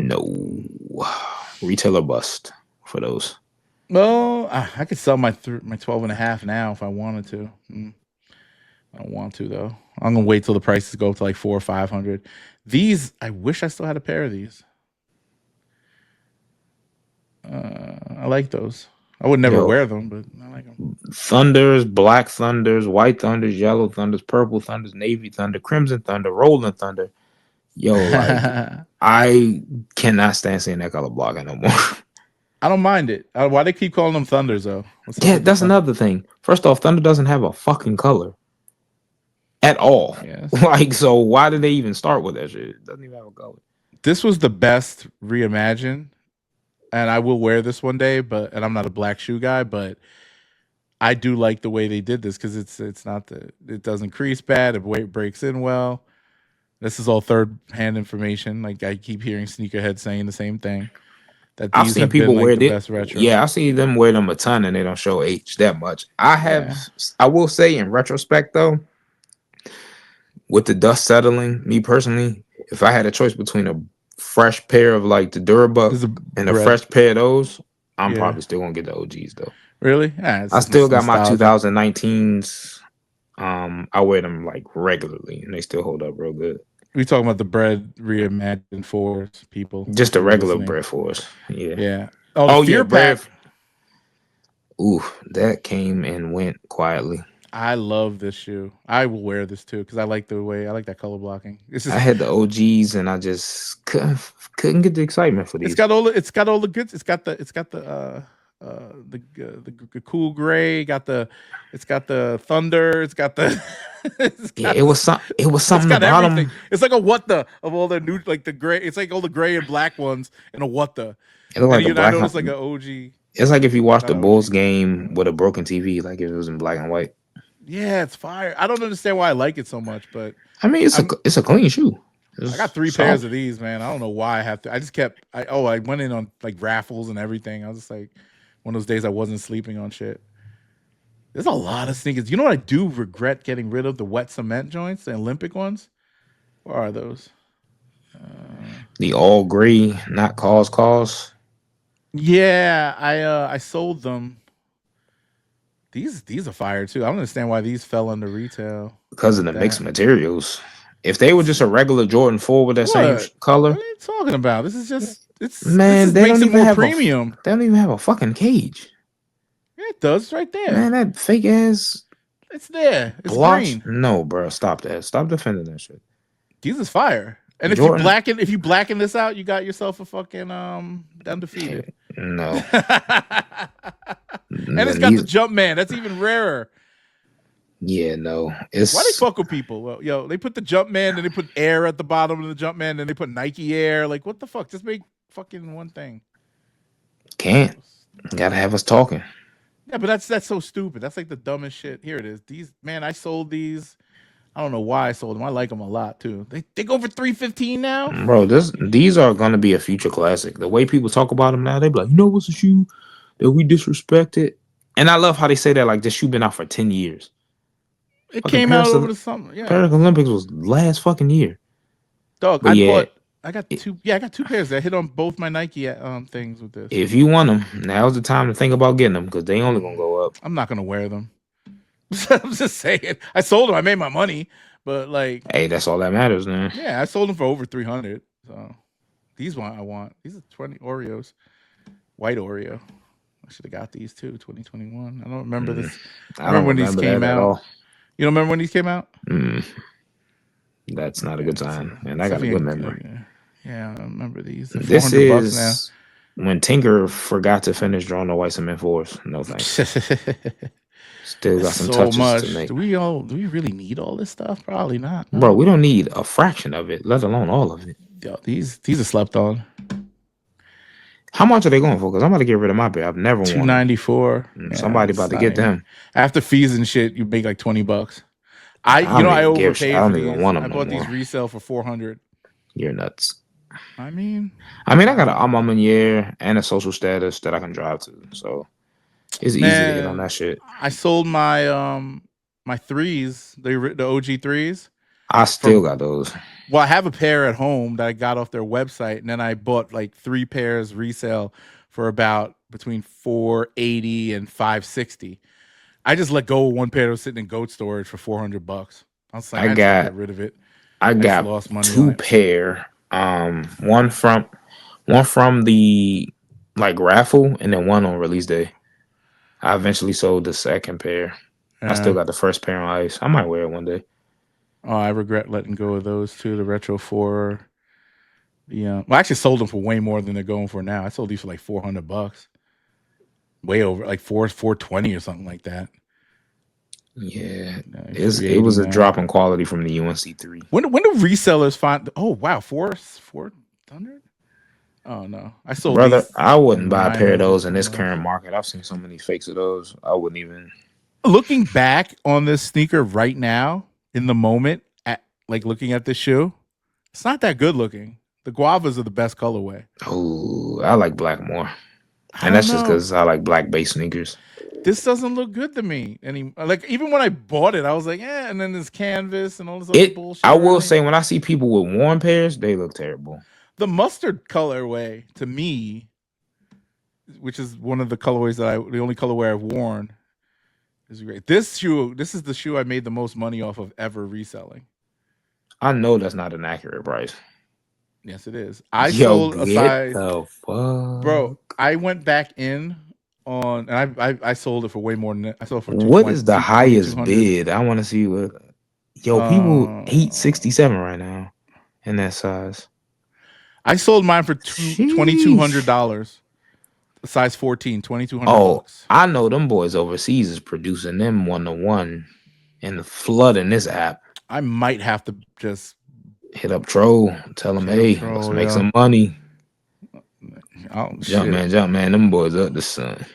retailer bust for those. Well, I could sell my 12 and a half now if I wanted to. I don't want to though. I'm gonna wait till the prices go up to like 400 or 500. These, I wish I still had a pair of these. I like those. I would never wear them, but I like them. Thunders, Black Thunders, White Thunders, Yellow Thunders, Purple Thunders, Navy Thunder, Crimson Thunder, Rolling Thunder. Yo, like I cannot stand seeing that color blocking no more. I don't mind it. Why they keep calling them Thunders though? Yeah, that's another thing. First off, Thunder doesn't have a fucking color at all. Yes. Like, so why did they even start with that shit? It doesn't even have a color. This was the best Reimagine, and I will wear this one day. And I'm not a black shoe guy, but I do like the way they did this because it doesn't crease bad. It breaks in well. This is all third-hand information. Like I keep hearing sneakerheads saying the same thing. That I've seen people wear the best retro. Yeah, I see them wear them a ton and they don't show age that much. I will say in retrospect though, with the dust settling, me personally, if I had a choice between a fresh pair of like the Durabuck and a fresh pair of those, I'm probably still gonna get the OGs though. Really? Yeah, I still got my 2019s. I wear them like regularly and they still hold up real good. We talking about the bread Reimagined 4s, people. Just the regular bread 4s. Yeah. Yeah. Oh, Fear Pack. Ooh, that came and went quietly. I love this shoe. I will wear this too because I like that color blocking. I had the OGs and I just couldn't get the excitement for these. It's got all the goods. It's got the cool gray. It's got the thunder. It's got the. It was something about everything. Them. It's like a what the of all the new like the gray. It's like all the gray and black ones and a what the. It looked like I noticed like an OG. It's like if you watched the Bulls game with a broken TV, like if it was in black and white. Yeah, it's fire. I don't understand why I like it so much, but I mean, it's a clean shoe. I got 3 pairs of these, man. I don't know why I have to. I just kept. I went in on like raffles and everything. I was just like, one of those days I wasn't sleeping on shit. There's a lot of sneakers. You know what I do regret getting rid of? The wet cement joints, the Olympic ones. Where are those? The all gray, not cause. Yeah, I sold them. These are fire too. I don't understand why these fell under retail. Because of the mixed materials. If they were just a regular Jordan 4 with that same color. What are you talking about? This is just they don't even have premium. They don't even have a fucking cage. Yeah, it does right there. Man, that fake ass. It's there. It's Blotch? green. No, bro. Stop that. Stop defending that shit. These is fire. And Jordan. if you blacken this out, you got yourself a fucking undefeated. No. And it's got the jump man. That's even rarer. Yeah, no. It's why they fuck with people? Well, yo, they put the jump man, then they put air at the bottom of the jump man, then they put Nike Air. Like, what the fuck? Just make fucking one thing. Can't. Gotta have us talking. Yeah, but that's so stupid. That's like the dumbest shit. Here it is. These man, I sold these. I don't know why I sold them. I like them a lot too. They go for $315 now, bro. These are gonna be a future classic. The way people talk about them now, they be like, you know what's a shoe that we disrespected? And I love how they say that like this shoe been out for 10 years. It fucking came out over the summer. Yeah, Paris Olympics was last fucking year. Dog, I got two. Yeah, I got two pairs. I hit on both my Nike things with this. If you want them, now's the time to think about getting them because they only gonna go up. I'm not gonna wear them. I'm just saying. I sold them. I made my money, but like, hey, that's all that matters, man. Yeah, I sold them for over 300. So these one I want. These are 20 Oreos, white Oreo. I should have got these too. 2021. I don't remember this. I remember when these came out. You don't remember when these came out? That's not a good time, and I got a good memory. Yeah, I remember these. This is now. When Tinker forgot to finish drawing the white cement fours. No thanks. Still got some touches to make. Do we really need all this stuff? Probably not. No. Bro, we don't need a fraction of it, let alone all of it. Yo, these are slept on. How much are they going for? Because I'm about to get rid of my pair. I've never worn $294. Somebody about to get them. After fees and shit, you make like $20. I overpaid for these. I bought these resale for $400. You're nuts. I mean, I got an Amamanier and a social status that I can drive to, so it's easy to get on that shit. I sold my my threes, the OG threes. I still got those. Well, I have a pair at home that I got off their website, and then I bought like 3 pairs resale for about between $480 and $560. I just let go of one pair that was sitting in goat storage for $400. I was like, I got to get rid of it. I got lost money 2 pair. One from the like raffle, and then one on release day. I eventually sold the second pair. I still got the first pair on ice. I might wear it one day. Oh, I regret letting go of those too. The Retro 4. Yeah. Well, I actually sold them for way more than they're going for now. I sold these for like $400. Way over, like $420 or something like that. Yeah. It was a drop in quality from the UNC3. When do resellers find? Oh wow, 400? Oh no, I sold. Brother, I wouldn't buy a pair of those in this current market. I've seen so many fakes of those. I wouldn't even. Looking back on this sneaker right now, in the moment, at like looking at this shoe, it's not that good looking. The guavas are the best colorway. Oh, I like black more, and that's just because I like black base sneakers. This doesn't look good to me. Like even when I bought it, I was like, yeah. And then this canvas and all this other bullshit. I will say, when I see people with worn pairs, they look terrible. The mustard colorway to me, which is one of the colorways the only colorway I've worn, is great. This is the shoe I made the most money off of ever reselling. I know that's not an accurate price. Yes, it is. I sold a size. Bro, I went back in on, and I sold it for way more than that. I sold it for what is the highest bid? I want to see what. Yo, people 867 right now in that size. I sold mine for $2,200. Size 14, $2,200. Oh, I know them boys overseas is producing them 1-to-1 and flooding this app. I might have to just hit up Troll, tell them, hey, let's make some money. Oh, jump man, them boys up the sun.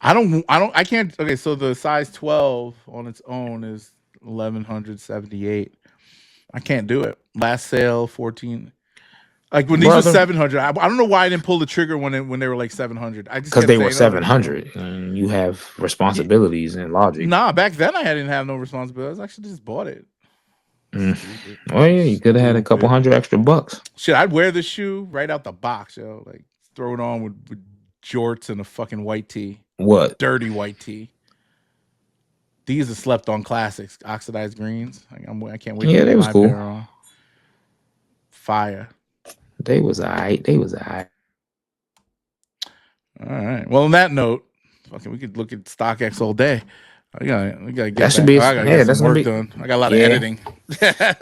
I can't. Okay, so the size 12 on its own is 1,178. I can't do it. Last sale 14. Like when these were 700, I don't know why I didn't pull the trigger when they were like 700. I just because they were 700, and you have responsibilities and logic. Nah, back then I didn't have no responsibilities. I actually just bought it. Oh yeah, you could have had a couple $100 extra bucks. Shit, I'd wear this shoe right out the box, yo. Like throw it on with jorts and a fucking white tee. What? Dirty white tee. These are slept on classics, oxidized greens. I can't wait. Yeah, they was cool. On. Fire. They was alright. All right. Well, on that note, fucking, we could look at StockX all day. We gotta get That should back. be. Oh, I gotta get Yeah, some that's gonna work be. done. I got a lot of Yeah, editing. I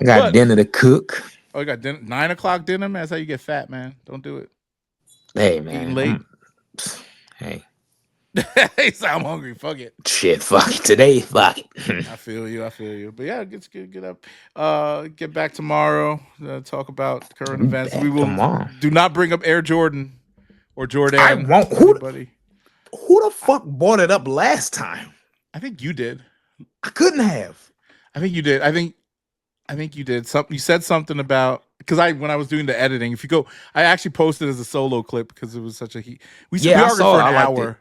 got But dinner to cook. we got 9 o'clock dinner, man. That's how you get fat, man. Don't do it. Hey Eating man, late. hey, He said, I'm hungry. Fuck it. shit, fuck it today, fuck it. I feel you. I feel you. But yeah, get up. Get back tomorrow. Talk about current We events. We back will tomorrow. do not bring up Air Jordan or I Jordan. won't. Anybody? Who the fuck brought it up last time? I think you did. I couldn't have. I think you did. I think you did something. You said something about because when I was doing the editing. If you go, I actually posted as a solo clip because it was such a heat. We Yeah, I argued saw for it. an I liked it. hour.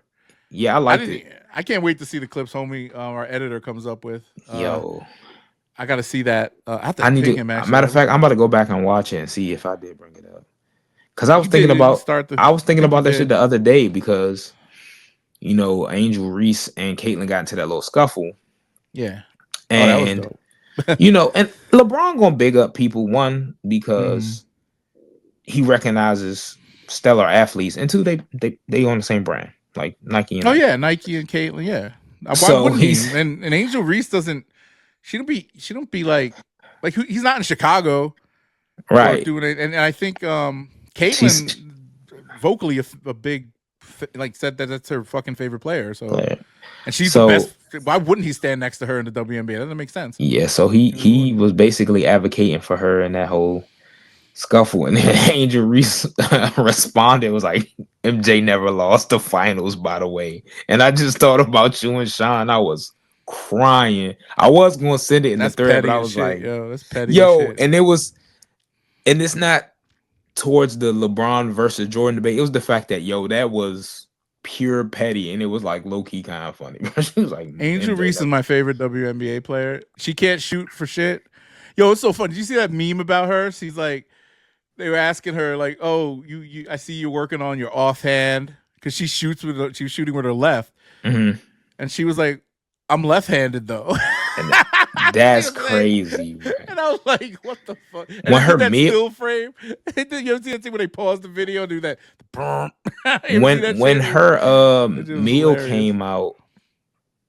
Yeah, I liked it. I can't wait to see the clips, homie. Our editor comes up with. Yo, I got to see that. I have to I need ping to. him. Actually, Matter of fact, I'm about to go back and watch it and see if I did bring it up. Because I was you did. thinking You about. start the. I was I thinking think you about that shit did. the other day because Angel Reese and Caitlyn got into that little scuffle, Yeah. Oh, that was and dope. and LeBron gonna big up people, one Mm-hmm. because he recognizes stellar athletes, and two, they on the same brand like Nike and Oh Nike. yeah, Nike and Caitlyn. Yeah. Why So wouldn't he? he's And Angel Reese doesn't. She don't be like he's not in Chicago or right. doing it. And I think She's Caitlyn vocally a big like said that that's her fucking favorite player. So player. and she's the So best. Why wouldn't he stand next to her in the WNBA? That doesn't make sense. yeah, so he was basically advocating for her in that whole scuffle, and then Angel Reese responded was like, "MJ never lost the finals, by the way." And I just thought about you and Sean. I was crying. I was gonna send it in the That's thread, but I petty as was shit, like, yo. That's petty as "Yo," shit. and it's not towards the LeBron versus Jordan debate. It was the fact that that was pure petty, and it was like low key kind of funny. She was like, Angel "MJ Reese is never." my favorite WNBA player. She can't shoot for shit. Yo, it's so funny. Did you see that meme about her? She's like, they were asking her like, "Oh, you I see you working on your offhand because she was shooting with her left, Mhm. and she was like, I'm left-handed though." And that's crazy, man. And I was like, "What the fuck?" And When they her did that meal, still frame. You ever see that thing when they pause the video, do that? You ever see that when shit? her It was meal hilarious. came out,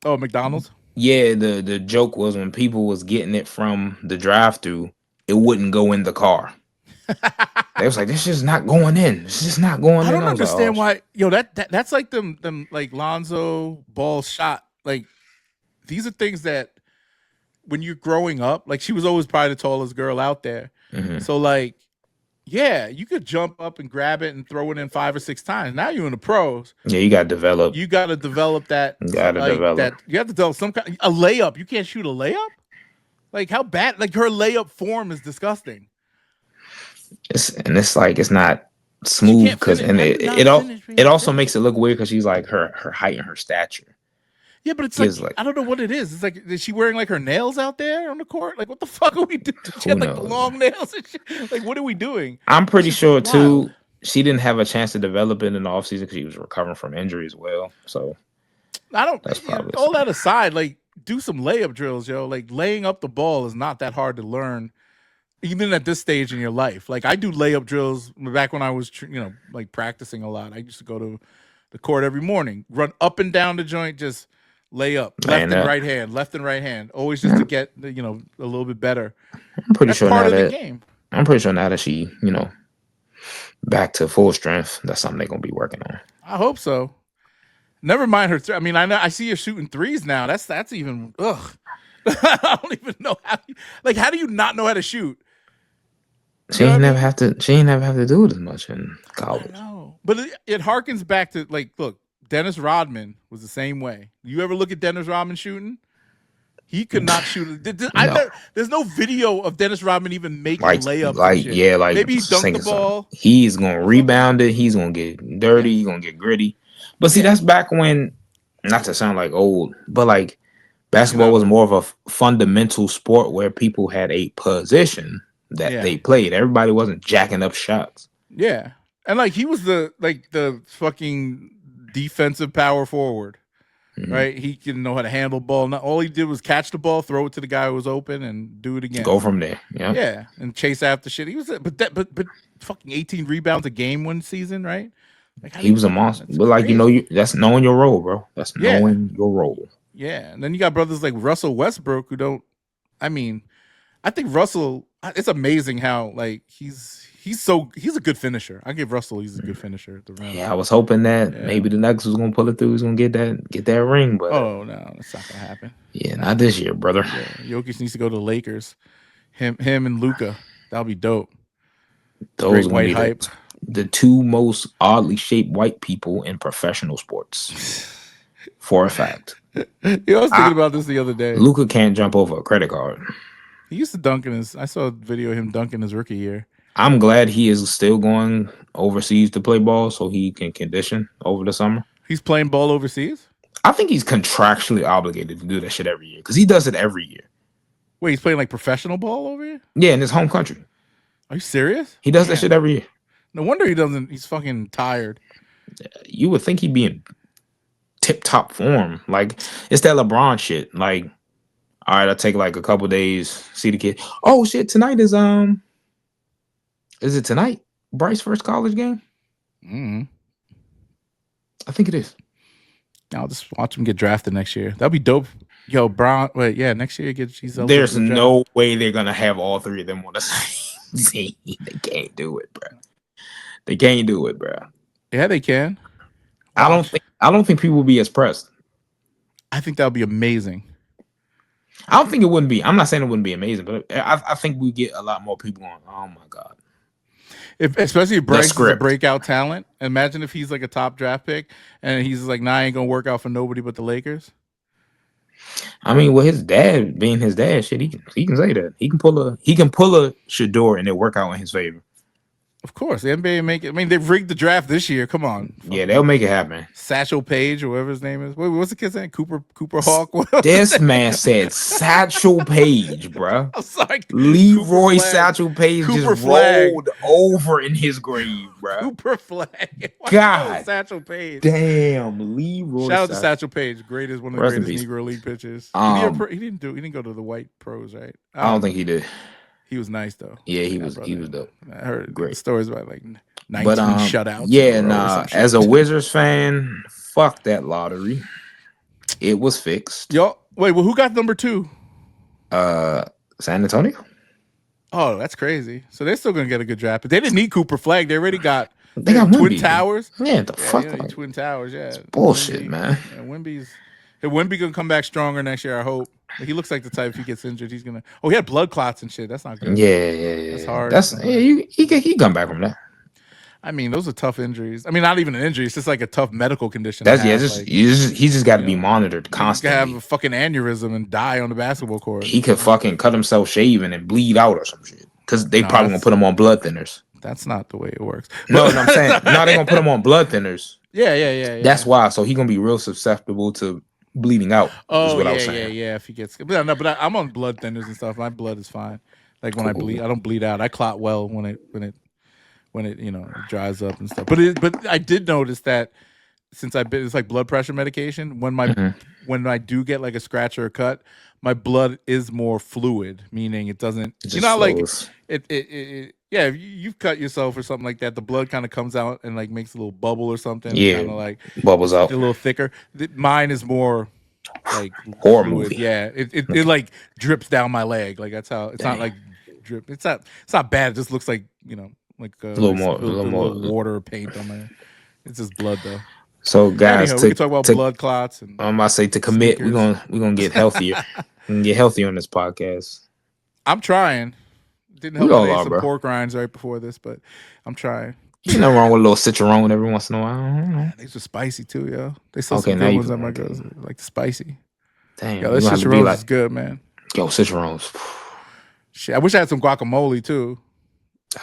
Oh, McDonald's. yeah, the joke was when people was getting it from the drive-through, it wouldn't go in the car. They was like, "This is not going in. This is not going I in." don't I was like, "Oh, understand why. Yo, that's like them like Lonzo ball shot. Like these are things that when you're growing up, like she was always probably the tallest girl out there. mhm. So like, yeah, you could jump up and grab it and throw it in 5 or 6 times. Now you're in the pros. Yeah, you got to develop. You got to develop that. You got to develop. That. You have to develop some kind a layup. You can't shoot a layup. Like how bad? Like her layup form is disgusting. It's like it's not She smooth can't because finish. and How do you not finish? it also Finish? makes it look weird because she's like her height and her stature Yeah, but it's gives like like I don't know what it is. It's like is she wearing like her nails out there on the court? Like what the fuck are we doing? She who had like the knows. long nails and shit. Like what are we doing? I'm That pretty shit's sure wild. too. She didn't have a chance to develop it in the offseason because she was recovering from injury as well. So I don't. that's probably All something. that aside, like do some layup drills, yo. Like laying up the ball is not that hard to learn, even at this stage in your life. Like I do layup drills back when I was, like practicing a lot. I used to go to the court every morning, run up and down the joint, just lay up, Man, left and right hand, always just to get a little bit better. I'm pretty That's sure part now of the that game. she back to full strength. That's something they're gonna be working on. I hope so. Never mind her. I mean, I know I see her shooting threes now. That's even ugh. I don't even know how. How do you not know how to shoot? She You know what ain't I never mean? have to. She ain't never have to do it as much in I college. know, but it harkens back to look, Dennis Rodman was the same way. You ever look at Dennis Rodman shooting? He could not shoot. No, There's no video of Dennis Rodman even making like layups and shit. yeah, like Maybe he dunked the singing something. ball He's gonna or something. rebound it. He's gonna get dirty. Yeah, He's gonna get gritty. But see, yeah. that's back when. Not to sound like old, but like You're basketball not was old. more of a fundamental sport where people had a position that Yeah, they played. Everybody wasn't jacking up shots. yeah. And he was the fucking defensive power forward. Mhm. Right? He didn't know how to handle ball. Not all he did was catch the ball, throw it to the guy who was open, and do it again. Go from there. Yeah. Yeah, and chase after shit. He was, but fucking 18 rebounds a game one season, right? Like how do He you was a do that? monster. That's But like crazy. that's knowing your role, bro. That's Yeah, knowing your role. Yeah, and then you got brothers like Russell Westbrook who don't. I mean, I think Russell. It's amazing how like he's a good finisher. I give Russell he's a good finisher at the rim. Yeah, I was hoping that Yeah. maybe the Nuggets was gonna pull it through. He's gonna get that ring, but Oh no, that's not gonna happen. yeah, not this year, brother. Yeah, Jokic needs to go to the Lakers. Him and Luca. That'll be dope. Those Great are gonna white be hype. the two most oddly shaped white people in professional sports, for a fact. I was thinking about this the other day. Luca can't jump over a credit card. He used to dunk in his. I saw a video of him dunking his rookie year. I'm glad he is still going overseas to play ball so he can condition over the summer. He's playing ball overseas? I think he's contractually obligated to do that shit every year because he does it every year. Wait, he's playing like professional ball over here? Yeah, in his home country. Are you serious? He does that shit every year. No wonder he doesn't. He's fucking tired. You would think he'd be in tip-top form. Like, it's that LeBron shit. Like, all right, I'll take like a couple days, see the kid. Oh shit, tonight is it tonight? Bryce's first college game? Mm-hmm. I think it is. I'll just watch him get drafted next year. That'll be dope. Yo, Brown. Wait, yeah, next year he's. There's no way they're gonna have all three of them on the same team. They can't do it, bro. They can't do it, bro. Yeah, they can. Watch. I don't think people will be as pressed. I think that'll be amazing. I don't think it wouldn't be. I'm not saying it wouldn't be amazing, but I think we get a lot more people on. Oh my god. Especially if Bryce is a breakout talent. Imagine if he's like a top draft pick and he's like, nah, I ain't gonna work out for nobody but the Lakers. I mean, with his dad being his dad, shit, he can say that. He can pull a Shador and it work out in his favor. Of course, the NBA make it. I mean, they've rigged the draft this year. Come on. Yeah, they'll make it happen. Satchel Paige or whatever his name is. Wait, what's the kid's name? Cooper Hawk. This man said Satchel Paige, bro. I'm sorry. Leroy Satchel Paige just rolled over in his grave, bro. Cooper Flag. God. Satchel Paige. Damn, Leroy. Shout out to Satchel Paige. Greatest, one of the greatest Negro League pitchers. He didn't go to the white pros, right? I don't think he did. He was nice though. Yeah, he was dope. I heard great stories about like 19 shutouts. Yeah, nah. As a Wizards fan, fuck that lottery. It was fixed. Yo, wait, well, who got number 2? San Antonio. Oh, that's crazy. So they're still gonna get a good draft. But they didn't need Cooper Flag. They already got Twin Towers. Yeah, the fuck. Like, Twin Towers, yeah. It's bullshit, man. Yeah, Wemby gonna come back stronger next year, I hope. He looks like the type if he gets injured, he's gonna. Oh, he had blood clots and shit. That's not good. Yeah. That's hard. He come back from that. I mean, those are tough injuries. I mean, not even an injury. It's just like a tough medical condition. He's just got to be monitored constantly. He could have a fucking aneurysm and die on the basketball court. He could fucking cut himself shaving and bleed out or some shit. Because they probably gonna put him on blood thinners. That's not the way it works. No, I'm saying no, they're gonna put him on blood thinners. Yeah. That's why. So he's gonna be real susceptible to bleeding out. Oh, is what I was saying. Yeah. If he gets, but I'm on blood thinners and stuff. My blood is fine. Like when I bleed, I don't bleed out. I clot well when it it dries up and stuff. But I did notice that since it's like blood pressure medication. When I do get like a scratch or a cut, my blood is more fluid, meaning it doesn't. Like it. Yeah, if you've cut yourself or something like that, the blood kind of comes out and like makes a little bubble or something. Yeah, kind of like bubbles out. A little thicker. Mine is more like horror movie. Yeah, it like drips down my leg. Like that's how. It's not like drip. It's not bad. It just looks like like a little more water or paint on my. It's just blood though. So guys, we can talk about blood clots. And I'm about to say to commit. We're gonna get healthier. We can get healthy on this podcast. I'm trying. Didn't help me some pork rinds right before this, but I'm trying. Ain't nothing wrong with a little citron every once in a while. These are spicy too, yo. They still some good ones at my girls like the spicy. Damn, yo, this citron is good, man. Yo, citrons. Shit, I wish I had some guacamole too.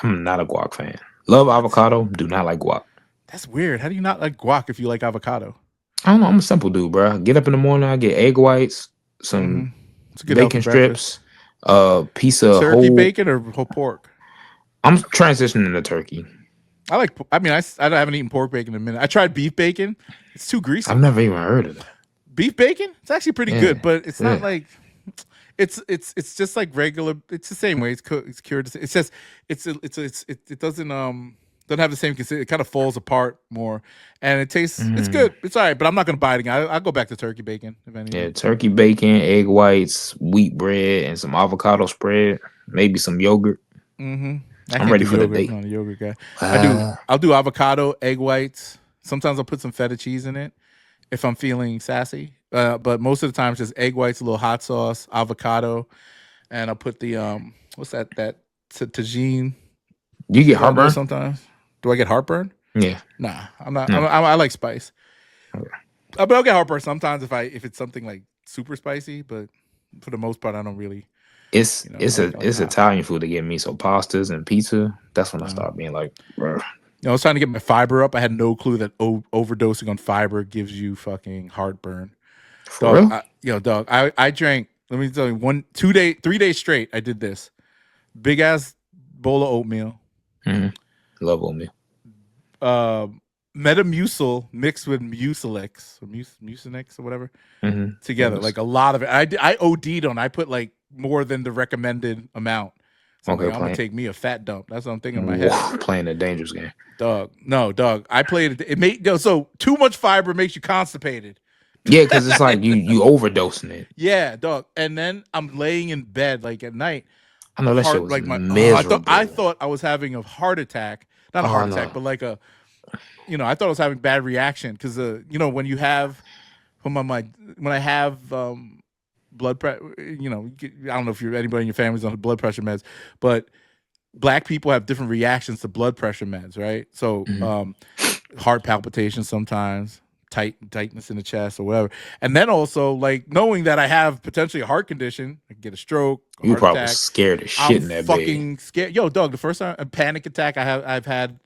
I'm not a guac fan. Love avocado, do not like guac. That's weird. How do you not like guac if you like avocado? I don't know. I'm a simple dude, bro. Get up in the morning, I get egg whites, some bacon strips, piece of turkey bacon or whole pork. I'm transitioning to turkey. I haven't eaten pork bacon in a minute. I tried beef bacon. It's too greasy. I've never even heard of that. Beef bacon? It's actually pretty good, but it's not like it's just like regular. It's the same way. It's cured. It's just it doesn't Doesn't have the same consistency. It kind of falls apart more, and it tastes. It's Mm. good. It's all right, but I'm not gonna buy it again. I'll go back to turkey bacon if Yeah, anything. turkey bacon, egg whites, wheat bread, and some avocado spread. Maybe some yogurt. I I'm can't ready do for the yogurt. I'm date. not a yogurt guy. I do. Uh, I'll do avocado, egg whites. Sometimes I'll put some feta cheese in it if I'm feeling sassy. But most of the time, it's just egg whites, a little hot sauce, avocado, and I'll put the what's that tagine you get on there heartburn? sometimes. Do I get heartburn? Yeah. Nah, I'm not. No. I like spice, Okay. but I'll get heartburn sometimes if it's something like super spicy. But for the most part, I don't really, It's it's a like it's not. Italian food to get me. So pastas and pizza. That's when I Uh, start being like, bro. I was trying to get my fiber up. I had no clue that overdosing on fiber gives you fucking heartburn. For Dog, real? dog. I drank. Let me tell you, 3 days straight. I did this big ass bowl of oatmeal, Mm-hmm. Love oatmeal. uh, Metamucil mixed with Mucilex or Mucinex or whatever Mm-hmm. together, Yes. like a lot of it. I OD'd on. I put like more than the recommended amount. So I'm like, Okay, I'm gonna playing take me a fat dump. That's what I'm thinking in my head. playing a dangerous game. Dog, no, dog. I played it. It made so too much fiber makes you constipated. Yeah, because it's like you overdosing it. Yeah, dog. And then I'm laying in bed like at night, I know that shit was like my I miserable. thought I was having a heart attack, not a Oh heart attack, no. but like I thought I was having bad reaction because when you have when I have blood pressure, I don't know if anybody in your family's on blood pressure meds, but black people have different reactions to blood pressure meds, right? So Mhm. heart palpitations sometimes, tightness in the chest or whatever. And then also like knowing that I have potentially a heart condition, I can get a stroke, a You heart probably was attack. scared as shit I'm in that bed. fucking scared. Yo, dog, the first time a panic attack I've had,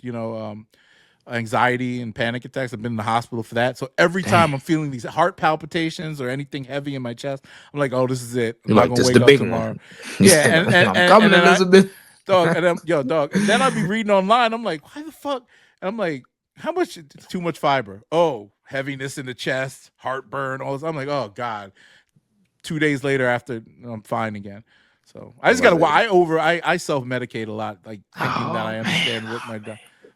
anxiety and panic attacks. I've been in the hospital for that. So every Damn. time I'm feeling these heart palpitations or anything heavy in my chest, I'm like, oh, this is it. I'm You're not like, gonna this the wake up big tomorrow. one. You Yeah, said, and and I'm and, and coming, then I Elizabeth. dog, and then dog, and then I'll be reading online. I'm like, why the fuck? And I'm like, how much? It's too much fiber. Oh, heaviness in the chest, heartburn, all this. I'm like, oh god. 2 days later, after I'm fine again. So I I'm just about gotta. to, I self medicate a lot, like thinking that oh I man. understand what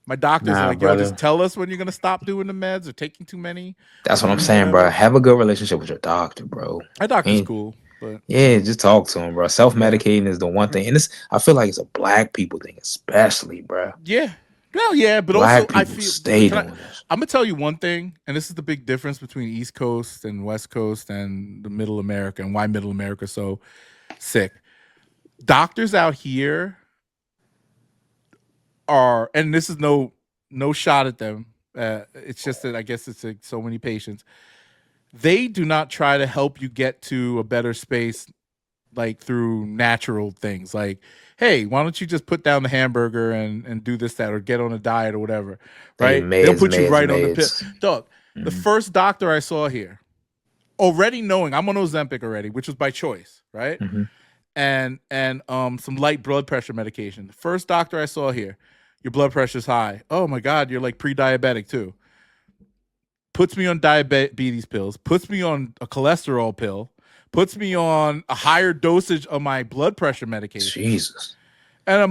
my doctors are Nah, like. Yo, just brother. tell us when you're gonna stop doing the meds or taking too many or That's what I'm do saying, bro. whatever. Have a good relationship with your doctor, bro. My doctor's And cool, but yeah, just talk to him, bro. Self yeah, medicating is the one thing, and it's I feel like it's a black people thing, especially, bro. yeah. Well, yeah, but also Black I people feel. stay Can I? doing this. I'm gonna tell you one thing, and this is the big difference between East Coast and West Coast and the Middle America, and why Middle America is so sick. Doctors out here are, and this is no shot at them. It's just that I guess it's like so many patients. They do not try to help you get to a better space like through natural things. Like, hey, why don't you just put down the hamburger and do this, that, or get on a diet or whatever, They right? They'll meds, put you meds, right on the pill. meds. Dog, the Mhm. first doctor I saw here, already knowing I'm on Ozempic already, which was by choice, right? Mhm. And some light blood pressure medication. The first doctor I saw here, your blood pressure's high. Oh my God, you're like pre-diabetic too. Puts me on diabetes pills, puts me on a cholesterol pill, puts me on a higher dosage of my blood pressure medication. Jesus. And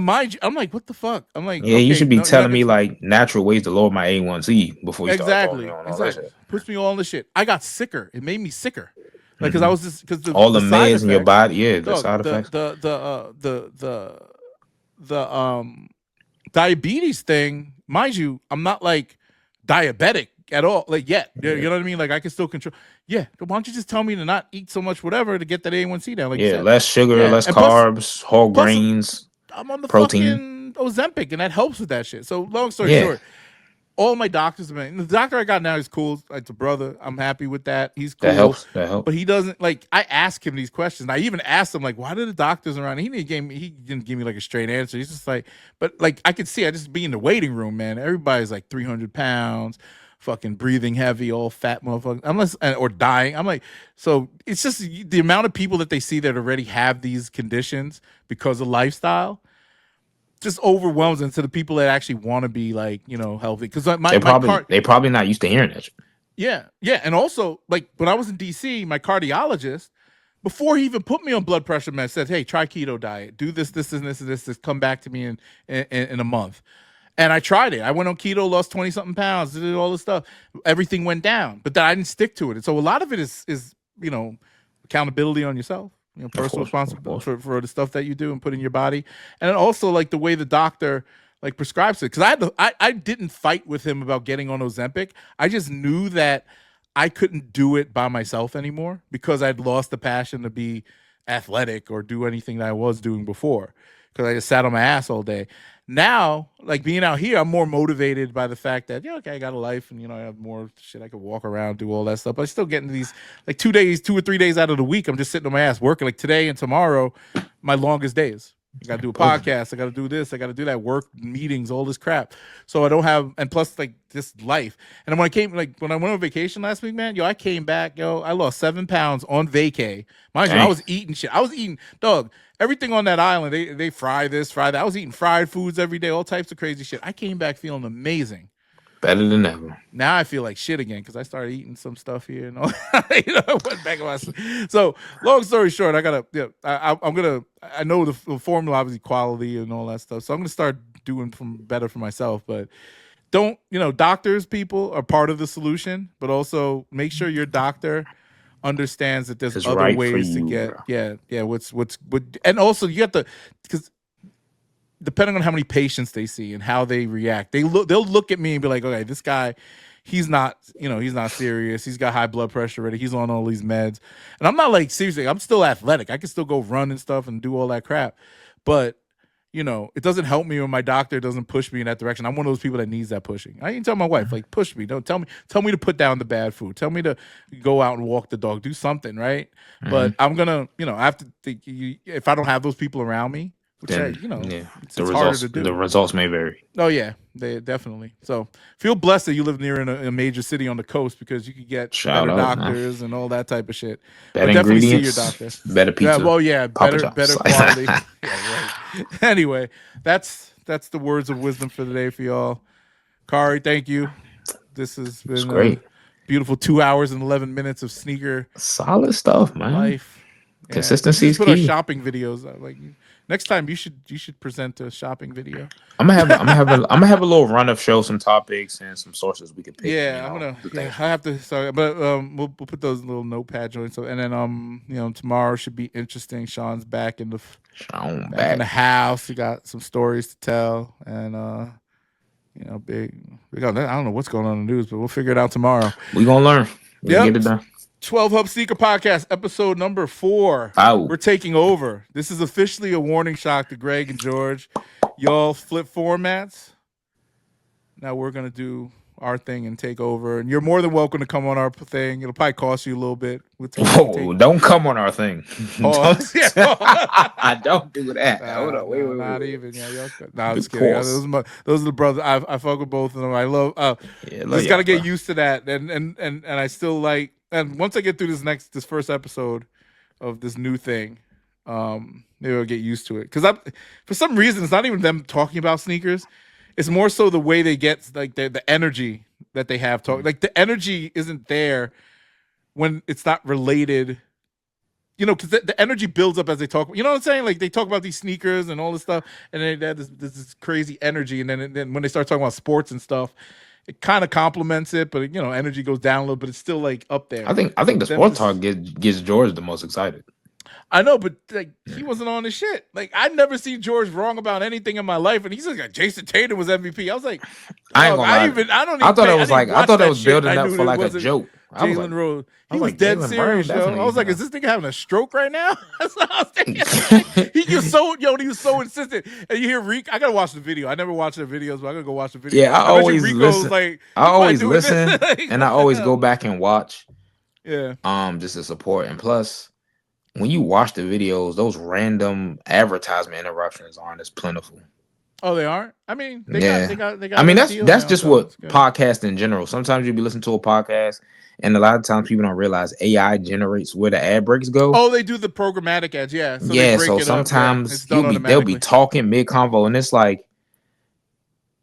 I'm like, what the fuck? I'm like, Yeah, you okay, should be no, you're not telling gonna me like natural ways to lower my A1C before you start throwing me exactly, on all that exactly. shit. Puts me on the shit. I got sicker. It made me sicker, like because I Hmm. was just because All the the side meds in your effects, body, yeah, the dog. side effects. The diabetes thing, mind you, I'm not like diabetic at all, like yet. You Yeah, know what I mean? Like I can still control. Yeah, why don't you just tell me to not eat so much whatever to get that A1C down, like you yeah, said? less sugar, Yeah, less and plus, carbs, whole plus grains, I'm on the protein. fucking Ozempic, and that helps with that shit. So long story Yeah, short, all my doctors have been. The doctor I got now is cool. It's a brother. I'm happy with that. He's that cool, helps. That helps. but he doesn't like. I ask him these questions. I even asked him like, "Why do the doctors around?" He didn't give me like a straight answer. He's just like, but like I could see. I just be in the waiting room, man. Everybody's like 300 pounds, fucking breathing heavy, all fat motherfuckers. Unless or dying. I'm like, so it's just the amount of people that they see that already have these conditions because of lifestyle just overwhelms into the people that actually want to be like healthy because my car They probably not used to hearing that shit. yeah and also like when I was in DC my cardiologist before he even put me on blood pressure meds said hey try keto diet do this and this come back to me in a month And I tried it. I went on keto, lost 20 something pounds, did all this stuff. Everything went down, but then I didn't stick to it. And so a lot of it is accountability on yourself, Of personal course, of responsibility course. for the stuff that you do and put in your body. And then also like the way the doctor like prescribes it. Because I didn't fight with him about getting on Ozempic. I just knew that I couldn't do it by myself anymore because I'd lost the passion to be athletic or do anything that I was doing before because I just sat on my ass all day. Now, like being out here, I'm more motivated by the fact that okay, I got a life and I have more shit. I could walk around, do all that stuff. But I still getting these like 2 or 3 days out of the week. I'm just sitting on my ass working. Like today and tomorrow, my longest days. I got to do a podcast. I got to do this. I got to do that. Work meetings, all this crap. So I don't have, and plus like this life. And when I went on vacation last week, man, I came back, I lost 7 pounds on vacay. Mind you, I was eating shit. I was eating, dog, everything on that island. They fry this, fry that. I was eating fried foods every day, all types of crazy shit. I came back feeling amazing. Better than ever. Now I feel like shit again because I started eating some stuff here and all. I went back in my. So long story short, I'm gonna. I know the formula obviously quality and all that stuff. So I'm gonna start doing better for myself. But don't doctors, people are part of the solution, but also make sure your doctor understands that there's other ways to get. And also you have to because depending on how many patients they see and how they react, they'll look at me and be like, okay, this guy, he's not serious. He's got high blood pressure already. He's on all these meds. And I'm not like, seriously, I'm still athletic. I can still go run and stuff and do all that crap. But, it doesn't help me when my doctor doesn't push me in that direction. I'm one of those people that needs that pushing. I even tell my wife, like, push me. Don't tell me to put down the bad food. Tell me to go out and walk the dog, do something, right? Mm-hmm. But I'm going to, I have to think if I don't have those people around me, then, it's harder to do. The results may vary. Oh yeah, they definitely. So feel blessed that you live near a major city on the coast because you could get better doctors and all that type of shit. Better definitely see ingredients, your doctor. Better pizza. Yeah, well, yeah, better quality. Yeah, right. Anyway, that's the words of wisdom for the day for y'all. Kari, thank you. This has been great. Beautiful 2 hours and 11 minutes of sneaker solid stuff, man. Life. Consistency is put key. Our shopping videos like next time you should present a shopping video. I'm gonna have a little run of show some topics and some sources we could pick. Yeah, I'm gonna. Yeah, I have to. Sorry, but we'll put those little notepad joints. So and then tomorrow should be interesting. Sean's back in the back in the house. He got some stories to tell and big. We got. I don't know what's going on in the news, but we'll figure it out tomorrow. We gonna learn. Get it done. 12 Hub Sneaker Podcast, episode number 4. Ow. We're taking over. This is officially a warning shot to Greg and George. Y'all flip formats. Now we're going to do our thing and take over. And you're more than welcome to come on our thing. It'll probably cost you a little bit. Don't come on our thing. Don't do that. Hold on. Wait. Not even. Yeah, I'm just kidding. Those are the brothers. I fuck with both of them. I love. Just got to get used to that. And I still like. And once I get through this first episode of this new thing, maybe I'll get used to it. Because for some reason, it's not even them talking about sneakers. It's more so the way they get like the energy that they have. Like the energy isn't there when it's not related. Because the energy builds up as they talk. You know what I'm saying? Like they talk about these sneakers and all this stuff, and then they have this crazy energy. And then when they start talking about sports and stuff, it kind of complements it, but energy goes down a little, but it's still like up there. I think the sports talk gets George the most excited. I know, but like he wasn't on the shit. Like I'd never seen George wrong about anything in my life, and he's like, Jason Tatum was MVP. I was like, I ain't gonna lie. I thought it was building up for like a joke. Jalen Rose. He was dead serious, yo. I was like, is this nigga having a stroke right now? That's what I was thinking. He was so insistent. And you hear Rico. I gotta watch the video. I never watched the videos, but I gotta go watch the video. Yeah, I always listen. And I always go back and watch. Yeah. Just to support. And plus, when you watch the videos, those random advertisement interruptions aren't as plentiful. Oh, they aren't? I mean, they got I mean, that's just what podcasts in general. Sometimes you'll be listening to a podcast, and a lot of times people don't realize AI generates where the ad breaks go. Oh, they do the programmatic ads, yeah. So sometimes they'll be talking mid convo, and it's like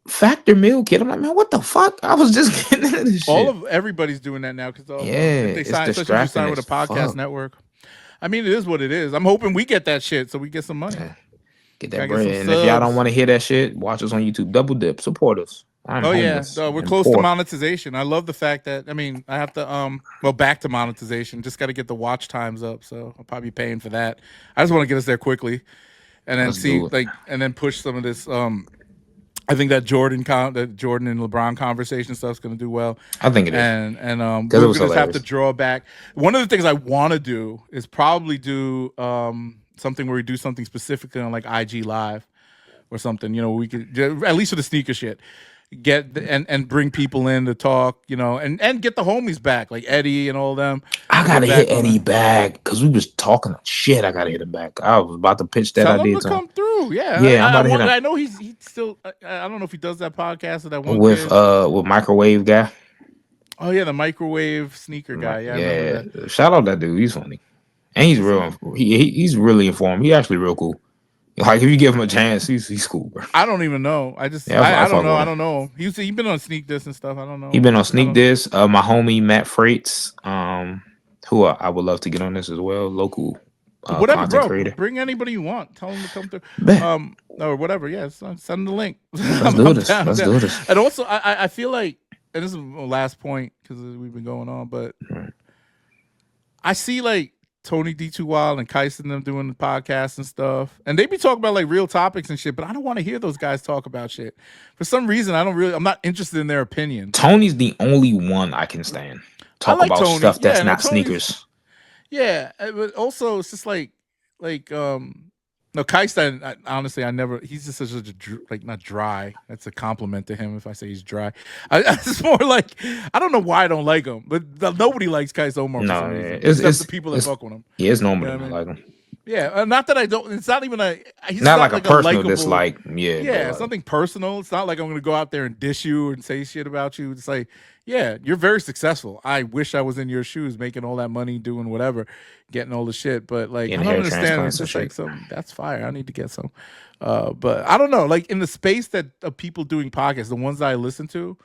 Factor Meal Kit. I'm like, man, what the fuck? I was just getting into this shit. Everybody's doing that now because they sign, especially if you sign with a podcast network. I mean, it is what it is. I'm hoping we get that shit so we get some money. Get that Gotta get bread. some And if y'all don't subs. want to hear that shit, watch us on YouTube. Double dip. Support us. I'm Oh yeah, homeless we're and close to poor. monetization. I love the fact that I have to well back to monetization. Just got to get the watch times up, so I'll probably be paying for that. I just want to get us there quickly, and then Let's see do it. and then push some of this. I think that Jordan and LeBron conversation stuff's going to do well, I think it is. and Because it we're was going to have to hilarious. draw back. One of the things I want to do is probably do something where we do something specifically on like IG Live or something. We could at least for the sneaker shit and bring people in to talk. And get the homies back like Eddie and all of them I to get gotta hit back on Eddie it. back because we was talking shit. I gotta hit him back. I was about to pitch that Tell him idea to to him. come through. Yeah, Yeah, I'm about to hit him I know he's still. I don't know if he does that podcast with that one with kid. microwave guy. Oh yeah, the microwave sneaker guy. Yeah, I remember Yeah, that. shout out that dude. He's funny and he's He's real. He's really informed. He actually real cool. Like if you give him a chance, he's cool, bro. I don't even know. Yeah, I I don't fuck know. with I him. don't know. He been on Sneak This and stuff. I don't He know. been on I Sneak don't. This. My homie Matt Freights, who I would love to get on this as well. Local Whatever, content bro. creator. Bring anybody you want. Tell them to come through. Bet. Or whatever. Yeah, send them the link. Let's do I'm this. down. I'm Let's down. do this. And also, I feel like, and this is my last point because we've been going on, but Right. I see like Tony D2 Wild and Kyson them doing the podcast and stuff, and they be talking about like real topics and shit. But I don't want to hear those guys talk about shit. For some reason, I'm not interested in their opinion. Tony's the only one I can stand. I Talk like about Tony. stuff that's Yeah, no, not Tony's. sneakers. Yeah, but also it's just like no Kaistein. Honestly, I never. He's just such a like not dry. That's a compliment to him if I say he's dry. It's more like I don't know why I don't like him, but nobody likes Kais Omar for No, some yeah, reason except the people that fuck with him. yeah, it's normal You to know what I not mean? like him. Yeah, not that I don't. It's not even a. He's Not like not a like a personal likable. dislike. Yeah, but Yeah, it's like nothing personal. It's not like I'm gonna go out there and dish you and say shit about you. It's like, yeah, you're very successful. I wish I was in your shoes, making all that money, doing whatever, getting all the shit. But like, I getting don't hair understand. It's transplants and just like shit. some that's fire. I need to get some. But I don't know. Like in the space that of people doing podcasts, the ones that I listen to,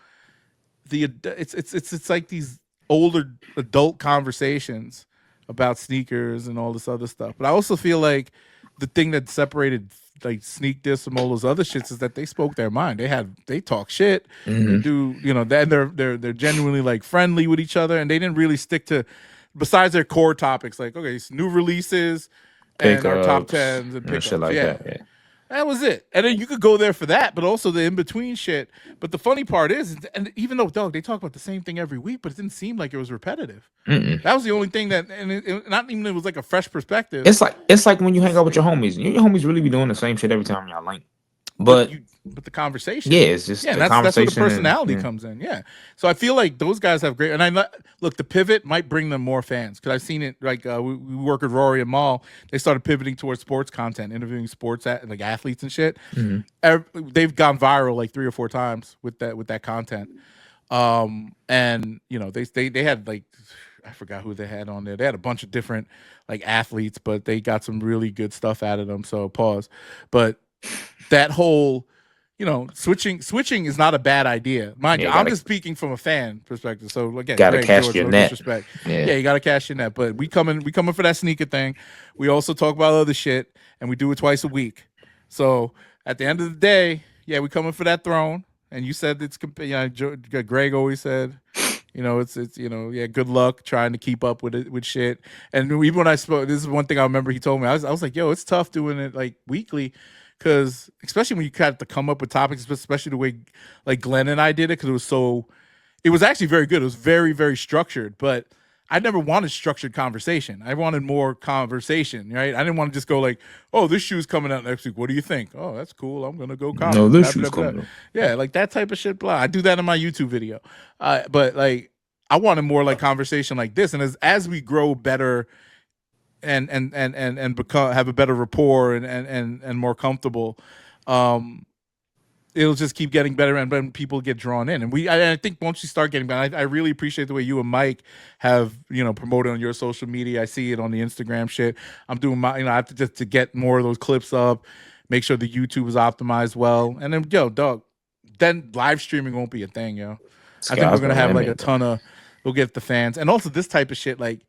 it's like these older adult conversations about sneakers and all this other stuff. But I also feel like the thing that separated like Sneak This from all those other shits is that they spoke their mind. They talk shit. They Hmm. do, they're genuinely like friendly with each other, and they didn't really stick to besides their core topics like okay, new releases and our top Pickups tens and and shit pickups. like Yeah. that. Yeah. That was it. And then you could go there for that, but also the in between shit. But the funny part is, and even though, dog, they talk about the same thing every week, but it didn't seem like it was repetitive. Mm-mm. That was the only thing that, and not even it was like a fresh perspective. It's like when you hang It's out with like, your homies. Your homies really be doing the same shit every time y'all link. but But but the conversation, yeah, it's just yeah, and the that's where the conversation and personality comes in. Yeah, so I feel like those guys have great. And look, the pivot might bring them more fans because I've seen it. Like we work with Rory and Maul. They started pivoting towards sports content, interviewing like athletes and shit. Mhm. They've gone viral like 3 or 4 times with that content. And they had like I forgot who they had on there. They had a bunch of different like athletes, but they got some really good stuff out of them. So pause. But that whole switching is not a bad idea. Mind you, Yeah, I'm just speaking from a fan perspective. So again, gotta Greg, cast George, your no net. disrespect. Yeah. Yeah, you gotta cash your net. But we coming for that sneaker thing. We also talk about other shit, and we do it twice a week. So at the end of the day, yeah, we coming for that throne. And you said Greg always said, it's yeah, good luck trying to keep up with it with shit. And even when I spoke, this is one thing I remember he told me. I was like, yo, it's tough doing it like weekly, because especially when you have to come up with topics, especially the way like Glenn and I did it, because it was actually very good. It was very very structured, but I never wanted structured conversation. I wanted more conversation, right? I didn't want to just go like, "Oh, this shoe's coming out next week. What do you think?" "Oh, that's cool. I'm gonna go No, comment." this Blah, blah, shoe's blah. coming up. Yeah, like that type of shit. Blah. I do that in my YouTube video, but like I wanted more like conversation like this. And as we grow better and become have a better rapport and more comfortable, it'll just keep getting better and then people get drawn in. And I think once you start getting better, I really appreciate the way you and Mike have, promoted on your social media. I see it on the Instagram shit. I'm doing my, I have to just to get more of those clips up, make sure the YouTube is optimized well. And then, dog, then live streaming won't be a thing, yo. I think we're Sky's going to the have like a limit, bro. ton of, we'll get the fans. And also this type of shit, like,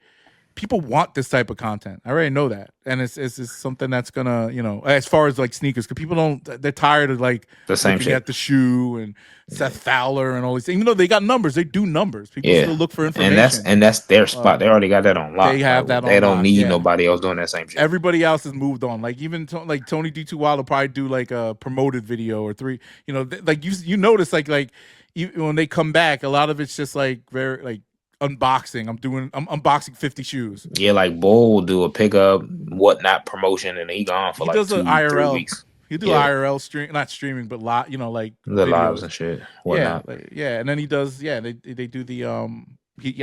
people want this type of content. I already know that, and it's just something that's gonna, as far as like sneakers, because people don't, they're tired of like The same looking shit. at the shoe and Yeah. Seth Fowler and all these things. Even though they got numbers, they do numbers. People still Yeah. look for And that's information. their spot. They already got that on They lock. have Like that they on don't lock. need Yeah, nobody else doing that same shit. everybody else has moved on. Like even like Tony D2 Wild will probably do like a promoted video or three. Like you notice like when they come back, a lot of it's just like very like unboxing. I'm unboxing 50 shoes. Yeah, like Bull will do a pickup whatnot promotion, and he gone for He like does an 2-3 IRL. weeks. He do Yeah, IRL stream, not streaming, but like the lives videos. and shit, Yeah, whatnot. and then he does. Yeah, they do the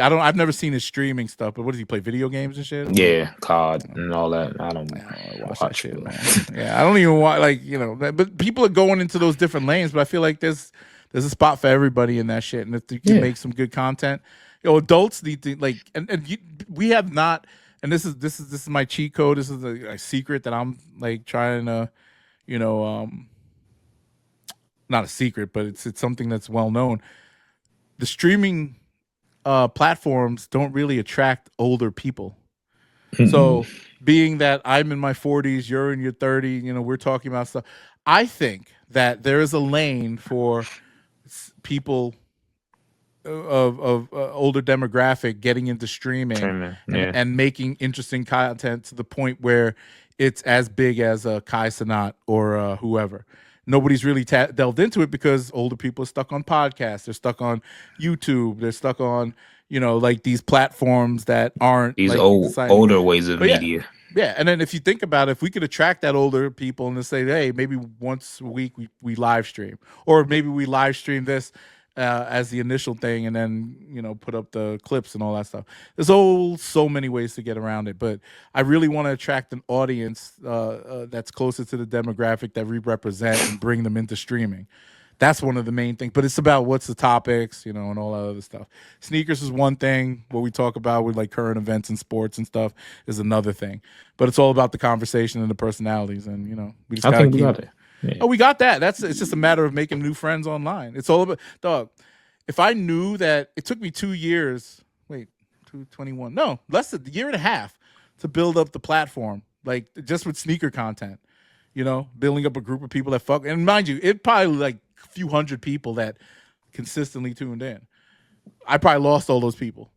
I've never seen his streaming stuff, but what does he play? Video games and shit, or Yeah, COD and all that. I don't watch that watch, shit, but man. Yeah, I don't even watch but people are going into those different lanes. But I feel like there's a spot for everybody in that shit, and if you can make some good content, adults need to like, we have not. And this is my cheat code. This is a secret that I'm like trying to, you know, not a secret, but it's something that's well known. The streaming platforms don't really attract older people. So, being that I'm in my 40s, you're in your 30s, we're talking about stuff. I think that there is a lane for people of older demographic getting into streaming and, yeah. and making interesting content to the point where it's as big as a Kai Cenat or whoever. Nobody's really delved into it because older people are stuck on podcasts. They're stuck on YouTube. They're stuck on, like these platforms that aren't These like exciting. older ways of But media. yeah. And then if you think about it, if we could attract that older people and to say, hey, maybe once a week we live stream, or maybe we live stream this as the initial thing, and then put up the clips and all that stuff. There's so many ways to get around it, but I really want to attract an audience that's closer to the demographic that we represent and bring them into streaming. That's one of the main things. But it's about what's the topics, and all that other stuff. Sneakers is one thing. What we talk about with like current events and sports and stuff is another thing. But it's all about the conversation and the personalities, and we just gotta we keep. got it. Yeah. Oh, we got that. It's just a matter of making new friends online. It's all about dog. If I knew that it took me 2 years, 221, no, less than a year and a half to build up the platform, like just with sneaker content, building up a group of people that fuck. And mind you, it probably like a few hundred people that consistently tuned in. I probably lost all those people.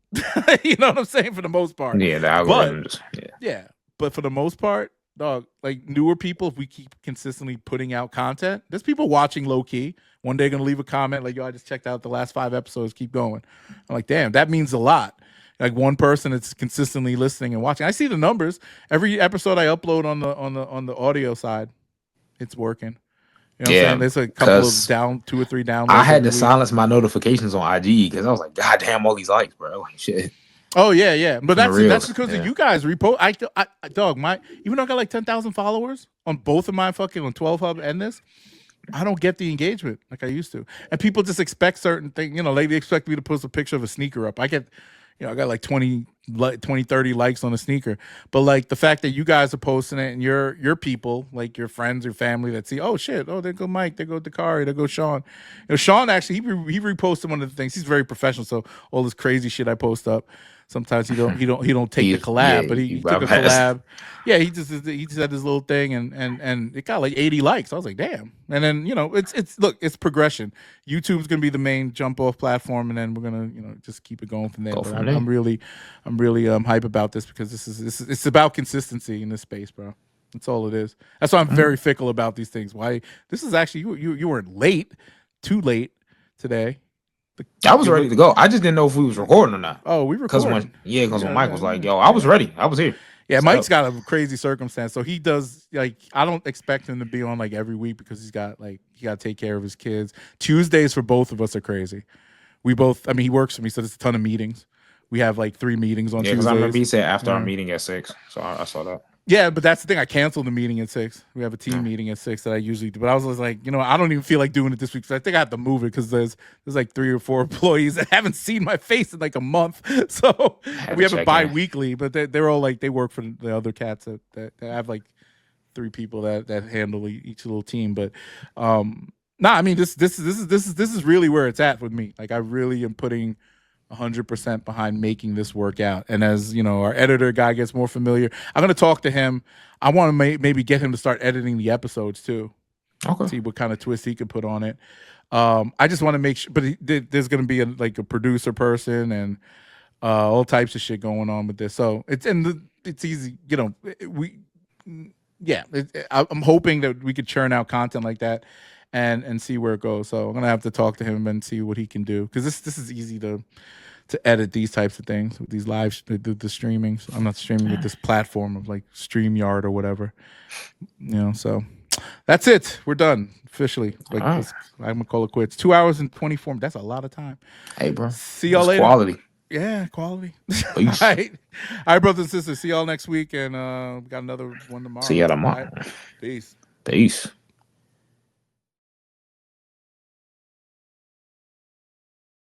You know what I'm saying? For the most part. Yeah, the algorithms. Yeah. But for the most part, dog, like newer people, if we keep consistently putting out content, there's people watching low key. One day gonna leave a comment like, yo, I just checked out the last 5 episodes, keep going. I'm like, damn, that means a lot. Like one person that's consistently listening and watching. I see the numbers. Every episode I upload on the audio side, it's working. You know what I'm saying? There's a couple of 2 or 3 downloads. I had to silence my notifications on IG because I was like, God damn, all these likes, bro. Like shit. Oh yeah, but that's because of you guys repost. I dog, even though I got like 10,000 followers on both of my fucking on 12 Hub and this, I don't get the engagement like I used to. And people just expect certain things. They expect me to post a picture of a sneaker up. I get, I got like 20, 30 likes on a sneaker. But like the fact that you guys are posting it and your people, like your friends or family that see, oh shit, there go Mike, there go Dakari, there go Sean. Sean actually he reposted one of the things. He's very professional, so all this crazy shit I post up. Sometimes he don't take the collab, but he took a collab. Yeah, he just had this little thing and it got like 80 likes. I was like, damn. And then it's progression. YouTube's gonna be the main jump off platform, and then we're gonna just keep it going from there. But I'm really hype about this because it's about consistency in this space, bro. That's all it is. That's why I'm very fickle about these things. Why this is actually you weren't late, too late today. I was ready to go. I just didn't know if we was recording or not. Oh, we recording. Because when Mike was like, yo, I was ready. I was here. Yeah, Mike's got a crazy circumstance. So he does like I don't expect him to be on like every week because he got to take care of his kids. Tuesdays for both of us are crazy. He works for me, so there's a ton of meetings. We have like 3 meetings on Tuesdays. Because I remember he said after our meeting at 6. So I saw that. Yeah, but that's the thing. I canceled the meeting at 6. We have a team meeting at 6 that I usually do. But I was like, I don't even feel like doing it this week. So I think I have to move it because there's like 3 or 4 employees that haven't seen my face in like a month. So we have it bi-weekly, but they're all like, they work for the other cats that have like 3 people that handle each little team. But this is really where it's at with me. Like I really am putting 100% behind making this work out. And as you know, our editor guy gets more familiar, I'm going to talk to him. I want to maybe get him to start editing the episodes too. Okay. See what kind of twist he could put on it. I just want to make sure, but there's going to be a producer person and all types of shit going on with this. So it's easy, you know. I'm hoping that we could churn out content like that and see where it goes. So I'm gonna have to talk to him and see what he can do because this is easy to edit these types of things with these live the streaming. So I'm not streaming with this platform of like StreamYard or whatever, you know. So that's it. We're done officially. Like I'm gonna call it quits. 2 hours and 24. That's a lot of time. Hey, bro. See y'all later. Quality. Yeah, quality. Peace. All right, brothers and sisters. See y'all next week, and we got another one tomorrow. See you tomorrow. Right? Peace. Peace.